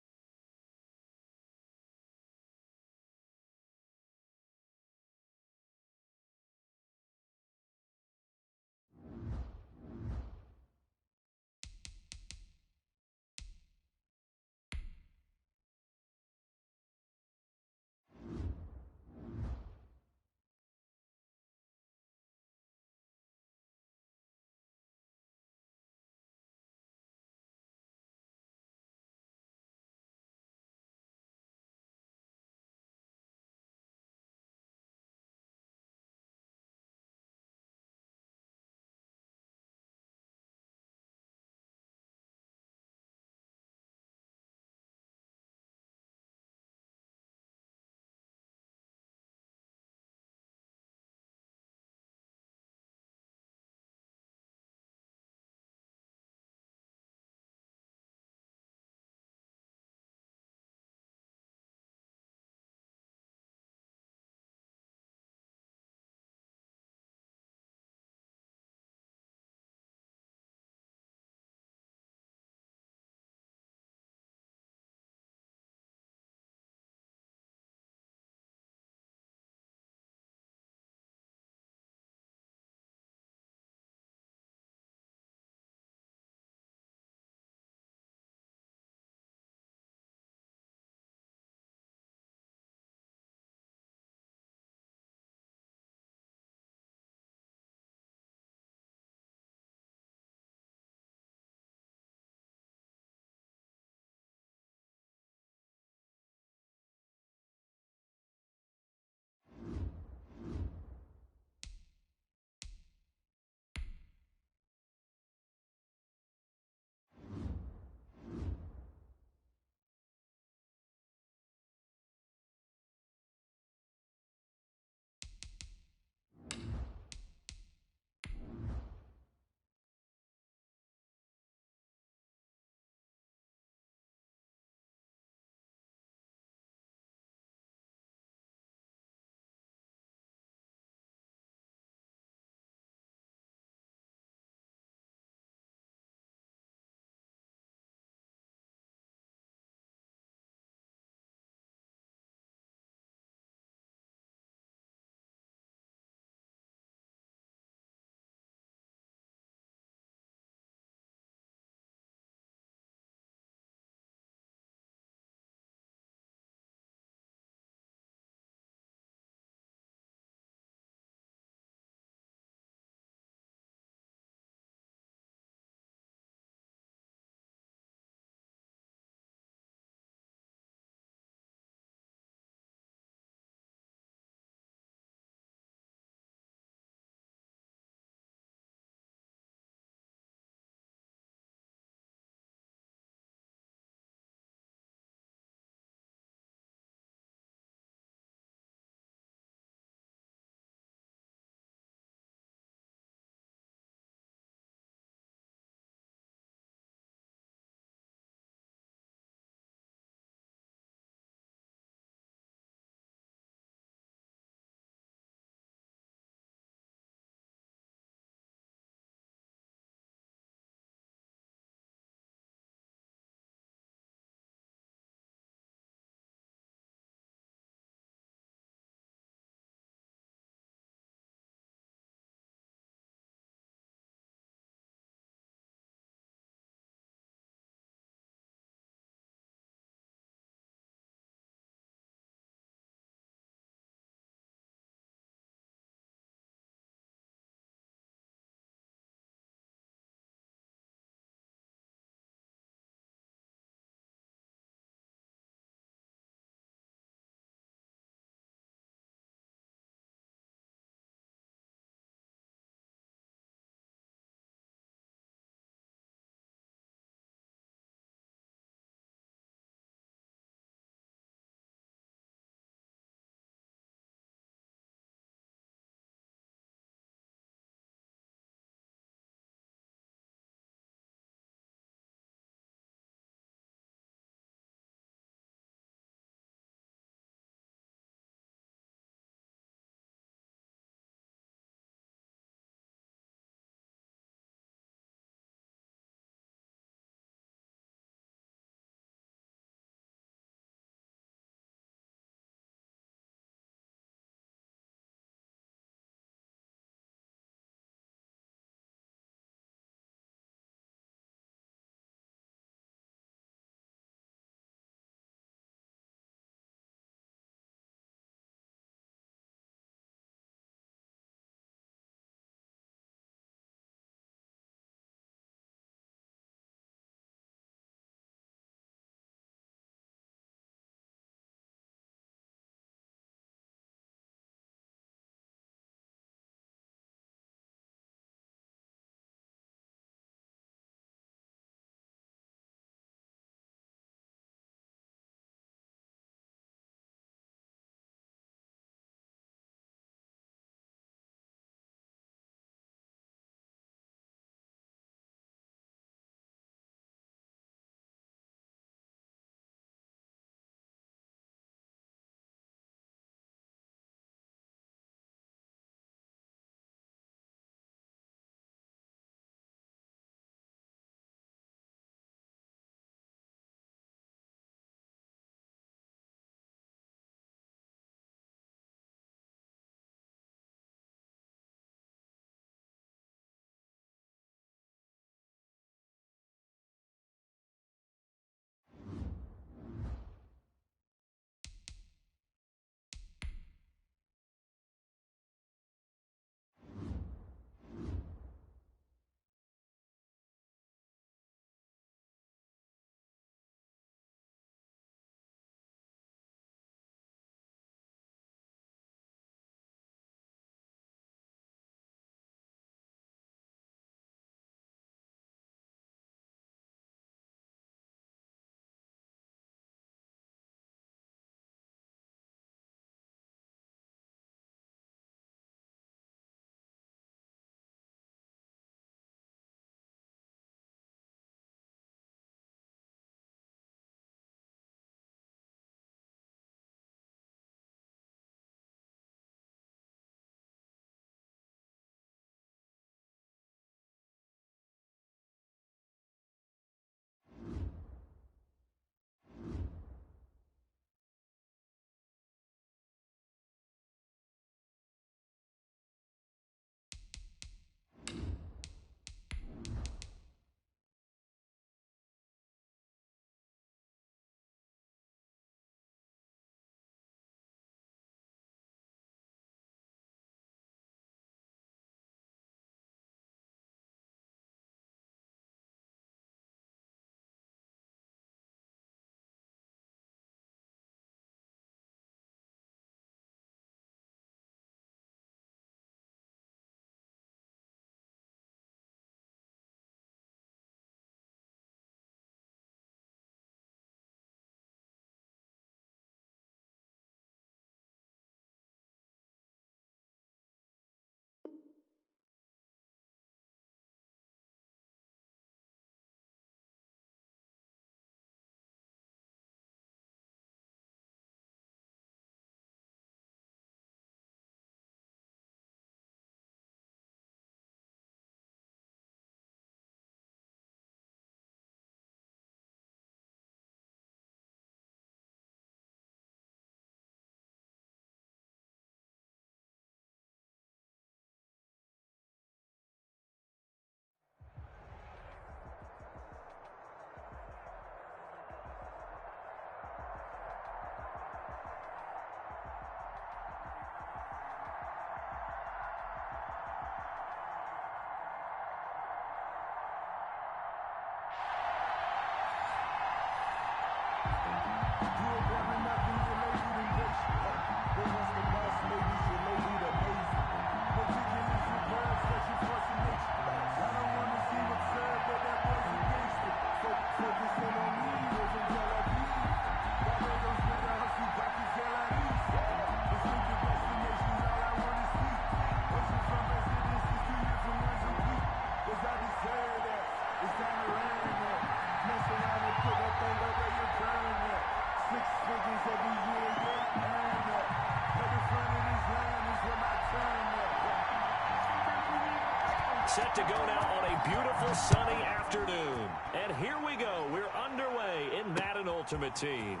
Set to go now on a beautiful sunny afternoon. And here we go. We're underway in Madden Ultimate Team.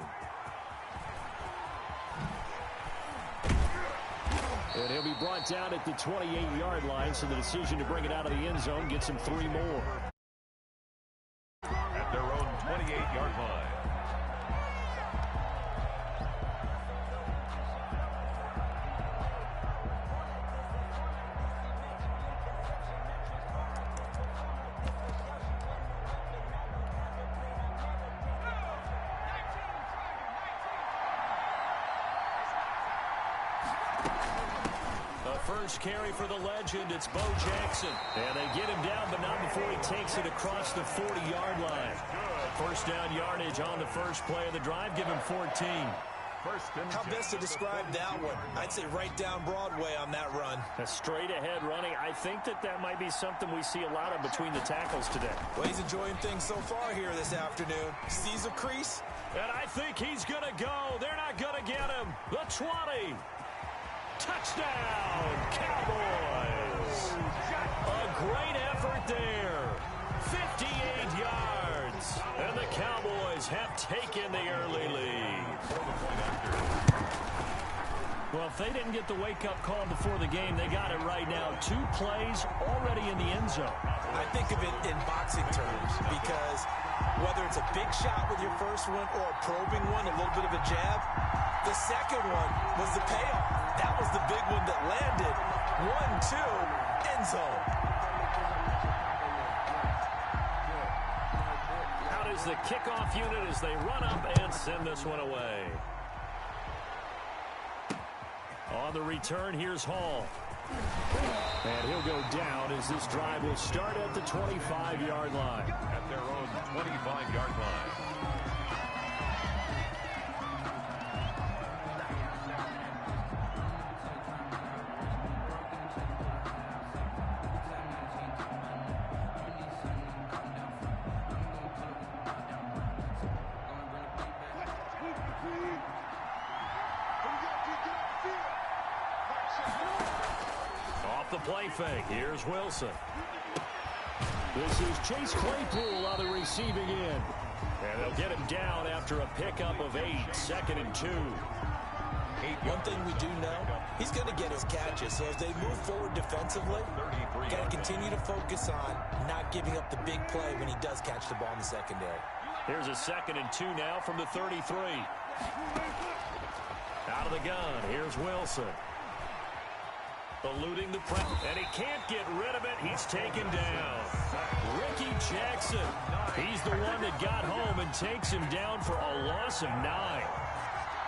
And he'll be brought down at the 28-yard line, so the decision to bring it out of the end zone gets him 3 more. At their own 28-yard line. First carry for the legend, it's Bo Jackson. And they get him down, but not before he takes it across the 40-yard line. First down yardage on the first play of the drive, give him 14. How best to describe that one? I'd say right down Broadway on that run. A straight-ahead running. I think that might be something we see a lot of between the tackles today. Well, he's enjoying things so far here this afternoon. Sees a crease. And I think he's going to go. They're not going to get him. The 20. Touchdown, Cowboys. A great effort there. 58 yards. And the Cowboys have taken the early lead. Well, if they didn't get the wake-up call before the game, they got it right now. 2 plays already in the end zone. I think of it in boxing terms because whether it's a big shot with your first one or a probing one, a little bit of a jab, the second one was the payoff. That was the big one that landed. 1-2, end zone. Out is the kickoff unit as they run up and send this one away. On the return, here's Hall. And he'll go down as this drive will start at the 25-yard line. At their own 25-yard line. Off the play fake, here's Wilson. This is Chase Claypool on the receiving end. And they'll get him down after a pickup of 8, 2nd and 2. One thing we do know, he's going to get his catches. So as they move forward defensively, got to continue to focus on not giving up the big play when he does catch the ball in the secondary. Here's a 2nd and 2 now from the 33. Out of the gun, here's Wilson. Eluding the press, and he can't get rid of it. He's taken down. Ricky Jackson, he's the one that got home and takes him down for a loss of 9.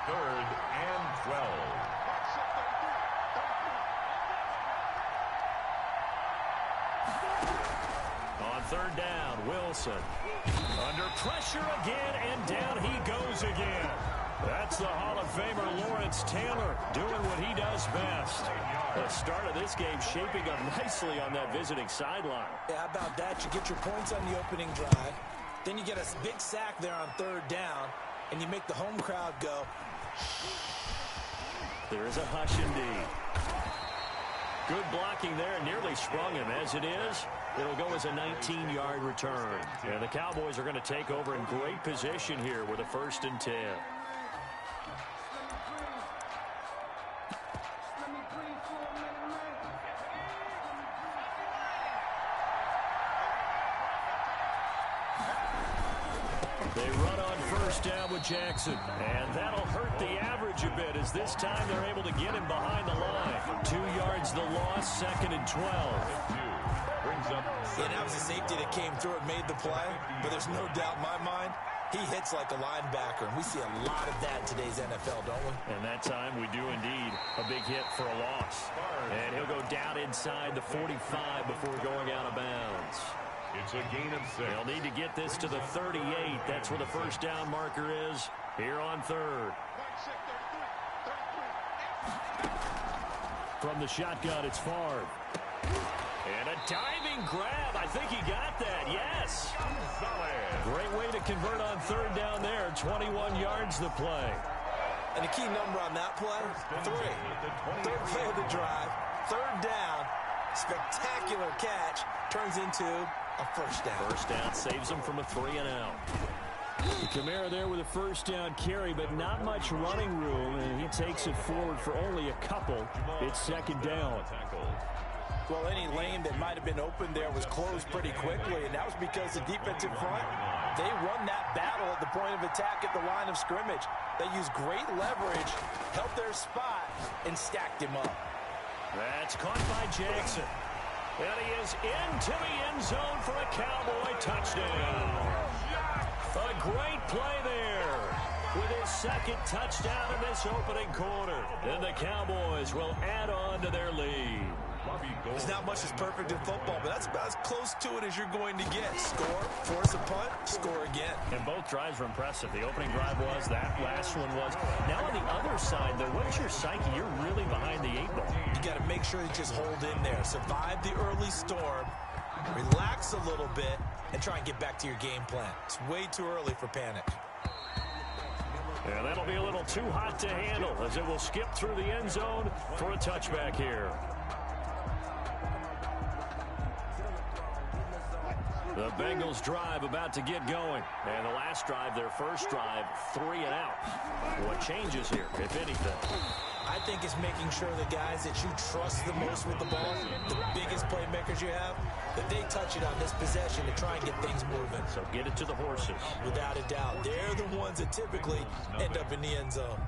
3rd and 12. On 3rd down, Wilson. Under pressure again, and down he goes again. That's the Hall of Famer Lawrence Taylor doing what he does best. The start of this game shaping up nicely on that visiting sideline. Yeah, how about that? You get your points on the opening drive. Then you get a big sack there on 3rd down, and you make the home crowd go. There is a hush indeed. Good blocking there, nearly sprung him. As it is, it'll go as a 19-yard return. And the Cowboys are going to take over in great position here with a 1st and 10. They run on 1st down with Jackson, and that'll hurt the average a bit as this time they're able to get him behind the line. 2 yards the loss, 2nd and 12. Yeah, that was a safety that came through and made the play, but there's no doubt in my mind he hits like a linebacker, and we see a lot of that in today's NFL, don't we? And that time we do indeed. A big hit for a loss. And he'll go down inside the 45 before going out of bounds. It's a gain of 6. They'll need to get this to the 38. That's where the 1st down marker is here on 3rd. From the shotgun, it's Favre. And a diving grab. I think he got that. Yes. Great way to convert on 3rd down there. 21 yards the play. And the key number on that play, 3. 3rd play of the drive, 3rd down, Spectacular catch turns into a first down. First down saves him from a 3-and-out. Kamara there with a first down carry, but not much running room, and he takes it forward for only a couple. It's second down. Well, any lane that might have been open there was closed pretty quickly, and that was because the defensive front, they won that battle at the point of attack at the line of scrimmage. They used great leverage, held their spot, and stacked him up. That's caught by Jackson. And he is into the end zone for a Cowboy touchdown. A great play there with his second touchdown in this opening quarter. And the Cowboys will add on to their lead. There's not much that's perfect in football, but that's about as close to it as you're going to get. Score, force a punt, score again. And both drives were impressive. The opening drive was, that last one was. Now on the other side, though, what's your psyche? You're really behind the 8-ball. You got to make sure you just hold in there. Survive the early storm, relax a little bit, and try and get back to your game plan. It's way too early for panic. And that'll be a little too hot to handle as it will skip through the end zone for a touchback here. The Bengals drive about to get going. And the last drive, their first drive, 3-and-out. What changes here, if anything? I think it's making sure the guys that you trust the most with the ball, the biggest playmakers you have, that they touch it on this possession to try and get things moving. So get it to the horses. Without a doubt. They're the ones that typically end up in the end zone.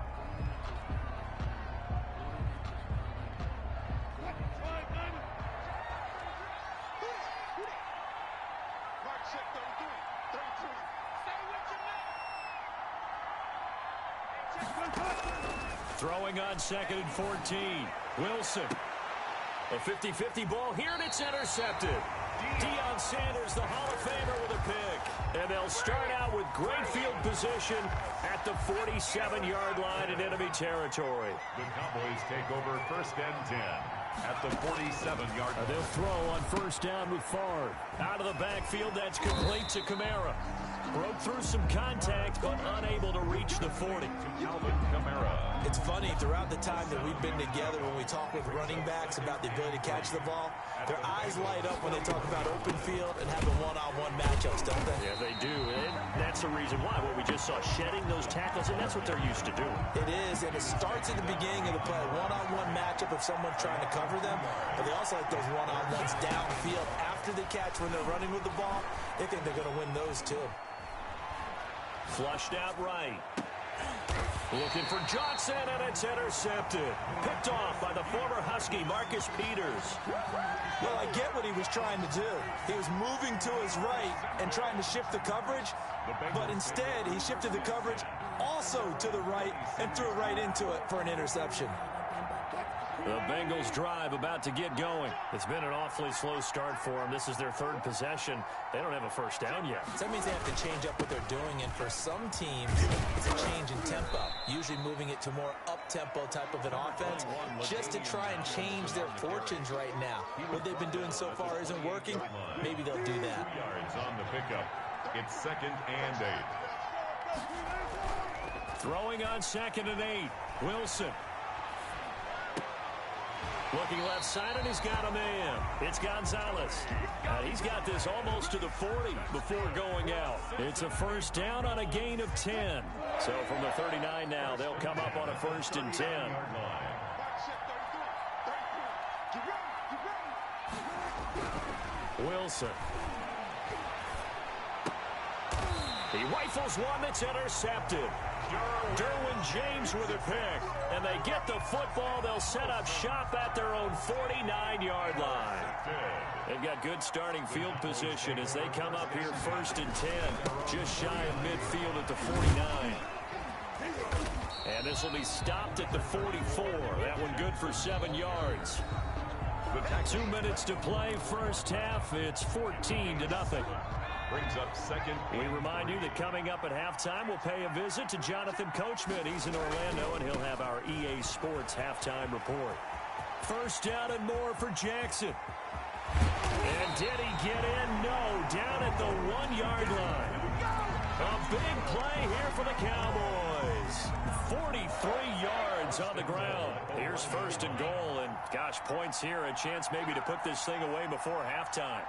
Throwing on 2nd and 14. Wilson. A 50-50 ball here, and it's intercepted. Deion Sanders, the Hall of Famer, with a pick. And they'll start out with great field position at the 47-yard line in enemy territory. The Cowboys take over 1st and 10 at the 47-yard line. They'll throw on first down with Favre. Out of the backfield, that's complete to Kamara. Broke through some contact, but unable to reach the 40. Alvin Kamara. It's funny, throughout the time that we've been together, when we talk with running backs about the ability to catch the ball, their eyes light up when they talk about open field and having one-on-one matchups, don't they? Yeah, they do. And that's the reason why. What we just saw, shedding those tackles, and that's what they're used to doing. It is, and it starts at the beginning of the play. One-on-one matchup if someone's trying to cover them, but they also like those one-on-ones downfield after the catch when they're running with the ball. They think they're going to win those, too. Flushed out right. Looking for Johnson, and it's intercepted. Picked off by the former Husky, Marcus Peters. Well, I get what he was trying to do. He was moving to his right and trying to shift the coverage, but instead he shifted the coverage also to the right and threw it right into it for an interception. The Bengals drive about to get going. It's been an awfully slow start for them. This is their 3rd possession. They don't have a first down yet. So that means they have to change up what they're doing, and for some teams, it's a change in tempo, usually moving it to more up-tempo type of an offense, just to try and change their fortunes right now. What they've been doing so far isn't working. Maybe they'll do that. Yards on the pickup. It's 2nd and 8. Throwing on 2nd and 8. Wilson. Looking left side, and he's got a man. It's Gonzalez. He's got this almost to the 40 before going out. It's a first down on a gain of 10. So from the 39 now, they'll come up on a 1st and 10. Wilson. He rifles one that's intercepted. Derwin James with a pick. And they get the football. They'll set up shop at their own 49-yard line. They've got good starting field position as they come up here 1st and 10. Just shy of midfield at the 49. And this will be stopped at the 44. That one good for 7 yards. 2 minutes to play, first half. It's 14-0. Brings up 2nd. We remind you that coming up at halftime, we'll pay a visit to Jonathan Coachman. He's in Orlando, and he'll have our EA Sports halftime report. First down and more for Jackson. And did he get in? No, down at the 1-yard line. A big play here for the Cowboys. 43 yards on the ground. Here's first and goal, and gosh, points here, a chance maybe to put this thing away before halftime.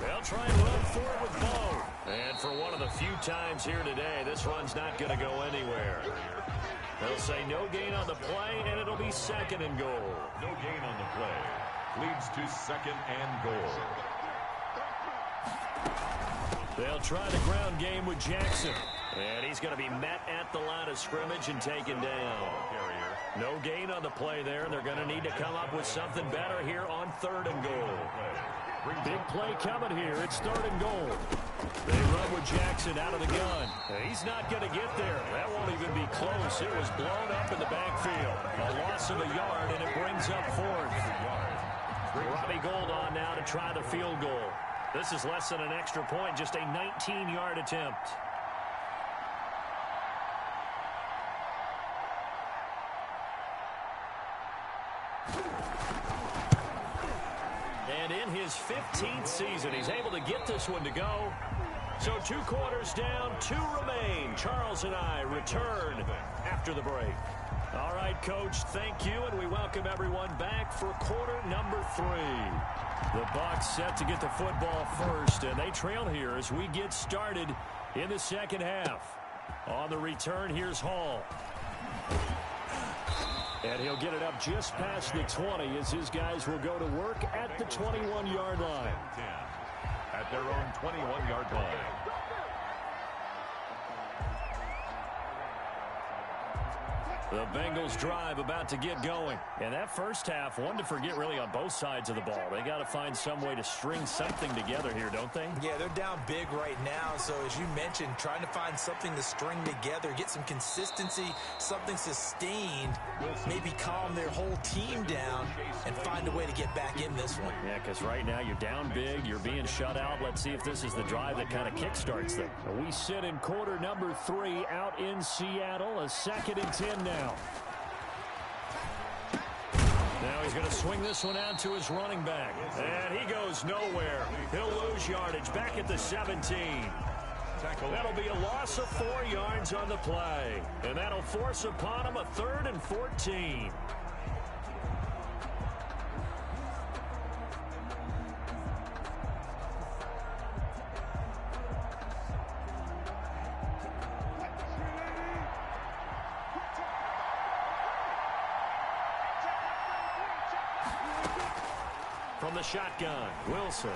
They'll try and run for it with Bo. And for one of the few times here today, this run's not going to go anywhere. They'll say no gain on the play, and it'll be second and goal. No gain on the play. Leads to second and goal. They'll try the ground game with Jackson. And he's going to be met at the line of scrimmage and taken down. No gain on the play there. They're going to need to come up with something better here on third and goal. Big play coming here. It's third and goal. They run with Jackson out of the gun. He's not going to get there. That won't even be close. It was blown up in the backfield. A loss of a yard, and it brings up fourth. Robbie Gould on now to try the field goal. This is less than an extra point, just a 19-yard attempt. And in his 15th season, he's able to get this one to go. So 2 quarters down, 2 remain. Charles and I return after the break. All right, Coach, thank you, and we welcome everyone back for quarter number 3. The Bucs set to get the football first, and they trail here as we get started in the second half. On the return, here's Hall. And he'll get it up just past the 20 as his guys will go to work at the 21-yard line. At their own 21-yard line. The Bengals drive about to get going. And that first half, one to forget really on both sides of the ball. They got to find some way to string something together here, don't they? Yeah, they're down big right now. So as you mentioned, trying to find something to string together, get some consistency, something sustained, maybe calm their whole team down and find a way to get back in this one. Yeah, because right now you're down big, you're being shut out. Let's see if this is the drive that kind of kickstarts them. We sit in quarter number 3 out in Seattle, a 2nd and 10 now. Now he's going to swing this one out to his running back. And he goes nowhere. He'll lose yardage back at the 17. That'll be a loss of 4 yards on the play. And that'll force upon him a 3rd and 14. From the shotgun, Wilson.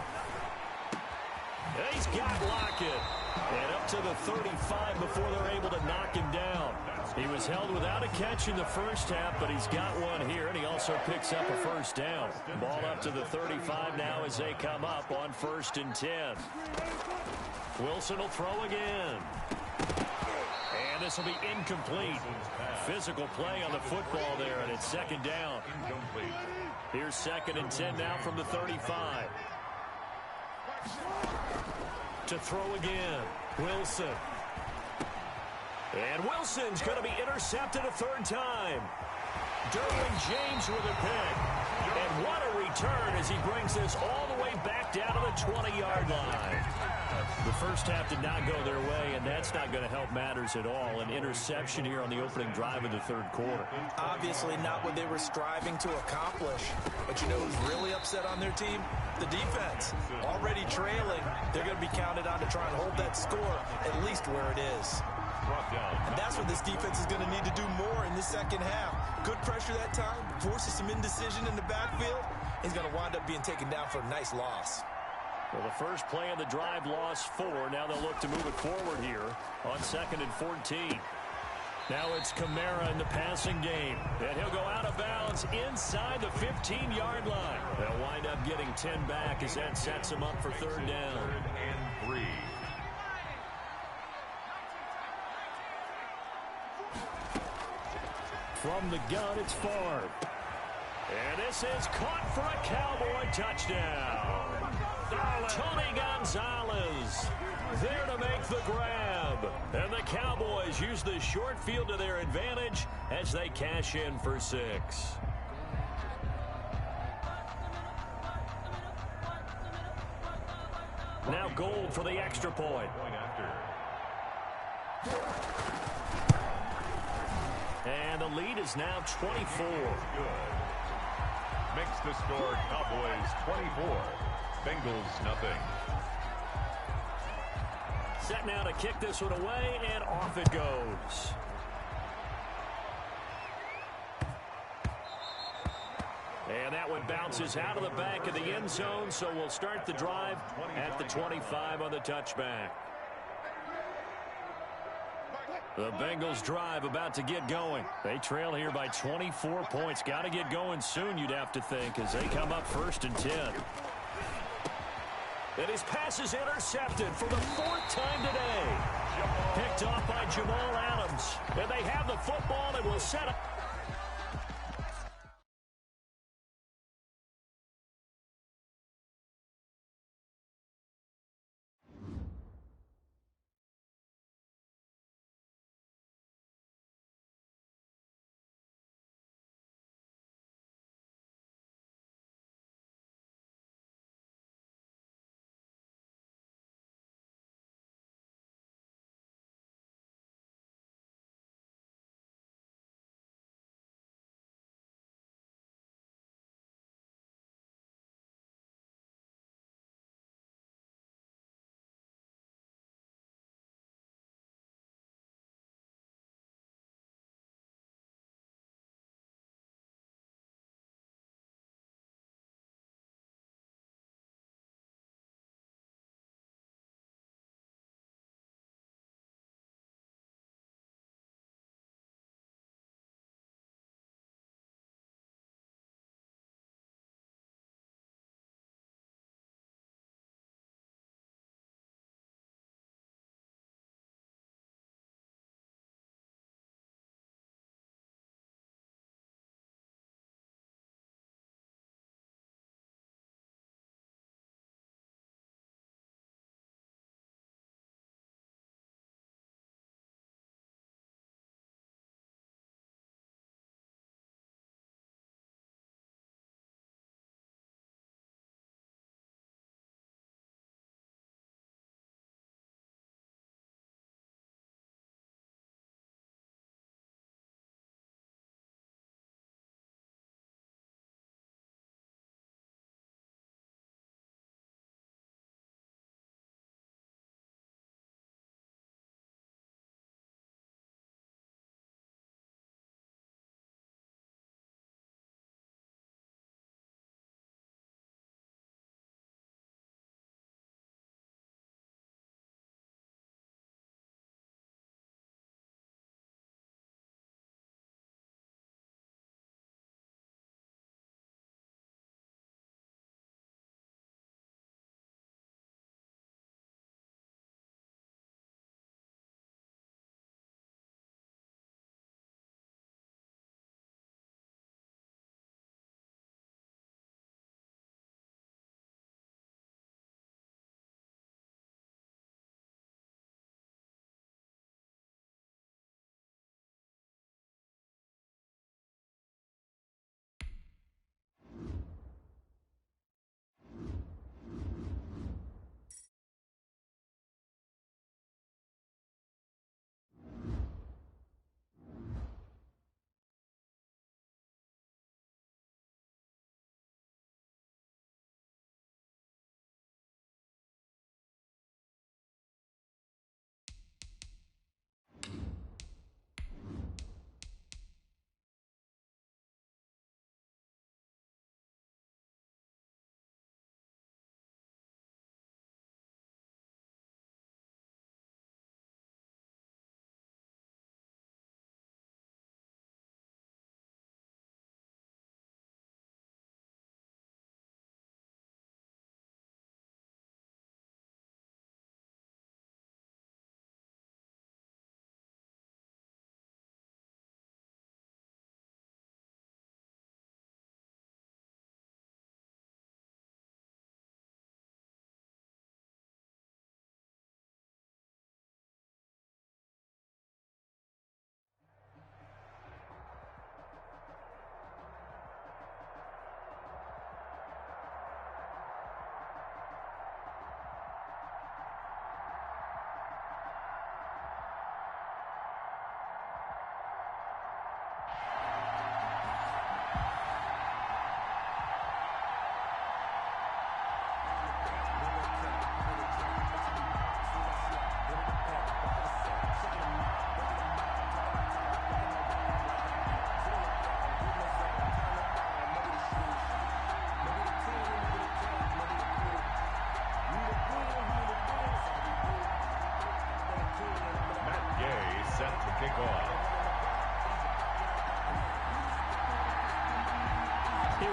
He's got Lockett. And up to the 35 before they're able to knock him down. He was held without a catch in the first half, but he's got one here, and he also picks up a first down. Ball up to the 35 now as they come up on 1st and 10. Wilson will throw again. And this will be incomplete. Physical play on the football there, and it's 2nd down. Here's 2nd and 10 now from the 35. To throw again, Wilson. And Wilson's going to be intercepted a 3rd time. Derwin James with a pick. And what a return as he brings this all the way back down to the 20-yard line. The first half did not go their way, and that's not going to help matters at all. An interception here on the opening drive of the 3rd quarter. Obviously not what they were striving to accomplish. But you know who's really upset on their team? The defense. Already trailing, they're going to be counted on to try and hold that score at least where it is. And that's what this defense is going to need to do more in the second half. Good pressure that time, forces some indecision in the backfield. He's going to wind up being taken down for a nice loss. Well, the first play of the drive lost 4. Now they'll look to move it forward here on 2nd and 14. Now it's Kamara in the passing game. And he'll go out of bounds inside the 15-yard line. They'll wind up getting 10 back as that sets them up for 3rd down. 3rd and 3. From the gun, it's Favre. And this is caught for a Cowboy touchdown. Tony Gonzalez there to make the grab. And the Cowboys use the short field to their advantage as they cash in for 6. Now Gold for the extra point. Point after. And the lead is now 24. Good. Makes the score Cowboys 24. Bengals nothing. Set now to kick this one away, and off it goes. And that one bounces out of the back of the end zone, so we'll start the drive at the 25 on the touchback. The Bengals drive about to get going. They trail here by 24 points. Got to get going soon, you'd have to think, as they come up 1st and 10. And his pass is intercepted for the 4th time today. Picked off by Jamal Adams. And they have the football and will set up.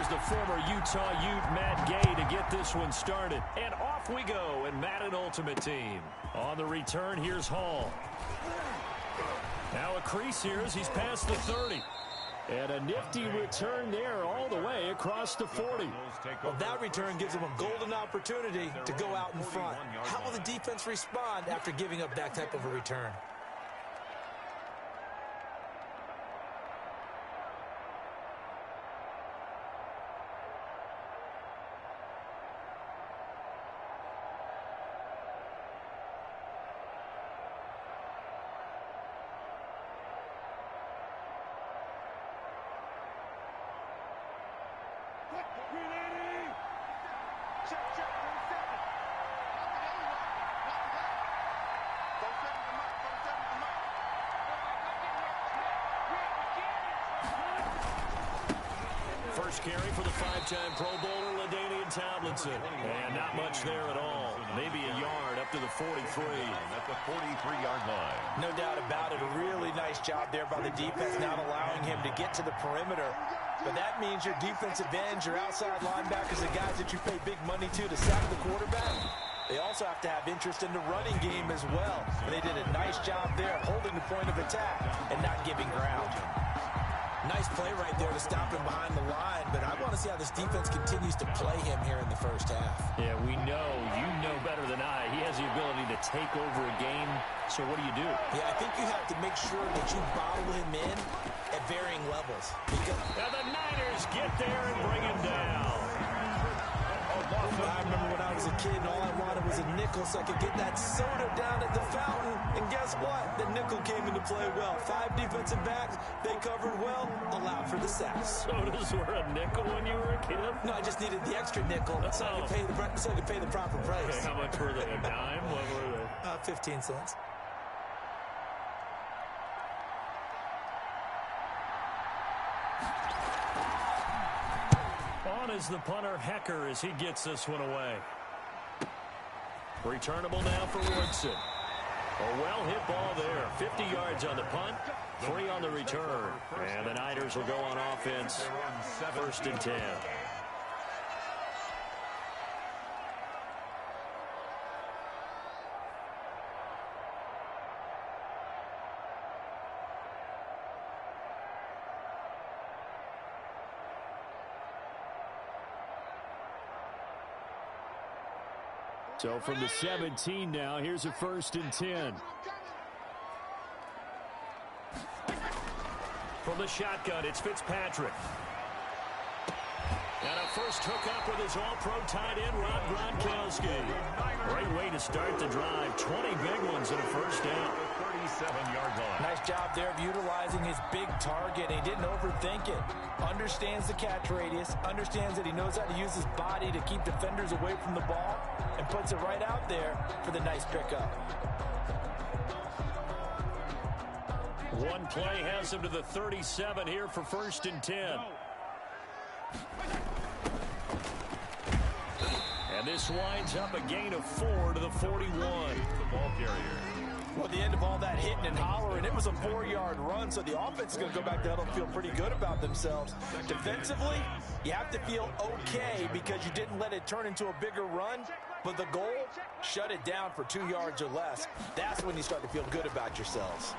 here's the former Utah Ute, Matt Gay, to get this one started. And off we go in Madden Ultimate Team. On the return, here's Hall. Now a crease here as he's past the 30. And a nifty return there all the way across the 40. Well, that return gives them a golden opportunity to go out in front. How will the defense respond after giving up that type of a return? First carry for the five-time Pro Bowler, LaDainian Tomlinson. And not much there at all. Maybe a yard up to the 43. At the 43-yard line. No doubt about it. A really nice job there by the defense, not allowing him to get to the perimeter. But that means your defensive ends, your outside linebackers, the guys that you pay big money to sack the quarterback, they also have to have interest in the running game as well. And they did a nice job there holding the point of attack and not giving ground. Nice play right there to stop him behind the line, but I want to see how this defense continues to play him here in the first half. Yeah, we know, you know better than I, he has the ability to take over a game, so what do you do? Yeah, I think you have to make sure that you bottle him in at varying levels. Now the Niners get there and bring him down. I remember when I was a kid and all I wanted was a nickel so I could get that soda down at the fountain. And guess what? The nickel came into play well. 5 defensive backs, they covered well, allowed for the sacks. Sodas were a nickel when you were a kid? No, I just needed the extra nickel so I could pay the proper price. Okay, how much were they? A dime? What were they? 15 cents. On is the punter, Hecker, as he gets this one away. Returnable now for Woodson. A well-hit ball there. 50 yards on the punt, 3 on the return. And the Niners will go on offense, 1st and 10. So from the 17 now, here's a 1st and 10. From the shotgun, it's Fitzpatrick. And a first hookup with his all-pro tight end, Rob Gronkowski. Great way to start the drive. 20 big ones and a first down. 37-yard line. Nice job there of utilizing his big target. He didn't overthink it. Understands the catch radius. Understands that he knows how to use his body to keep defenders away from the ball. And puts it right out there for the nice pickup. One play has him to the 37 here for 1st and 10. And this winds up a gain of 4 to the 41. The ball carrier. Well, at the end of all that hitting and hollering, it was a 4-yard run, so the offense is going to go back there and feel pretty good about themselves. Defensively, you have to feel okay because you didn't let it turn into a bigger run, but the goal, shut it down for 2 yards or less. That's when you start to feel good about yourselves.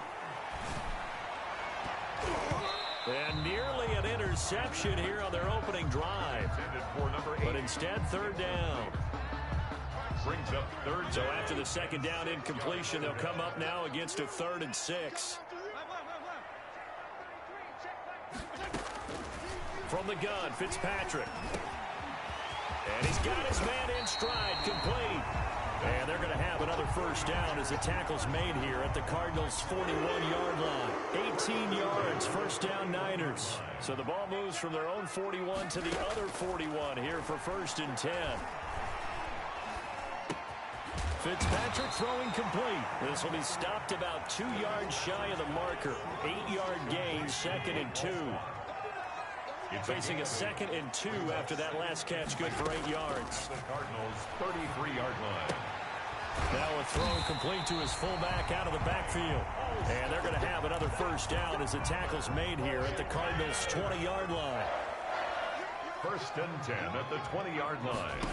And nearly an interception here on their opening drive. But instead, 3rd down. Brings up 3rd. So after the 2nd down incompletion, they'll come up now against a 3rd and 6. From the gun, Fitzpatrick. And he's got his man in stride, complete. And they're going to have another first down as the tackle's made here at the Cardinals' 41-yard line. 18 yards, first down Niners. So the ball moves from their own 41 to the other 41 here for 1st and 10. Fitzpatrick throwing complete. This will be stopped about 2 yards shy of the marker. 8-yard gain, 2nd and 2. Facing a 2nd and 2 after that last catch, good for 8 yards. The Cardinals' 33-yard line. Now a throw complete to his fullback out of the backfield. And they're going to have another first down as the tackle's made here at the Cardinals' 20-yard line. first and 10 at the 20-yard line.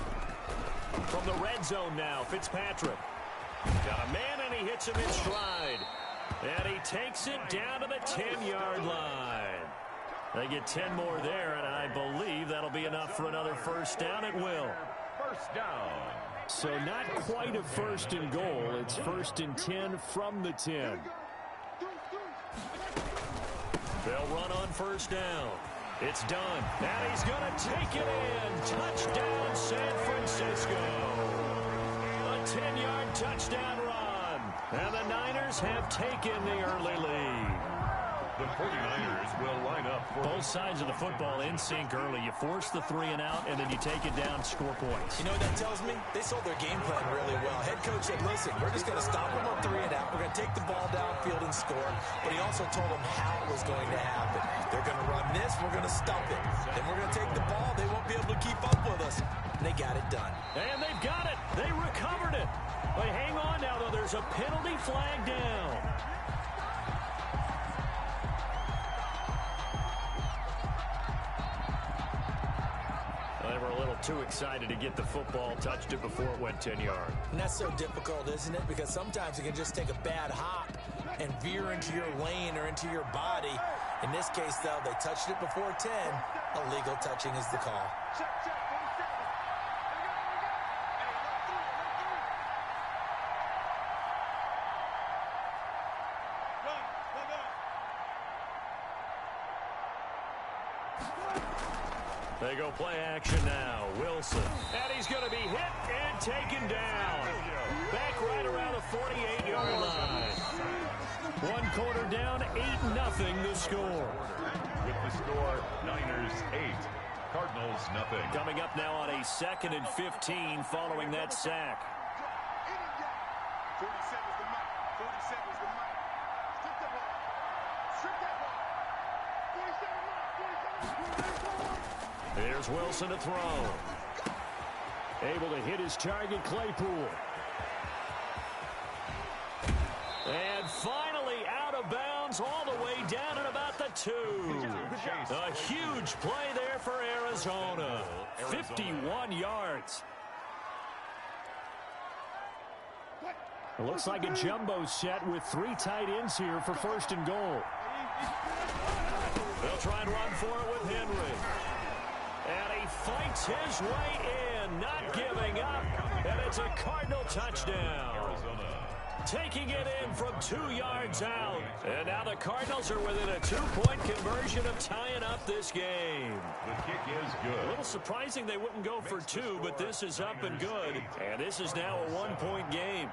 From the red zone now, Fitzpatrick. Got a man, and he hits him in stride. And he takes it down to the 10-yard line. They get 10 more there, and I believe that'll be enough for another first down at will. First down. So not quite a first and goal. It's first and 10 from the 10. They'll run on first down. It's done. And he's going to take it in. Touchdown, San Francisco. A 10-yard touchdown run. And the Niners have taken the early lead. The 49ers will line up for both sides of the football in sync early. You force the 3 and out, and then you take it down, score points. You know what that tells me? They sold their game plan really well. Head coach said, listen, we're just going to stop them on 3 and out. We're going to take the ball downfield and score. But he also told them how it was going to happen. They're going to run this. We're going to stop it. Then we're going to take the ball. They won't be able to keep up with us. And they got it done. And they've got it. They recovered it. But hang on now, though. There's a penalty flag down. They were a little too excited to get the football, touched it before it went 10 yards. And that's so difficult, isn't it? Because sometimes you can just take a bad hop and veer into your lane or into your body. In this case, though, they touched it before 10. Illegal touching is the call. They go play action now. Wilson. And he's going to be hit and taken down. Back right around the 48-yard line. 1 quarter down, 8-0 the score. With the score, Niners 8, Cardinals nothing. Coming up now on a 2nd and 15 following that sack. 47 is the mic. 47 is the mic. Strip that ball. Strip that ball. 47 mic. 47. Here's Wilson to throw. Able to hit his target, Claypool. And finally out of bounds all the way down at about the 2. A huge play there for Arizona. 51 yards. It looks like a jumbo set with 3 tight ends here for first and goal. They'll try and run for it with Henry. And he fights his way in, not giving up. And it's a Cardinal touchdown. Taking it in from 2 yards out. And now the Cardinals are within a 2-point conversion of tying up this game. The kick is good. A little surprising they wouldn't go for 2, but this is up and good. And this is now a 1-point game.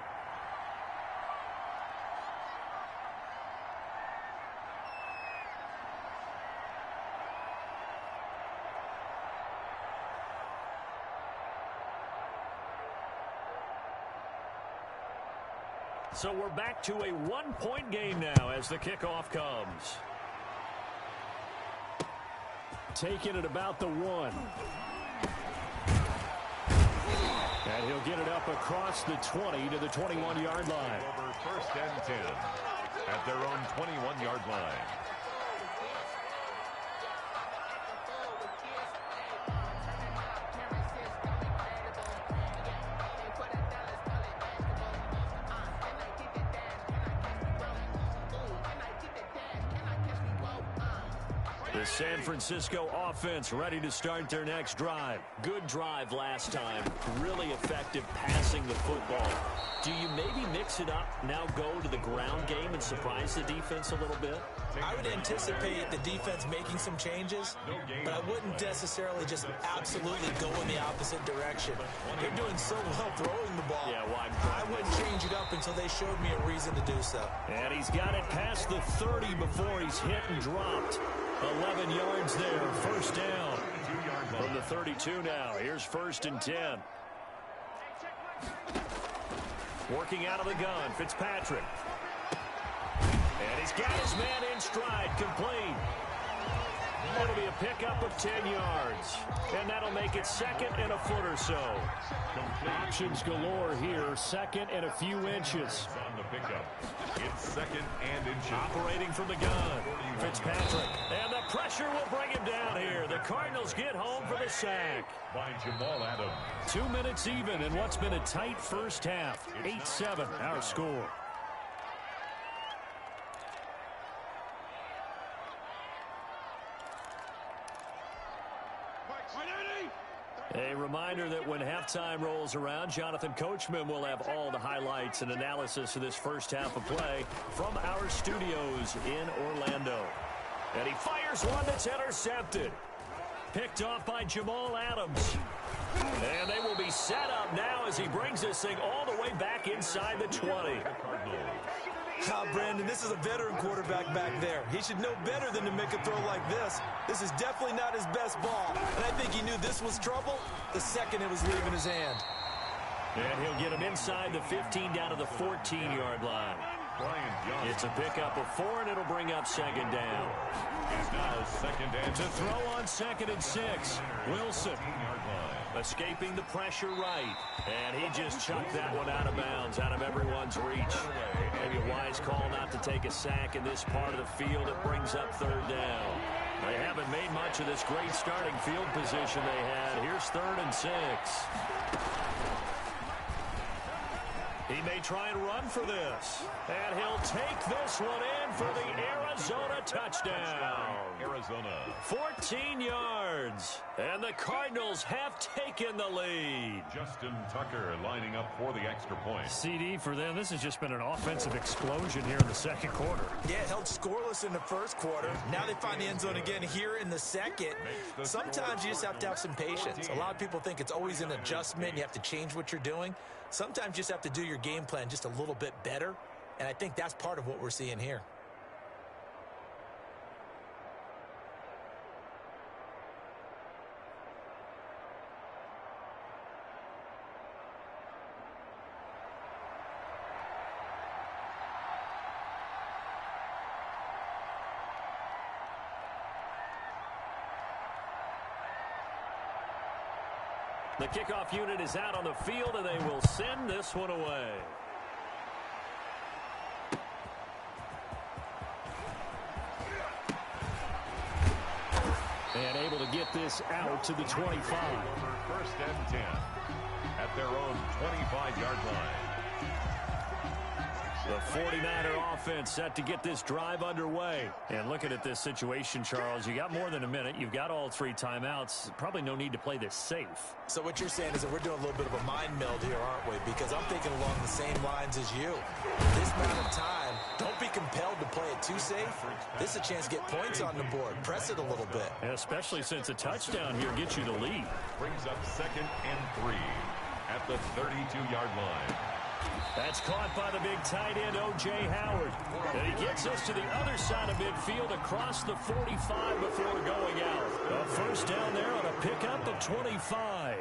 So we're back to a 1-point game now as the kickoff comes. Taking it about the 1. And he'll get it up across the 20 to the 21-yard line. Over first and 10 at their own 21-yard line. The San Francisco offense ready to start their next drive. Good drive last time. Really effective passing the football. Do you maybe mix it up, now go to the ground game and surprise the defense a little bit? I would anticipate the defense making some changes, but I wouldn't necessarily just absolutely go in the opposite direction. They're doing so well throwing the ball. Yeah, well, I wouldn't change it up until they showed me a reason to do so. And he's got it past the 30 before he's hit and dropped. 11 yards there, first down. From the 32 now, here's first and 10. Working out of the gun, Fitzpatrick. And he's got his man in stride, complete. It'll be a pickup of 10 yards. And that'll make it second and a foot or so. Options galore here. Second and a few inches. On the pickup. It's second and inches. Operating from the gun. Fitzpatrick. And the pressure will bring him down here. The Cardinals get home for the sack. By Jamal Adams. 2 minutes even in what's been a tight first half. 8-7 our score. A reminder that when halftime rolls around, Jonathan Coachman will have all the highlights and analysis of this first half of play from our studios in Orlando. And he fires one that's intercepted. Picked off by Jamal Adams. And they will be set up now as he brings this thing all the way back inside the 20. Brandon, this is a veteran quarterback back there. He should know better than to make a throw like this. This is definitely not his best ball. And I think he knew this was trouble the second it was leaving his hand. And he'll get him inside the 15 down to the 14-yard line. It's a pickup of 4, and it'll bring up second down. And now second and to throw on 2nd and 6. Wilson escaping the pressure right. And he just chucked that one out of bounds, out of everyone's reach. Maybe a wise call not to take a sack in this part of the field. It brings up third down. They haven't made much of this great starting field position they had. Here's 3rd and 6. He may try and run for this. And he'll take this one in for the Arizona touchdown. Arizona. 14 yards. And the Cardinals have taken the lead. Justin Tucker lining up for the extra point. CD for them. This has just been an offensive explosion here in the second quarter. Yeah, held scoreless in the first quarter. Now they find the end zone again here in the second. Sometimes you just have to have some patience. A lot of people think it's always an adjustment. You have to change what you're doing. Sometimes you just have to do your game plan just a little bit better. And I think that's part of what we're seeing here. The kickoff unit is out on the field, and they will send this one away. And able to get this out to the 25. 1st and 10 at their own 25-yard line. The 49er offense set to get this drive underway. And looking at this situation, Charles, you got more than a minute. You've got all 3 timeouts. Probably no need to play this safe. So what you're saying is that we're doing a little bit of a mind meld here, aren't we? Because I'm thinking along the same lines as you. This amount of time, don't be compelled to play it too safe. This is a chance to get points on the board. Press it a little bit. And especially since a touchdown here gets you the lead. Brings up 2nd and 3 at the 32-yard line. That's caught by the big tight end, O.J. Howard. And he gets us to the other side of midfield across the 45 before going out. A first down there on a pickup of 25.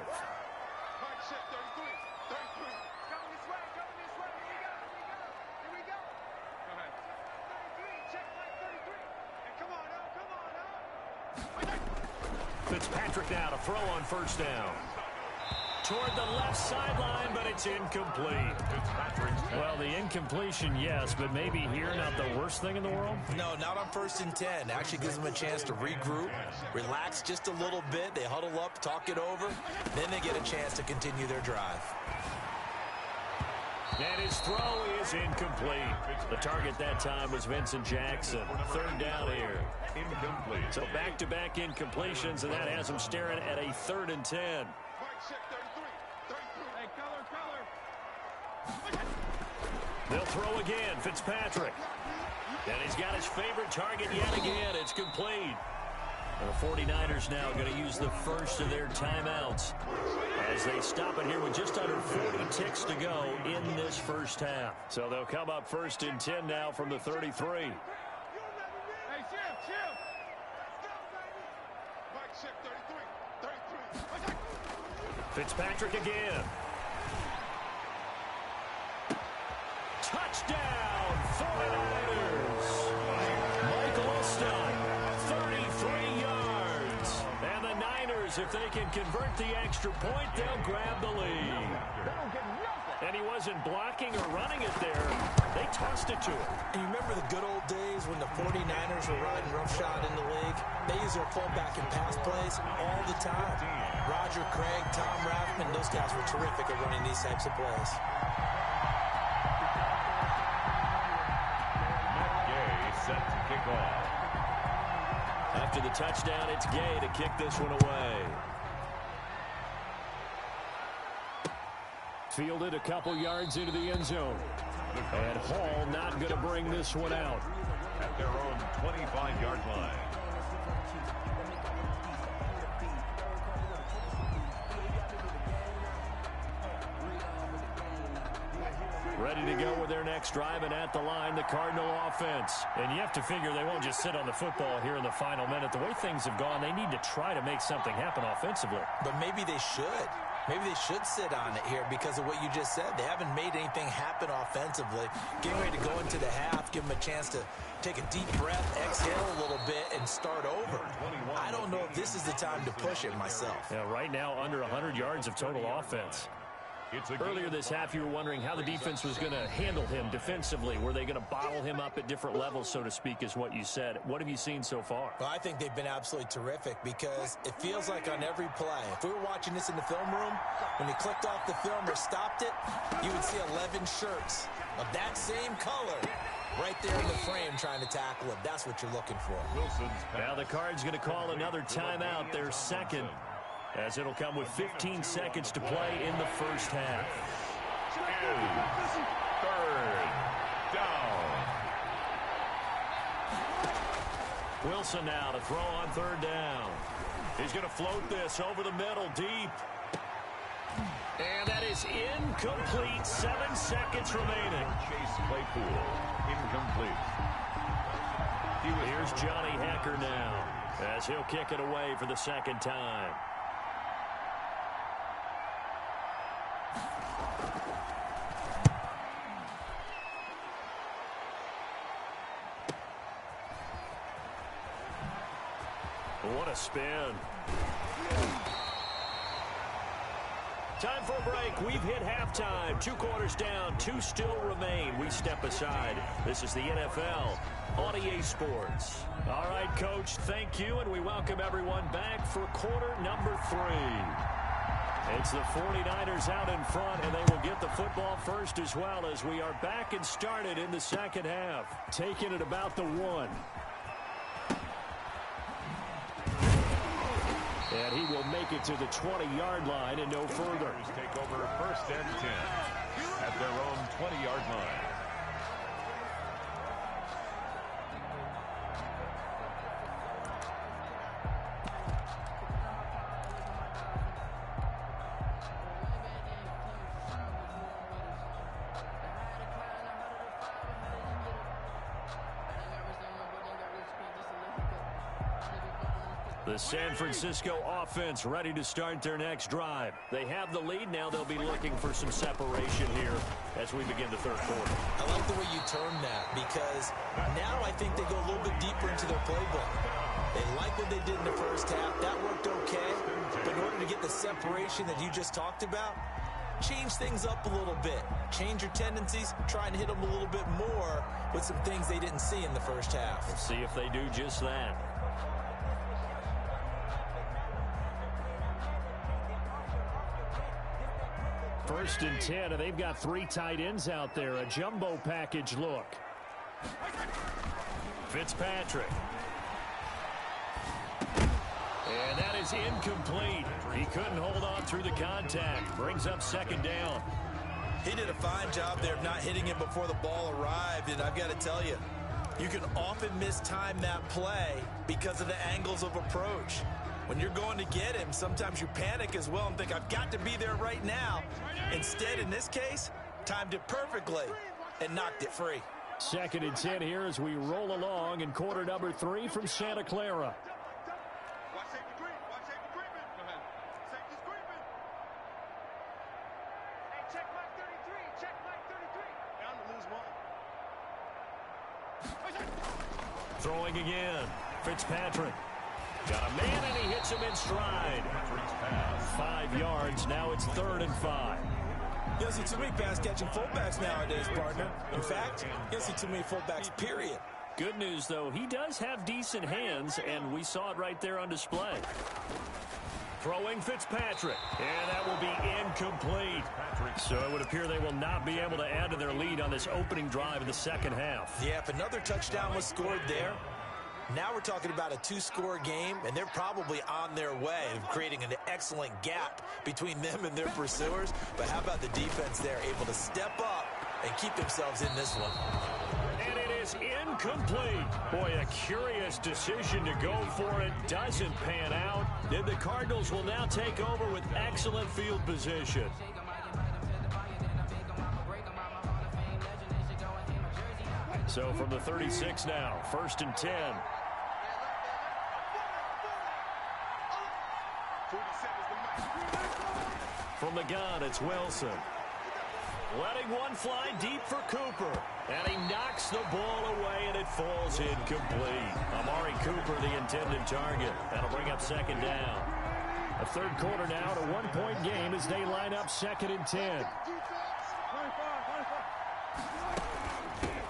Fitzpatrick now to throw on first down. Toward the left sideline, but it's incomplete. Well, the incompletion, yes, but maybe here not the worst thing in the world? No, not on 1st and 10. Actually gives them a chance to regroup, relax just a little bit. They huddle up, talk it over. Then they get a chance to continue their drive. And his throw is incomplete. The target that time was Vincent Jackson. 3rd down here. Incomplete. So back-to-back incompletions, and that has him staring at a 3rd and 10. They'll throw again, Fitzpatrick. And he's got his favorite target yet again. It's complete. And the 49ers now going to use the first of their timeouts as they stop it here with just under 40 ticks to go in this first half. So they'll come up 1st and 10 now from the 33. Fitzpatrick again. Touchdown, 49ers. Michael Olstein, 33 yards. scores. If they can convert the extra point, they'll grab the lead. And he wasn't blocking or running it there. They tossed it to him. And you remember the good old days when the 49ers were riding roughshod in the league? They use their fullback in pass plays all the time. Roger Craig, Tom Rathman, those guys were terrific at running these types of plays. Set to kick off. After the touchdown, it's Gay to kick this one away. Fielded a couple yards into the end zone. And Hall not going to bring this one out. At their own 25-yard line. Ready to go with their next drive, and at the line, the Cardinal offense. And you have to figure they won't just sit on the football here in the final minute. The way things have gone, they need to try to make something happen offensively. But maybe they should. Maybe they should sit on it here because of what you just said. They haven't made anything happen offensively. Getting ready to go into the half, give them a chance to take a deep breath, exhale a little bit, and start over. I don't know if this is the time to push it myself. Yeah, right now, under 100 yards of total offense. Earlier this half, you were wondering how the defense was going to handle him defensively. Were they going to bottle him up at different levels, so to speak, is what you said. What have you seen so far? Well, I think they've been absolutely terrific because it feels like on every play, if we were watching this in the film room, when you clicked off the film or stopped it, you would see 11 shirts of that same color right there in the frame trying to tackle him. That's what you're looking for. Now the Cards going to call another timeout, their second, as it'll come with 15 seconds to play in the first half. Third down. Wilson now to throw on third down. He's going to float this over the middle deep. And that is incomplete. 7 seconds remaining. Chase Claypool, incomplete. Here's Johnny Hacker now as he'll kick it away for the second time. What a spin. Time for a break. We've hit halftime. 2 quarters down. 2 still remain. We step aside. This is the NFL on EA Sports. All right, Coach, thank you, and we welcome everyone back for quarter number 3. It's the 49ers out in front, and they will get the football first as well as we are back and started in the second half. Taking it about the 1. And he will make it to the 20-yard line and no further. Take over first and 10 at their own 20-yard line. The San Francisco offense ready to start their next drive. They have the lead. Now they'll be looking for some separation here as we begin the third quarter. I like the way you term that because now I think they go a little bit deeper into their playbook. They like what they did in the first half. That worked okay. But in order to get the separation that you just talked about, change things up a little bit. Change your tendencies. Try and hit them a little bit more with some things they didn't see in the first half. We'll see if they do just that. First and 10, and they've got 3 tight ends out there. A jumbo package look. Fitzpatrick. And that is incomplete. He couldn't hold on through the contact. Brings up second down. He did a fine job there of not hitting it before the ball arrived, and I've got to tell you, you can often mistime that play because of the angles of approach. When you're going to get him, sometimes you panic as well and think, I've got to be there right now. Instead, in this case, timed it perfectly and knocked it free. Second and 10 here as we roll along in quarter number 3 from Santa Clara. Watch safety creep. Watch safety creeping. Go ahead. Safety's creeping. Hey, check Mike 33. Check Mike 33. Down to lose 1. Throwing again. Fitzpatrick. Got a man, and he hits him in stride. 5 yards. Now it's 3rd and 5. You don't see too many pass-catching fullbacks nowadays, partner. In fact, you don't see too many fullbacks, period. Good news, though, he does have decent hands, and we saw it right there on display. Throwing Fitzpatrick, and that will be incomplete. So it would appear they will not be able to add to their lead on this opening drive of the second half. Yeah, if another touchdown was scored there, now we're talking about a 2-score game, and they're probably on their way of creating an excellent gap between them and their pursuers. But how about the defense there, able to step up and keep themselves in this one? And it is incomplete. Boy, a curious decision to go for it. Doesn't pan out. And the Cardinals will now take over with excellent field position. So from the 36 now, 1st and 10. From the gun, it's Wilson. Letting one fly deep for Cooper. And he knocks the ball away, and it falls incomplete. Amari Cooper, the intended target. That'll bring up 2nd down. A 3rd quarter now, a 1-point game as they line up 2nd and 10.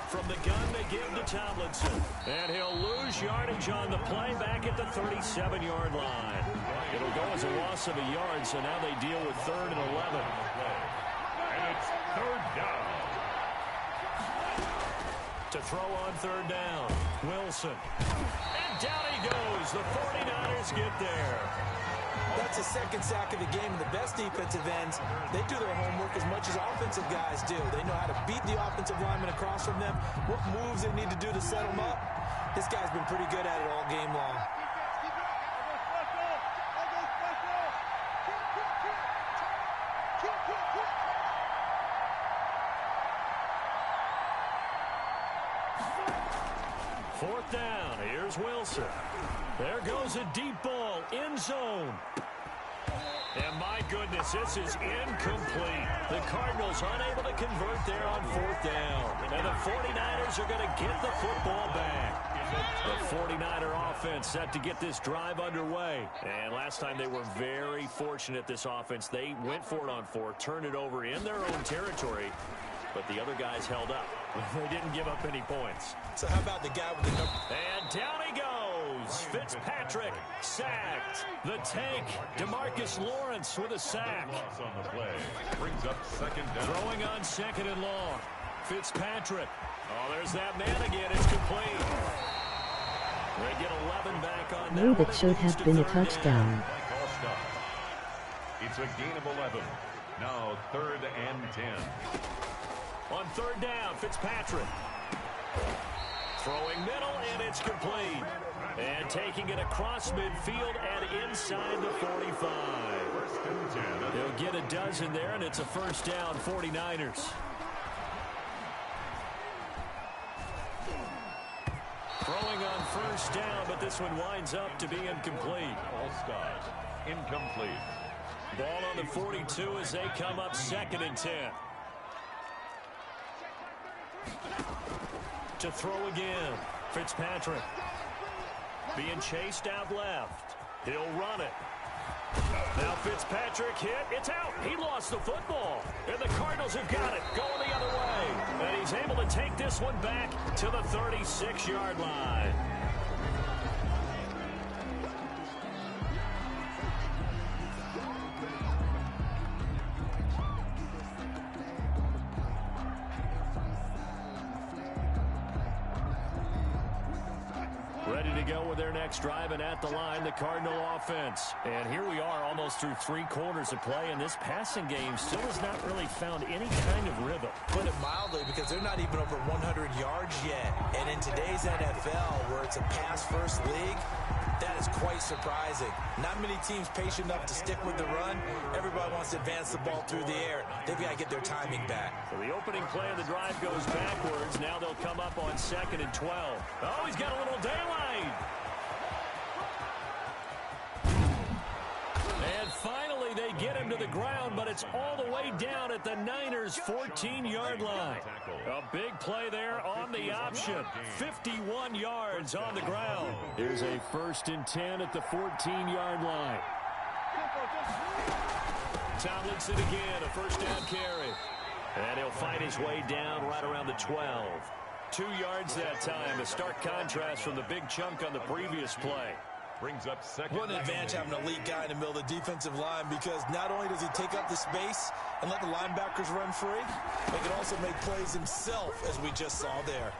From the gun, they give to Tomlinson. And he'll lose yardage on the play back at the 37-yard line. It'll go as a loss of a yard, so now they deal with 3rd and 11. And it's 3rd down. To throw on 3rd down, Wilson. And down he goes. The 49ers get there. That's a 2nd sack of the game, and the best defensive ends, they do their homework as much as offensive guys do. They know how to beat the offensive lineman across from them, what moves they need to do to set them up. This guy's been pretty good at it all game long. Fourth down. Here's Wilson. There goes a deep ball. End zone. And my goodness, this is incomplete. The Cardinals unable to convert there on 4th down. And the 49ers are going to get the football back. The 49er offense set to get this drive underway. And last time they were very fortunate, this offense. They went for it on 4th, turned it over in their own territory. But the other guys held up. They didn't give up any points. So how about the guy with the number? And down he goes. Fitzpatrick sacked. The tank, DeMarcus Lawrence with a sack. Loss on the play. Brings up 2nd down. Throwing on 2nd and long. Fitzpatrick. Oh, there's that man again. It's complete. They get 11 back on No, that. that should have been a touchdown. It's a gain of 11. Now 3rd and 10. On 3rd down, Fitzpatrick. Throwing middle, and it's complete. And taking it across midfield and inside the 45. They'll get a dozen there, and it's a 1st down, 49ers. Throwing on 1st down, but this one winds up to be incomplete. All stops. Incomplete. Ball on the 42 as they come up 2nd and 10. To throw again, Fitzpatrick. Being chased out left. He'll run it. Now Fitzpatrick hit. It's out. He lost the football. And the Cardinals have got it. Going the other way. And he's able to take this one back to the 36-yard line. Ready to go with their next drive, and at the line, the Cardinal offense. And here we are almost through 3 quarters of play, and this passing game still has not really found any kind of rhythm. Put it mildly, because they're not even over 100 yards yet. And in today's NFL, where it's a pass-first league, that is quite surprising. Not many teams patient enough to stick with the run. Everybody wants to advance the ball through the air. They've got to get their timing back. So the opening play of the drive goes backwards. Now they'll come up on 2nd and 12. Oh, he's got a little daylight. And finally, they get him to the ground, but it's all the way down at the Niners' 14-yard line. A big play there on the option. 51 yards on the ground. Here's a 1st and 10 at the 14-yard line. Tomlinson again, a first down carry. And he'll fight his way down right around the 12. 2 yards that time, a stark contrast from the big chunk on the previous play. Brings up second. What an advantage having an elite guy in the middle of the defensive line, because not only does he take up the space and let the linebackers run free, but he can also make plays himself, as we just saw there.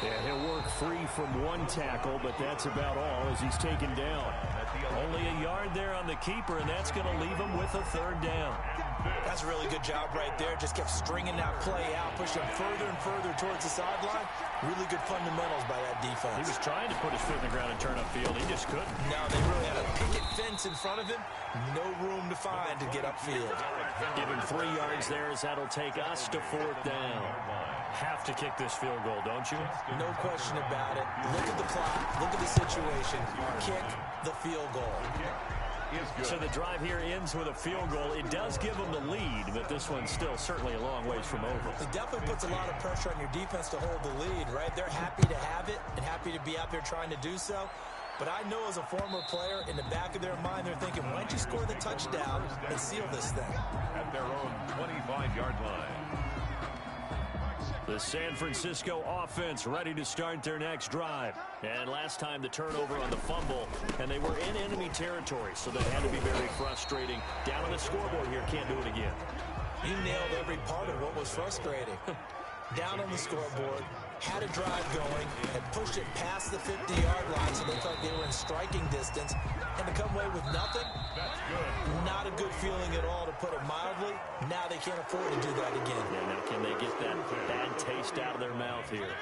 Yeah, he'll work free from one tackle, but that's about all as he's taken down. Only a yard there on the keeper, and that's going to leave him with a 3rd down. That's a really good job right there. Just kept stringing that play out, pushing him further and further towards the sideline. Really good fundamentals by that defense. He was trying to put his foot in the ground and turn upfield. He just couldn't. No, they really had a picket fence in front of him. No room to find to get upfield. Give him 3 yards there as that'll take us to 4th down. Have to kick this field goal, don't you? No question about it. Look at the clock. Look at the situation. Kick the field goal. So the drive here ends with a field goal. It does give them the lead, but this one's still certainly a long ways from over. It definitely puts a lot of pressure on your defense to hold the lead, right? They're happy to have it and happy to be out there trying to do so. But I know as a former player, in the back of their mind, they're thinking, why don't you score the touchdown and seal this thing? At their own 25-yard line. The San Francisco offense ready to start their next drive. And last time the turnover on the fumble, and they were in enemy territory, so that had to be very frustrating. Down on the scoreboard here, can't do it again. You nailed every part of what was frustrating. Down on the scoreboard, had a drive going, and pushed it past the 50-yard line so they felt they were in striking distance, and to come away with nothing, not a good feeling at all, to put it mildly. Now they can't afford to do that again. Yeah, now can they get that bad taste out of their mouth here?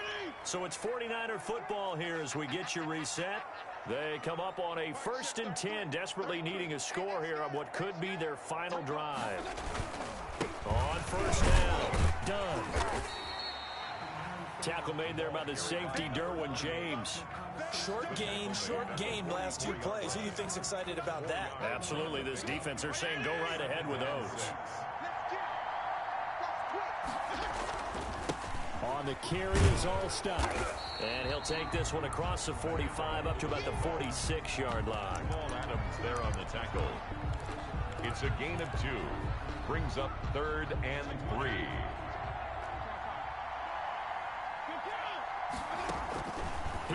So it's 49er football here as we get you reset. They come up on a 1st and 10, desperately needing a score here on what could be their final drive. On 1st down, done. Tackle made there by the safety, Derwin James. Short game, last 2 plays. Who do you think's excited about that? Absolutely, this defense, they're saying go right ahead with those. On the carry is Allstott. And he'll take this one across the 45 up to about the 46-yard line. Adams there on the tackle. It's a gain of 2. Brings up 3rd and 3.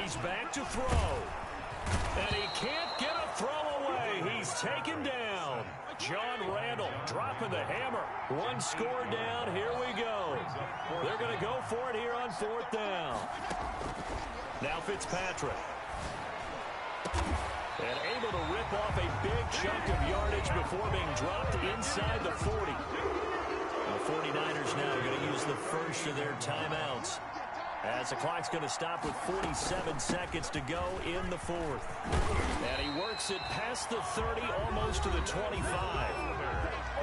He's back to throw. And he can't get a throw away. He's taken down. John Randall dropping the hammer. 1 score down. Here we go. They're going to go for it here on 4th down. Now Fitzpatrick. And able to rip off a big chunk of yardage before being dropped inside the 40. The 49ers now are going to use the first of their timeouts, as the clock's going to stop with 47 seconds to go in the 4th. And he works it past the 30, almost to the 25.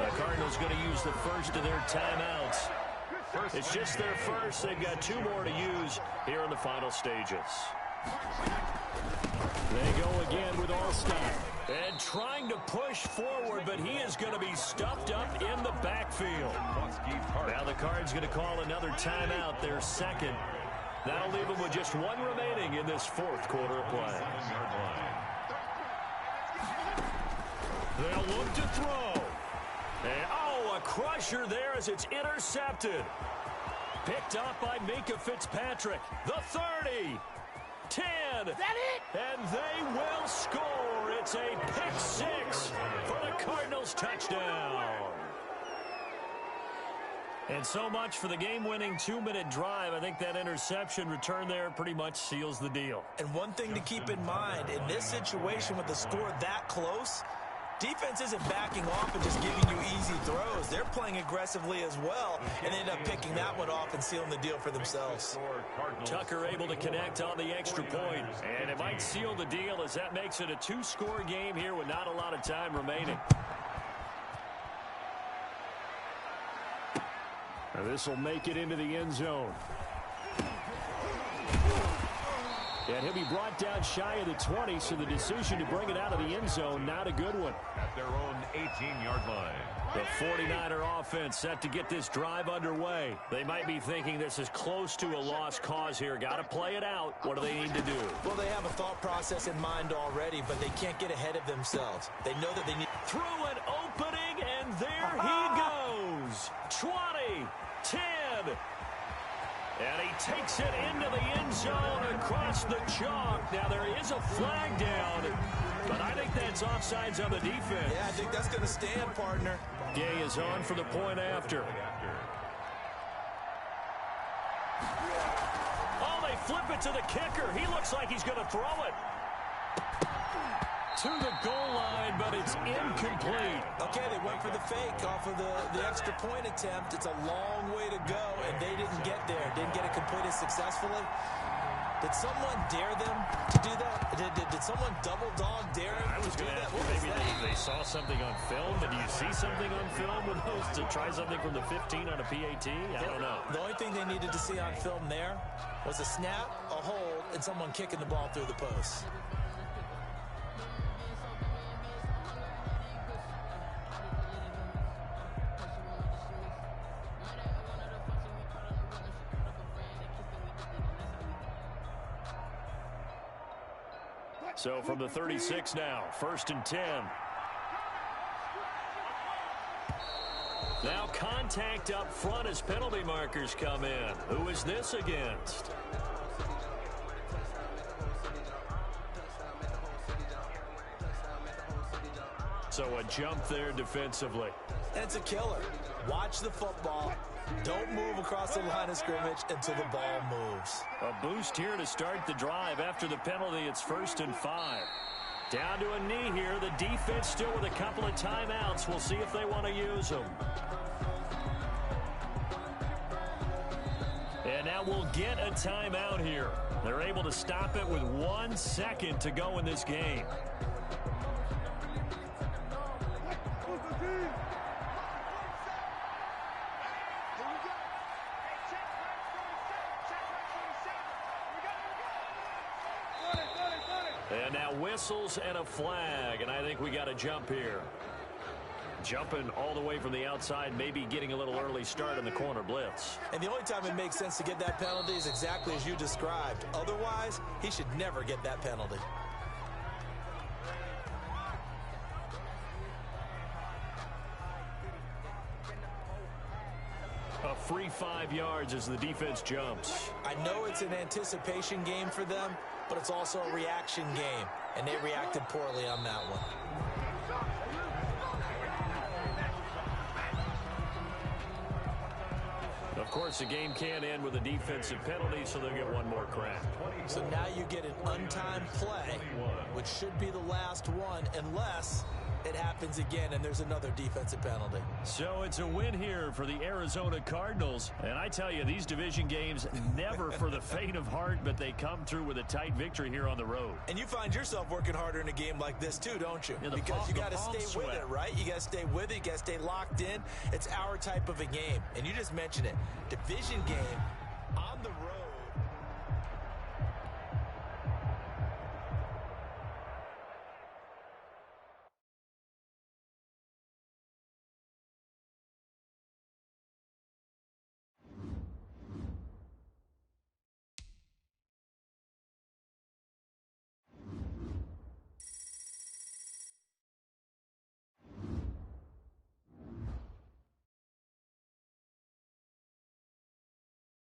The Cardinals going to use the first of their timeouts. It's just their first. They've got 2 more to use here in the final stages. They go again with Allstott. And trying to push forward, but he is going to be stuffed up in the backfield. Now the Cards going to call another timeout, their second. That'll leave them with just 1 remaining in this 4th quarter of play. They'll look to throw. And, a crusher there as it's intercepted. Picked up by Minkah Fitzpatrick. The 30. 10. Is that it? And they will score. It's a pick 6 for the Cardinals touchdown. And so much for the game-winning 2-minute drive. I think that interception return there pretty much seals the deal. And one thing to keep in mind, in this situation with the score that close, defense isn't backing off and just giving you easy throws. They're playing aggressively as well and end up picking that one off and sealing the deal for themselves. Tucker able to connect on the extra point. And it might seal the deal as that makes it a 2-score game here with not a lot of time remaining. This will make it into the end zone. And he'll be brought down shy of the 20, so the decision to bring it out of the end zone, not a good one. At their own 18-yard line. The 49er offense set to get this drive underway. They might be thinking this is close to a lost cause here. Got to play it out. What do they need to do? Well, they have a thought process in mind already, but they can't get ahead of themselves. They know that they need... Through an opening, and there he goes. 20, 10. And he takes it into the end zone across the chalk. Now, there is a flag down, but I think that's offsides on the defense. Yeah, I think that's going to stand, partner. Gay is on for the point after. Oh, they flip it to the kicker. He looks like he's going to throw it to the goal line, but it's incomplete. Okay, they went for the fake off of the extra point attempt. It's a long way to go, and they didn't get there. Didn't get it completed successfully. Did someone dare them to do that? Did someone double dog dare them to do that? Maybe they saw something on film. Did you see something on film with those to try something from the 15 on a PAT? I don't know. The only thing they needed to see on film there was a snap, a hold, and someone kicking the ball through the post. So from the 36 now, 1st and 10. Now contact up front as penalty markers come in. Who is this against? So a jump there defensively. That's a killer. Watch the football. Don't move across the line of scrimmage until the ball moves. A boost here to start the drive. After the penalty, it's 1st and 5. Down to a knee here. The defense still with a couple of timeouts. We'll see if they want to use them. And now we'll get a timeout here. They're able to stop it with 1 second to go in this game. And now whistles and a flag, and I think we got a jump here. Jumping all the way from the outside, maybe getting a little early start in the corner blitz. And the only time it makes sense to get that penalty is exactly as you described. Otherwise, he should never get that penalty. A free 5 yards as the defense jumps. I know it's an anticipation game for them, but it's also a reaction game, and they reacted poorly on that one. Of course, the game can end with a defensive penalty, so they'll get one more crack. So now you get an untimed play, which should be the last one, unless it happens again and there's another defensive penalty. So it's a win here for the Arizona Cardinals. And I tell you, these division games, never for the faint of heart, but they come through with a tight victory here on the road. And you find yourself working harder in a game like this too, don't you? Yeah, because you got to stay with it, right? You got to stay with it. You got to stay locked in. It's our type of a game. And you just mentioned it. Division game on the road.